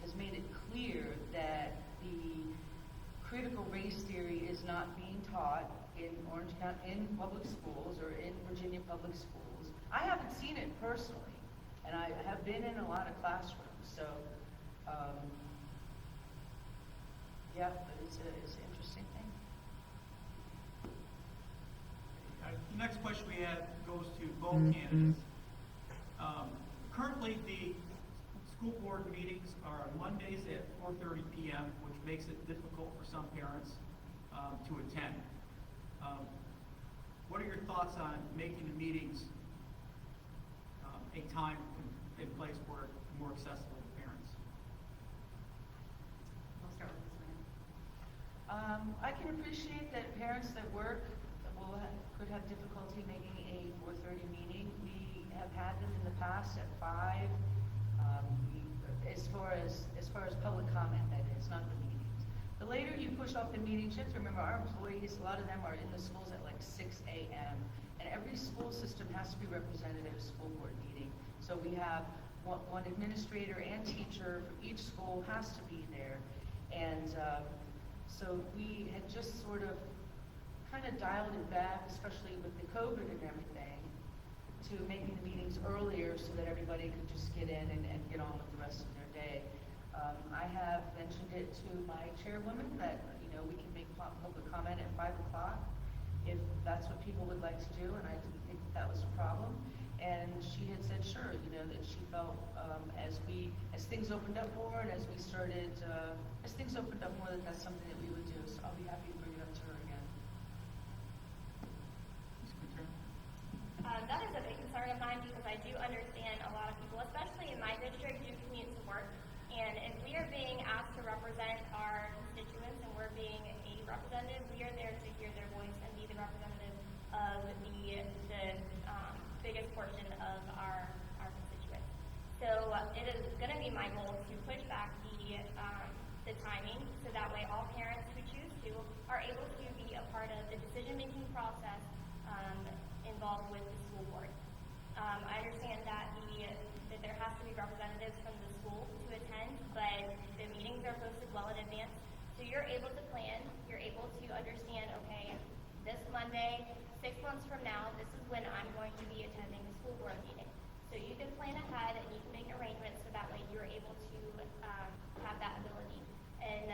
has made it clear that the critical race theory is not being taught in Orange County, in public schools or in Virginia public schools. I haven't seen it personally, and I have been in a lot of classrooms, so yeah, but it's an interesting thing. The next question we have goes to both candidates. Currently, the school board meetings are on Mondays at 4:30 p.m., which makes it difficult for some parents to attend. What are your thoughts on making the meetings a time and place where it's more accessible to parents? We'll start with this one. I can appreciate that parents that work could have difficulty making a 4:30 meeting. We have had them in the past at 5. As far as public comment, that is, not the meetings. The later you push off the meetings, you have to remember our employees, a lot of them are in the schools at like 6 a.m. And every school system has to be represented at a school board meeting. So we have one administrator and teacher for each school has to be there. And so we had just sort of kind of dialed it back, especially with the COVID and everything, to making the meetings earlier so that everybody could just get in and get on with the rest of their day. I have mentioned it to my chairwoman that, we can make public comment at 5 o'clock if that's what people would like to do, and I didn't think that was a problem. And she had said, sure, that she felt as things opened up more and as things opened up more, that that's something that we would do. So I'll be happy to bring it up to her again. That is a big concern of mine because I do understand a lot of people, especially in my district, do commute to work. And if we are being asked to represent our constituents and we're being a representative, we are there to hear their voice and be the representative of the biggest portion of our constituents. So it is going to be my goal to push back the timing so that way all parents who choose to are able to be a part of the decision-making process involved with the school board. I understand that there has to be representatives from the school to attend, but the meetings are posted well in advance. So you're able to plan, you're able to understand, okay, this Monday, 6 months from now, this is when I'm going to be attending the school board meeting. So you can plan ahead and you can make arrangements so that way you're able to have that ability and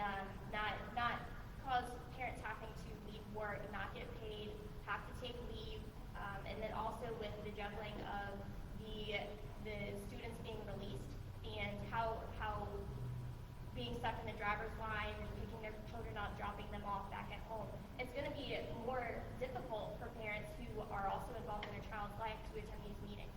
not cause parents having to leave work, not get paid, have to take leave, and then also with the juggling of the students being released and how being stuck in the driver's line and picking their children up, dropping them off back at home. It's going to be more difficult for parents who are also involved in their child's life to attend these meetings.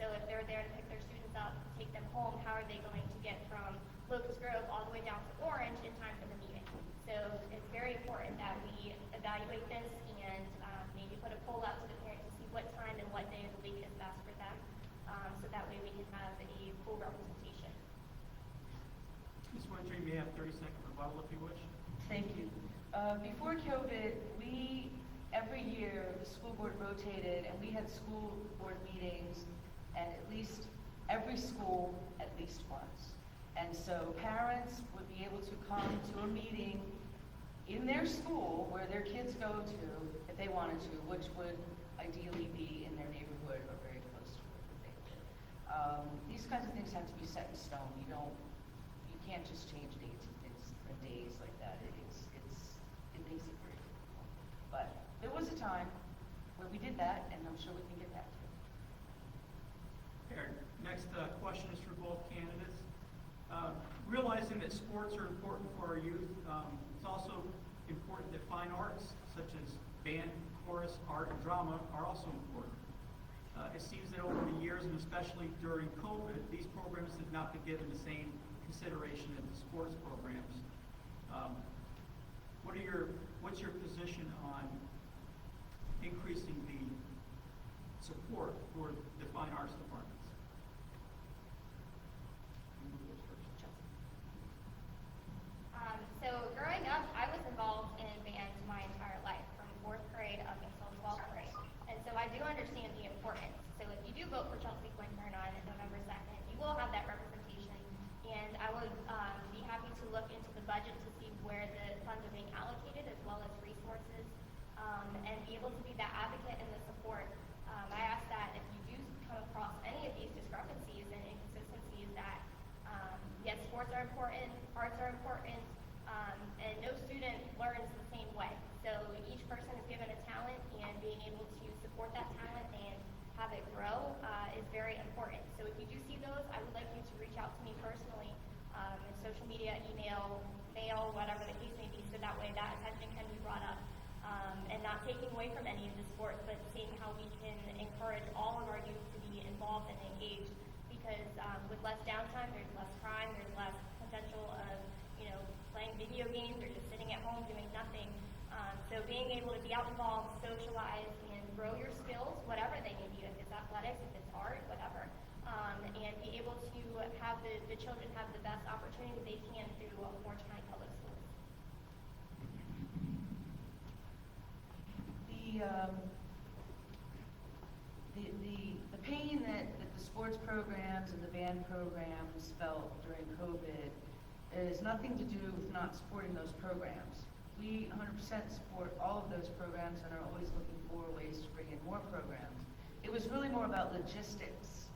So if they're there to pick their students up, take them home, how are they going to get from Locust Grove all the way down to Orange in time for the meeting? So it's very important that we evaluate this and maybe put a poll out to the parents to see what time and what day of the week is best for them, so that way we can have a full representation. Ms. Winter, you may have 30-second rebuttal if you wish. Thank you. Before COVID, every year, the school board rotated, and we had school board meetings at least every school at least once. And so parents would be able to come to a meeting in their school where their kids go to, if they wanted to, which would ideally be in their neighborhood or very close to where they live. These kinds of things have to be set in stone. You can't just change dates and days like that. It makes it very difficult. But there was a time where we did that, and I'm sure we can get back to it. Our next question is for both candidates. Realizing that sports are important for our youth, it's also important that fine arts, such as band, chorus, art, and drama, are also important. It seems that over the years, and especially during COVID, these programs have not been given the same consideration as the sports programs. What's your position on increasing the support for the fine arts departments? So growing up, I was involved in band my entire life, from 4th grade up until 12th grade. And so I do understand the importance. So if you do vote for Chelsea Quintern on November 2nd, you will have that representation. And I would be happy to look into the budget to see where the funds are being allocated, as well as resources, and be able to be that advocate and the support. I ask that if you do come across any of these discrepancies and inconsistencies, that yes, sports are important, arts are important, and no student learns the same way. So each person is given a talent, and being able to support that talent and have it grow is very important. So if you do see those, I would like you to reach out to me personally, in social media, email, mail, whatever the case may be, so that way that attention can be brought up. And not taking away from any of the sports, but seeing how we can encourage all of our youth to be involved and engaged. Because with less downtime, there's less crime, there's less potential of, playing video games or just sitting at home doing nothing. So being able to be out involved, socialize, and grow your skills, whatever they may be, if it's athletics, if it's art, whatever, and be able to have the children have the best opportunity they can through Orange County Public Schools. The pain that the sports programs and the band programs felt during COVID is nothing to do with not supporting those programs. We 100% support all of those programs and are always looking for ways to bring in more programs. It was really more about logistics,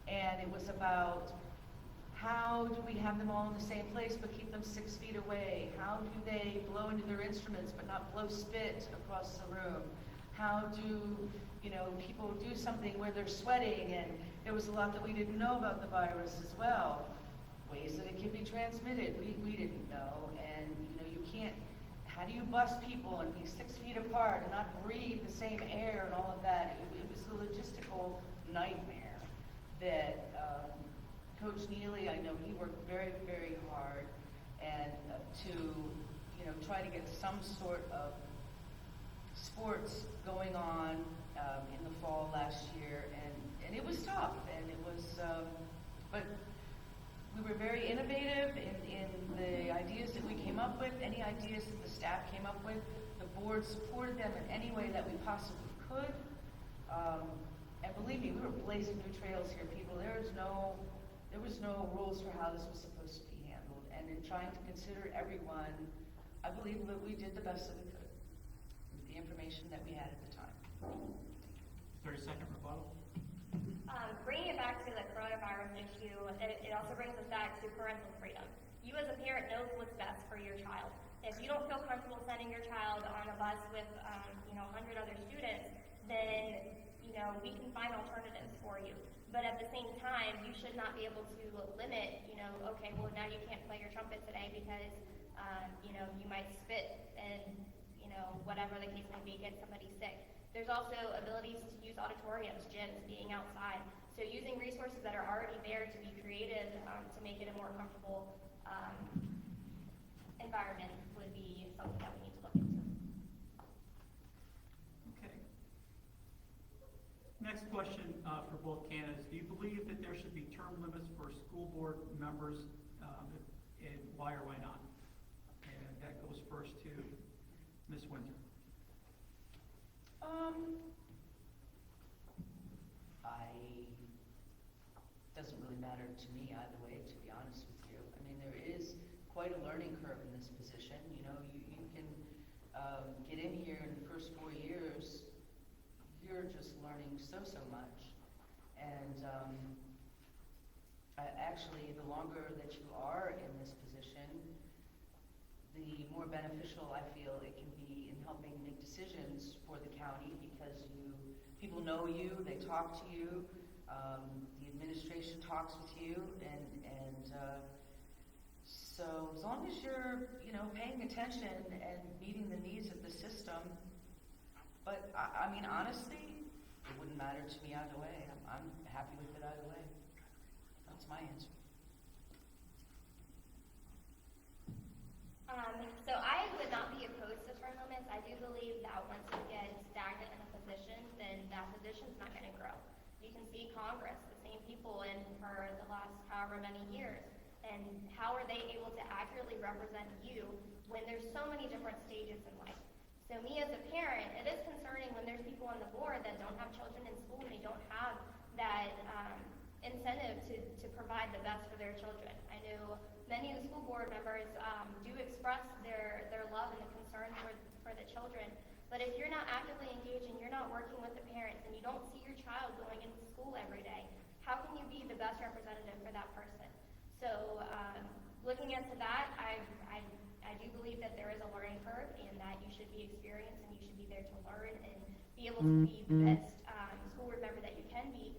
and it was about how do we have them all in the same place but keep them 6 feet away? How do they blow into their instruments but not blow spit across the room? How do people do something where they're sweating, and there was a lot that we didn't know about the virus as well. Ways that it can be transmitted, we didn't know, and you can't, how do you bust people and be 6 feet apart and not breathe the same air and all of that? It was a logistical nightmare that Coach Neely, I know he worked very, very hard and to try to get some sort of sports going on in the fall last year, and it was tough, and it was, but we were very innovative in the ideas that we came up with. Any ideas that the staff came up with, the board supported them in any way that we possibly could. And believe me, we were blazing new trails here, people. There was no rules for how this was supposed to be handled. And in trying to consider everyone, I believe that we did the best that we could with the information that we had at the time. 30-second rebuttal. Bringing it back to the coronavirus issue, it also brings us back to parental freedom. You as a parent knows what's best for your child. If you don't feel comfortable sending your child on a bus with 100 other students, then we can find alternatives for you. But at the same time, you should not be able to limit, okay, well now you can't play your trumpet today because you might spit and whatever the case may be, get somebody sick. There's also abilities to use auditoriums, gyms, being outside. So using resources that are already there to be creative to make it a more comfortable environment would be something that we need to look into. Okay. Next question for both candidates. Do you believe that there should be term limits for school board members, and why or why not? And that goes first to Ms. Winter. Doesn't really matter to me either way, to be honest with you. I mean, there is quite a learning curve in this position. You can get in here in the first 4 years, you're just learning so much. And actually, the longer that you are in this position, the more beneficial I feel it can be in helping make decisions for the county, because people know you, they talk to you, the administration talks with you, and so as long as you're paying attention and meeting the needs of the system, but I mean honestly, it wouldn't matter to me either way. I'm happy with it either way. That's my answer. So I would not be opposed to term limits. I do believe that once you get stagnant in a can see Congress, the same people in for the last however many years. And how are they able to accurately represent you when there's so many different stages in life? So me as a parent, it is concerning when there's people on the board that don't have children in school and they don't have that incentive to provide the best for their children. I know many of the school board members do express their love and the concern for the children, but if you're not actively engaged and you're not working with the parents and you don't see your child going into school every day, how can you be the best representative for that person? So looking into that, I do believe that there is a learning curve and that you should be experienced and you should be there to learn and be able to be the best school board member that you can be.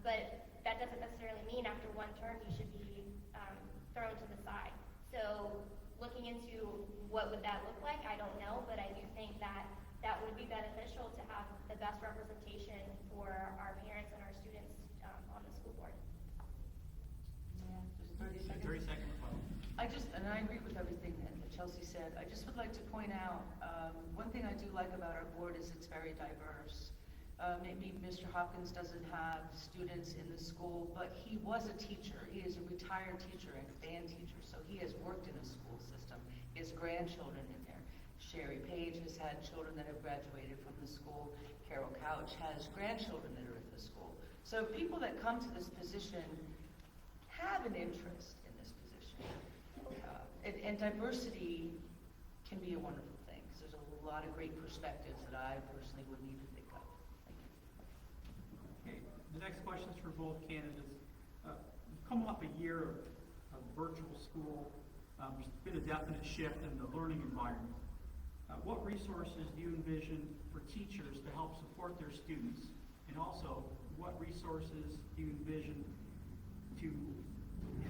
But that doesn't necessarily mean after one term you should be thrown to the side. So looking into what would that look like, I don't know, but I do think that that would be beneficial to have the best representation for our parents and our students on the school board. Yeah, just 30 seconds. 30 seconds. And I agree with everything that Chelsea said. I just would like to point out, one thing I do like about our board is it's very diverse. Maybe Mr. Hopkins doesn't have students in the school, but he was a teacher. He is a retired teacher and a band teacher, so he has worked in a school system. He has grandchildren in there. Sherry Page has had children that have graduated from the school. Carol Couch has grandchildren that are at the school. So people that come to this position have an interest in this position. And diversity can be a wonderful thing, because there's a lot of great perspectives that I personally would need to think of. Thank you. Okay, the next question is for both candidates. You've come off a year of virtual school. There's been a definite shift in the learning environment. What resources do you envision for teachers to help support their students? And also, what resources do you envision to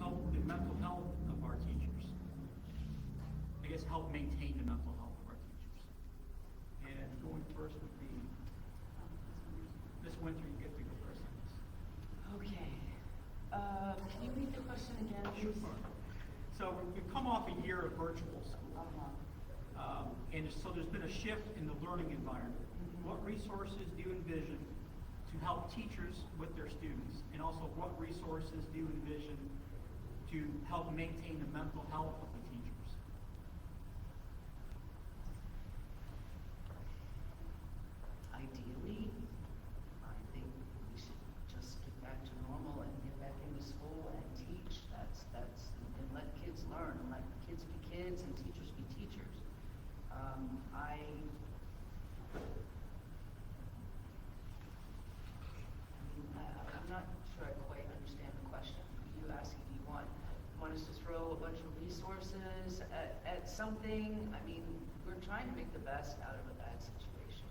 help the mental health of our teachers? I guess help maintain the mental health of our teachers. And going first would be Ms. Winter. You get to go first on this. Okay. Can you read the question again, please? Sure. So we've come off a year of virtual school. And so there's been a shift in the learning environment. What resources do you envision to help teachers with their students? And also, what resources do you envision to help maintain the mental health of the teachers? Ideally, I think we should just get back to normal and get back into school and teach. And let kids learn, and let kids be kids and teachers be teachers. I'm not sure I quite understand the question. You asking, do you want us to throw a bunch of resources at something? I mean, we're trying to make the best out of a bad situation.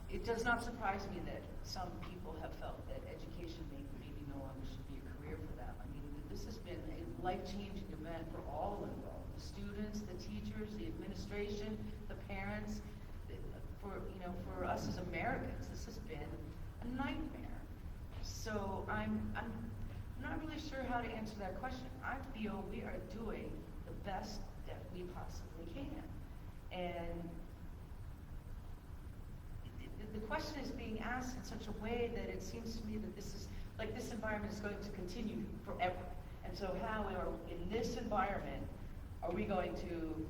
It does not surprise me that some people have felt that education maybe no longer should be a career for them. I mean, this has been a life-changing event for all involved: the students, the teachers, the administration, the parents. For us as Americans, this has been a nightmare. So I'm not really sure how to answer that question. I feel we are doing the best that we possibly can, and the question is being asked in such a way that it seems to me that this environment is going to continue forever. And so in this environment, are we going to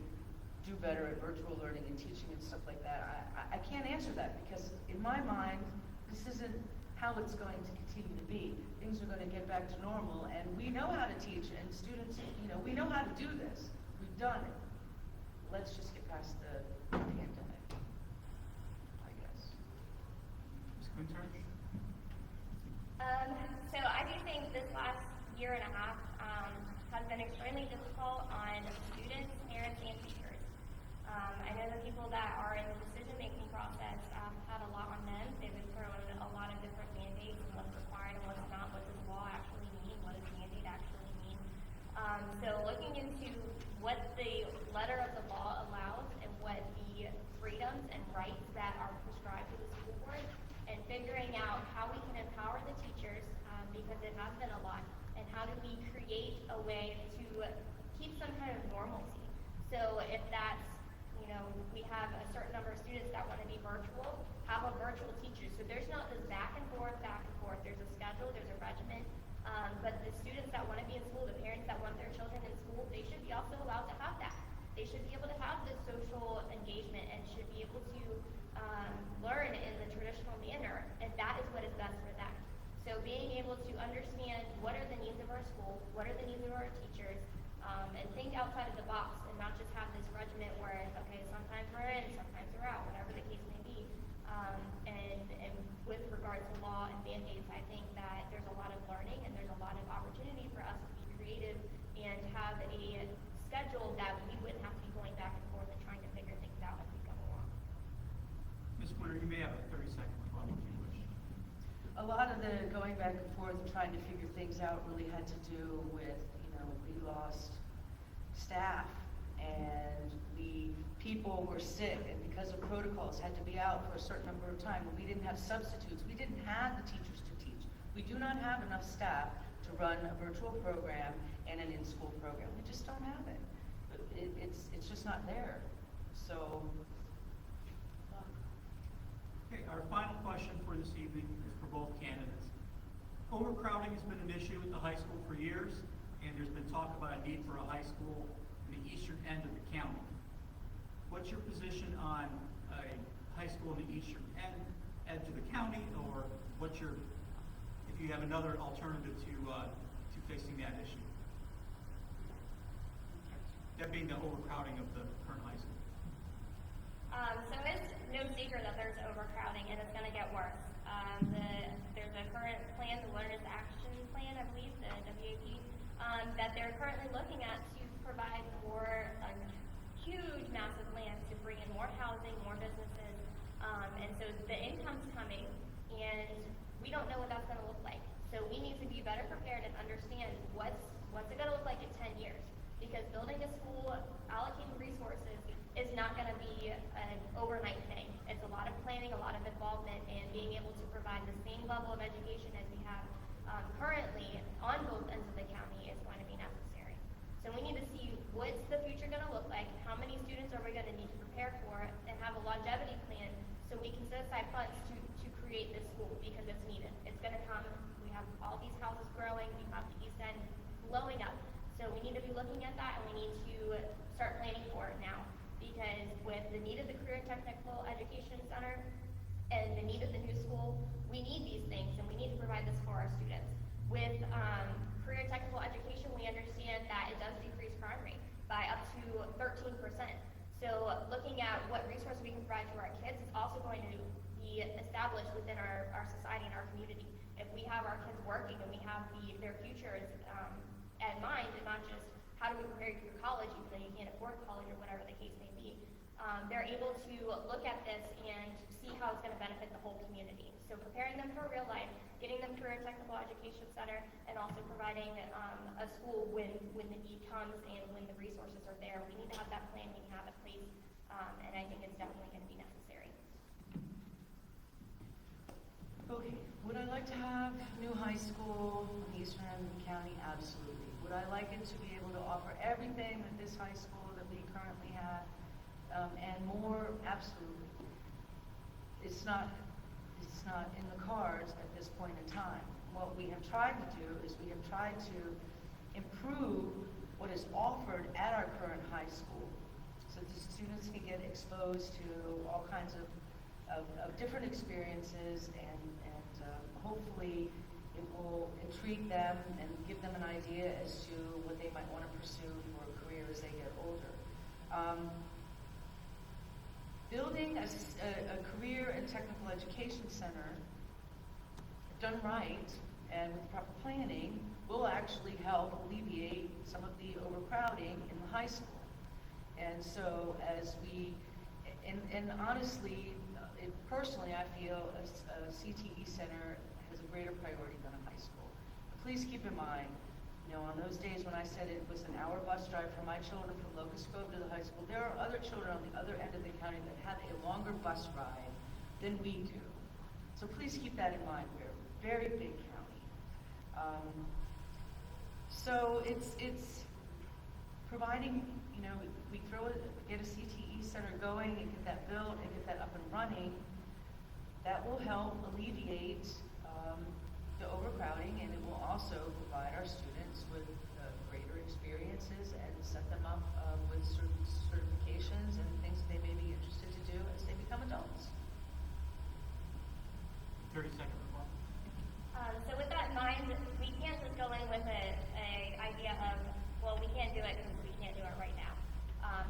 do better at virtual learning and teaching and stuff like that? I can't answer that, because in my mind, this isn't how it's going to continue to be. Things are going to get back to normal, and we know how to teach, and students, we know how to do this. We've done it. Let's just get past the pandemic, I guess. Ms. Quinter? So I do think this last year and a half has been extremely difficult on students, parents, and teachers. I know the people that are in the decision-making process had a lot on them. They've been thrown a lot of different mandates and what's required and what's not. What does law actually mean? What does mandate actually mean? So looking into what the letter of the law allows and what the freedoms and rights that are prescribed to the school board, and figuring out how we can empower the teachers, because it has been a lot, and how do we create a way to keep some kind of normalcy. So if that's we have a certain number of students that want to be virtual, have a virtual teacher. So there's not this back and forth. There's a schedule, there's a regimen. But the students that want to be in school, the parents that want their children in school, they should be also allowed to have that. They should be able to have this social engagement and should be able to learn in the traditional manner, and that is what is best for them. So being able to understand what are the needs of our school, what are the needs of our teachers, and think outside of the box and not just have this regiment where, okay, sometimes we're in, sometimes we're out, whatever the case may be. And with regards to law and mandates, I think that there's a lot of learning and there's a lot of opportunity for us to be creative and have a schedule that we wouldn't have to be going back and forth and trying to figure things out as we go along. Ms. Winter, you may have a 30-second rebuttal if you wish. A lot of the going back and forth and trying to figure things out really had to do with, we lost staff and people were sick, and because of protocols had to be out for a certain number of time. We didn't have substitutes. We didn't have the teachers to teach. We do not have enough staff to run a virtual program and an in-school program. We just don't have it. It's just not there. So. Okay, our final question for this evening is for both candidates. Overcrowding has been an issue at the high school for years, and there's been talk about a need for a high school in the eastern end of the county. What's your position on a high school in the eastern edge of the county, or if you have another alternative to facing that issue? That being the overcrowding of the current high school. So it's no secret that there's overcrowding, and it's going to get worse. There's a current plan, the Learners Action Plan, I believe, the WAP, that they're currently looking at to provide more huge, massive lands to bring in more housing, more businesses, and so the income's coming, and we don't know what that's going to look like. So we need to be better prepared and understand what's it going to look like in 10 years. Because building a school, allocating resources is not going to be an overnight thing. It's a lot of planning, a lot of involvement, and being able to provide the same level of education as we have currently on both ends of the county is going to be necessary. So we need to see what's the future going to look like, how many students are we going to need to prepare for, and have a longevity plan so we can set aside funds to create this school because it's needed. It's going to come. We have all these houses growing. We have the East End blowing up. So we need to be looking at that, and we need to start planning for it now. Because with the need of the Career and Technical Education Center and the need of the new school, we need these things, and we need to provide this for our students. With career and technical education, we understand that it does decrease crime rate by up to 13%. So looking at what resources we can provide to our kids is also going to be established within our society and our community. If we have our kids working and we have their futures at mind, and not just how do we prepare you for college, even though you can't afford college or whatever the case may be, they're able to look at this and see how it's going to benefit the whole community. So preparing them for real life, getting them Career and Technical Education Center, and also providing a school when the need comes and when the resources are there. We need to have that plan, we need to have it in place, and I think it's definitely going to be necessary. Okay, would I like to have new high school in the eastern end of the county? Absolutely. Would I like it to be able to offer everything that this high school that we currently have, and more? Absolutely. It's not in the cards at this point in time. What we have tried to do is we have tried to improve what is offered at our current high school so the students can get exposed to all kinds of different experiences, and hopefully it will intrigue them and give them an idea as to what they might want to pursue for a career as they get older. Building a career and technical education center done right and with proper planning will actually help alleviate some of the overcrowding in the high school. And so as we, and honestly, personally, I feel a CTE center has a greater priority than a high school. Please keep in mind, on those days when I said it was an hour bus drive for my children from Locust Grove to the high school, there are other children on the other end of the county that have a longer bus ride than we do. So please keep that in mind. We're a very big county. So it's providing providing, we get a CTE center going and get that built and get that up and running, that will help alleviate the overcrowding, and it will also provide our students with greater experiences and set them up with certifications and things that they may be interested to do as they become adults. 30-second report. So with that in mind, we can't just go in with a idea of, well, we can't do it because we can't do it right now.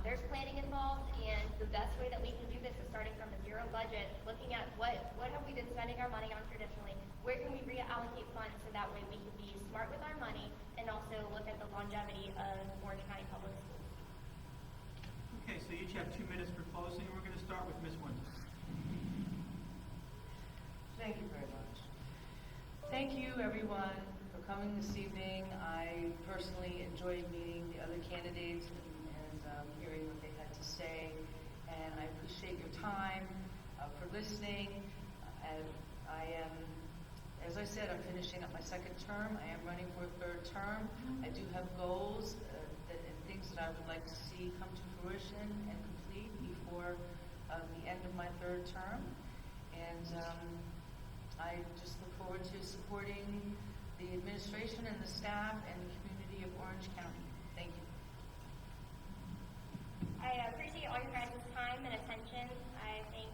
There's planning involved, and the best way that we can do this is starting from a zero budget, looking at what have we been spending our money on traditionally, where can we reallocate funds so that way we can be smart with our money and also look at the longevity of Orange County Public Schools. Okay, so you each have 2 minutes for closing. We're going to start with Ms. Winter. Thank you very much. Thank you, everyone, for coming this evening. I personally enjoyed meeting the other candidates and hearing what they had to say, and I appreciate your time for listening. And I am, as I said, I'm finishing up my second term. I am running for a third term. I do have goals and things that I would like to see come to fruition and complete before the end of my third term. And I just look forward to supporting the administration and the staff and the community of Orange County. Thank you. I appreciate all your guys' time and attention. I thank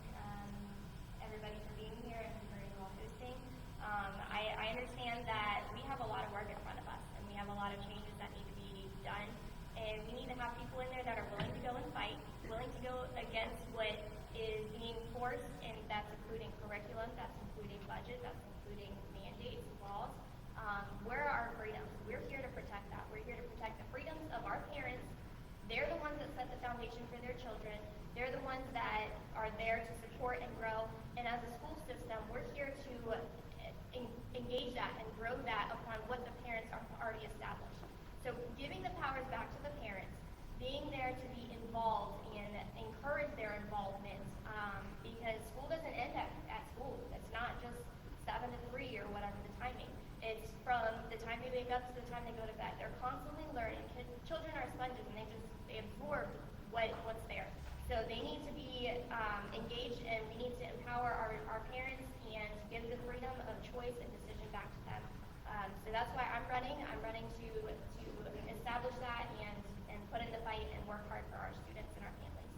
everybody for being here and for you all hosting. I understand that we have a lot of work in front of us, and we have a lot of changes that need to be done. And we need to have people in there that are willing to go and fight, willing to go against what is being forced, and that's including curriculum, that's including budget, that's including mandates, laws. Where are our freedoms? We're here to protect that. We're here to protect the freedoms of our parents. They're the ones that set the foundation for their children. They're the ones that are there to support and grow. And as a school system, we're here to engage that and grow that upon what the parents are already established. So giving the powers back to the parents, being there to be involved and encourage their involvement, because school doesn't end at school. It's not just 7 to 3 or whatever the timing. It's from the time they wake up to the time they go to bed. They're constantly learning. Children are sponges, and they absorb what's there. So they need to be engaged, and we need to empower our parents and give the freedom of choice and decision back to them. So that's why I'm running. I'm running to establish that and put in the fight and work hard for our students and our families.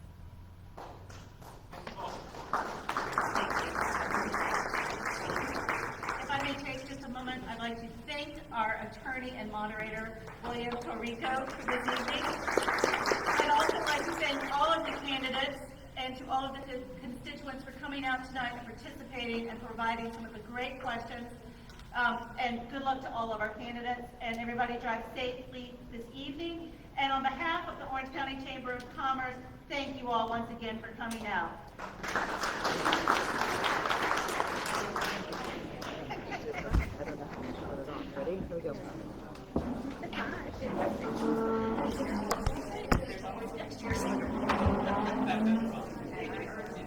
If I may take just a moment, I'd like to thank our attorney and moderator, William Torrico, for this evening. I'd also like to thank all of the candidates and to all of the constituents for coming out tonight and participating and providing some of the great questions. And good luck to all of our candidates, and everybody drive safely this evening. And on behalf of the Orange County Chamber of Commerce, thank you all once again for coming out. Ready? Here we go.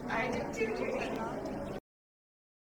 I did too, Judy.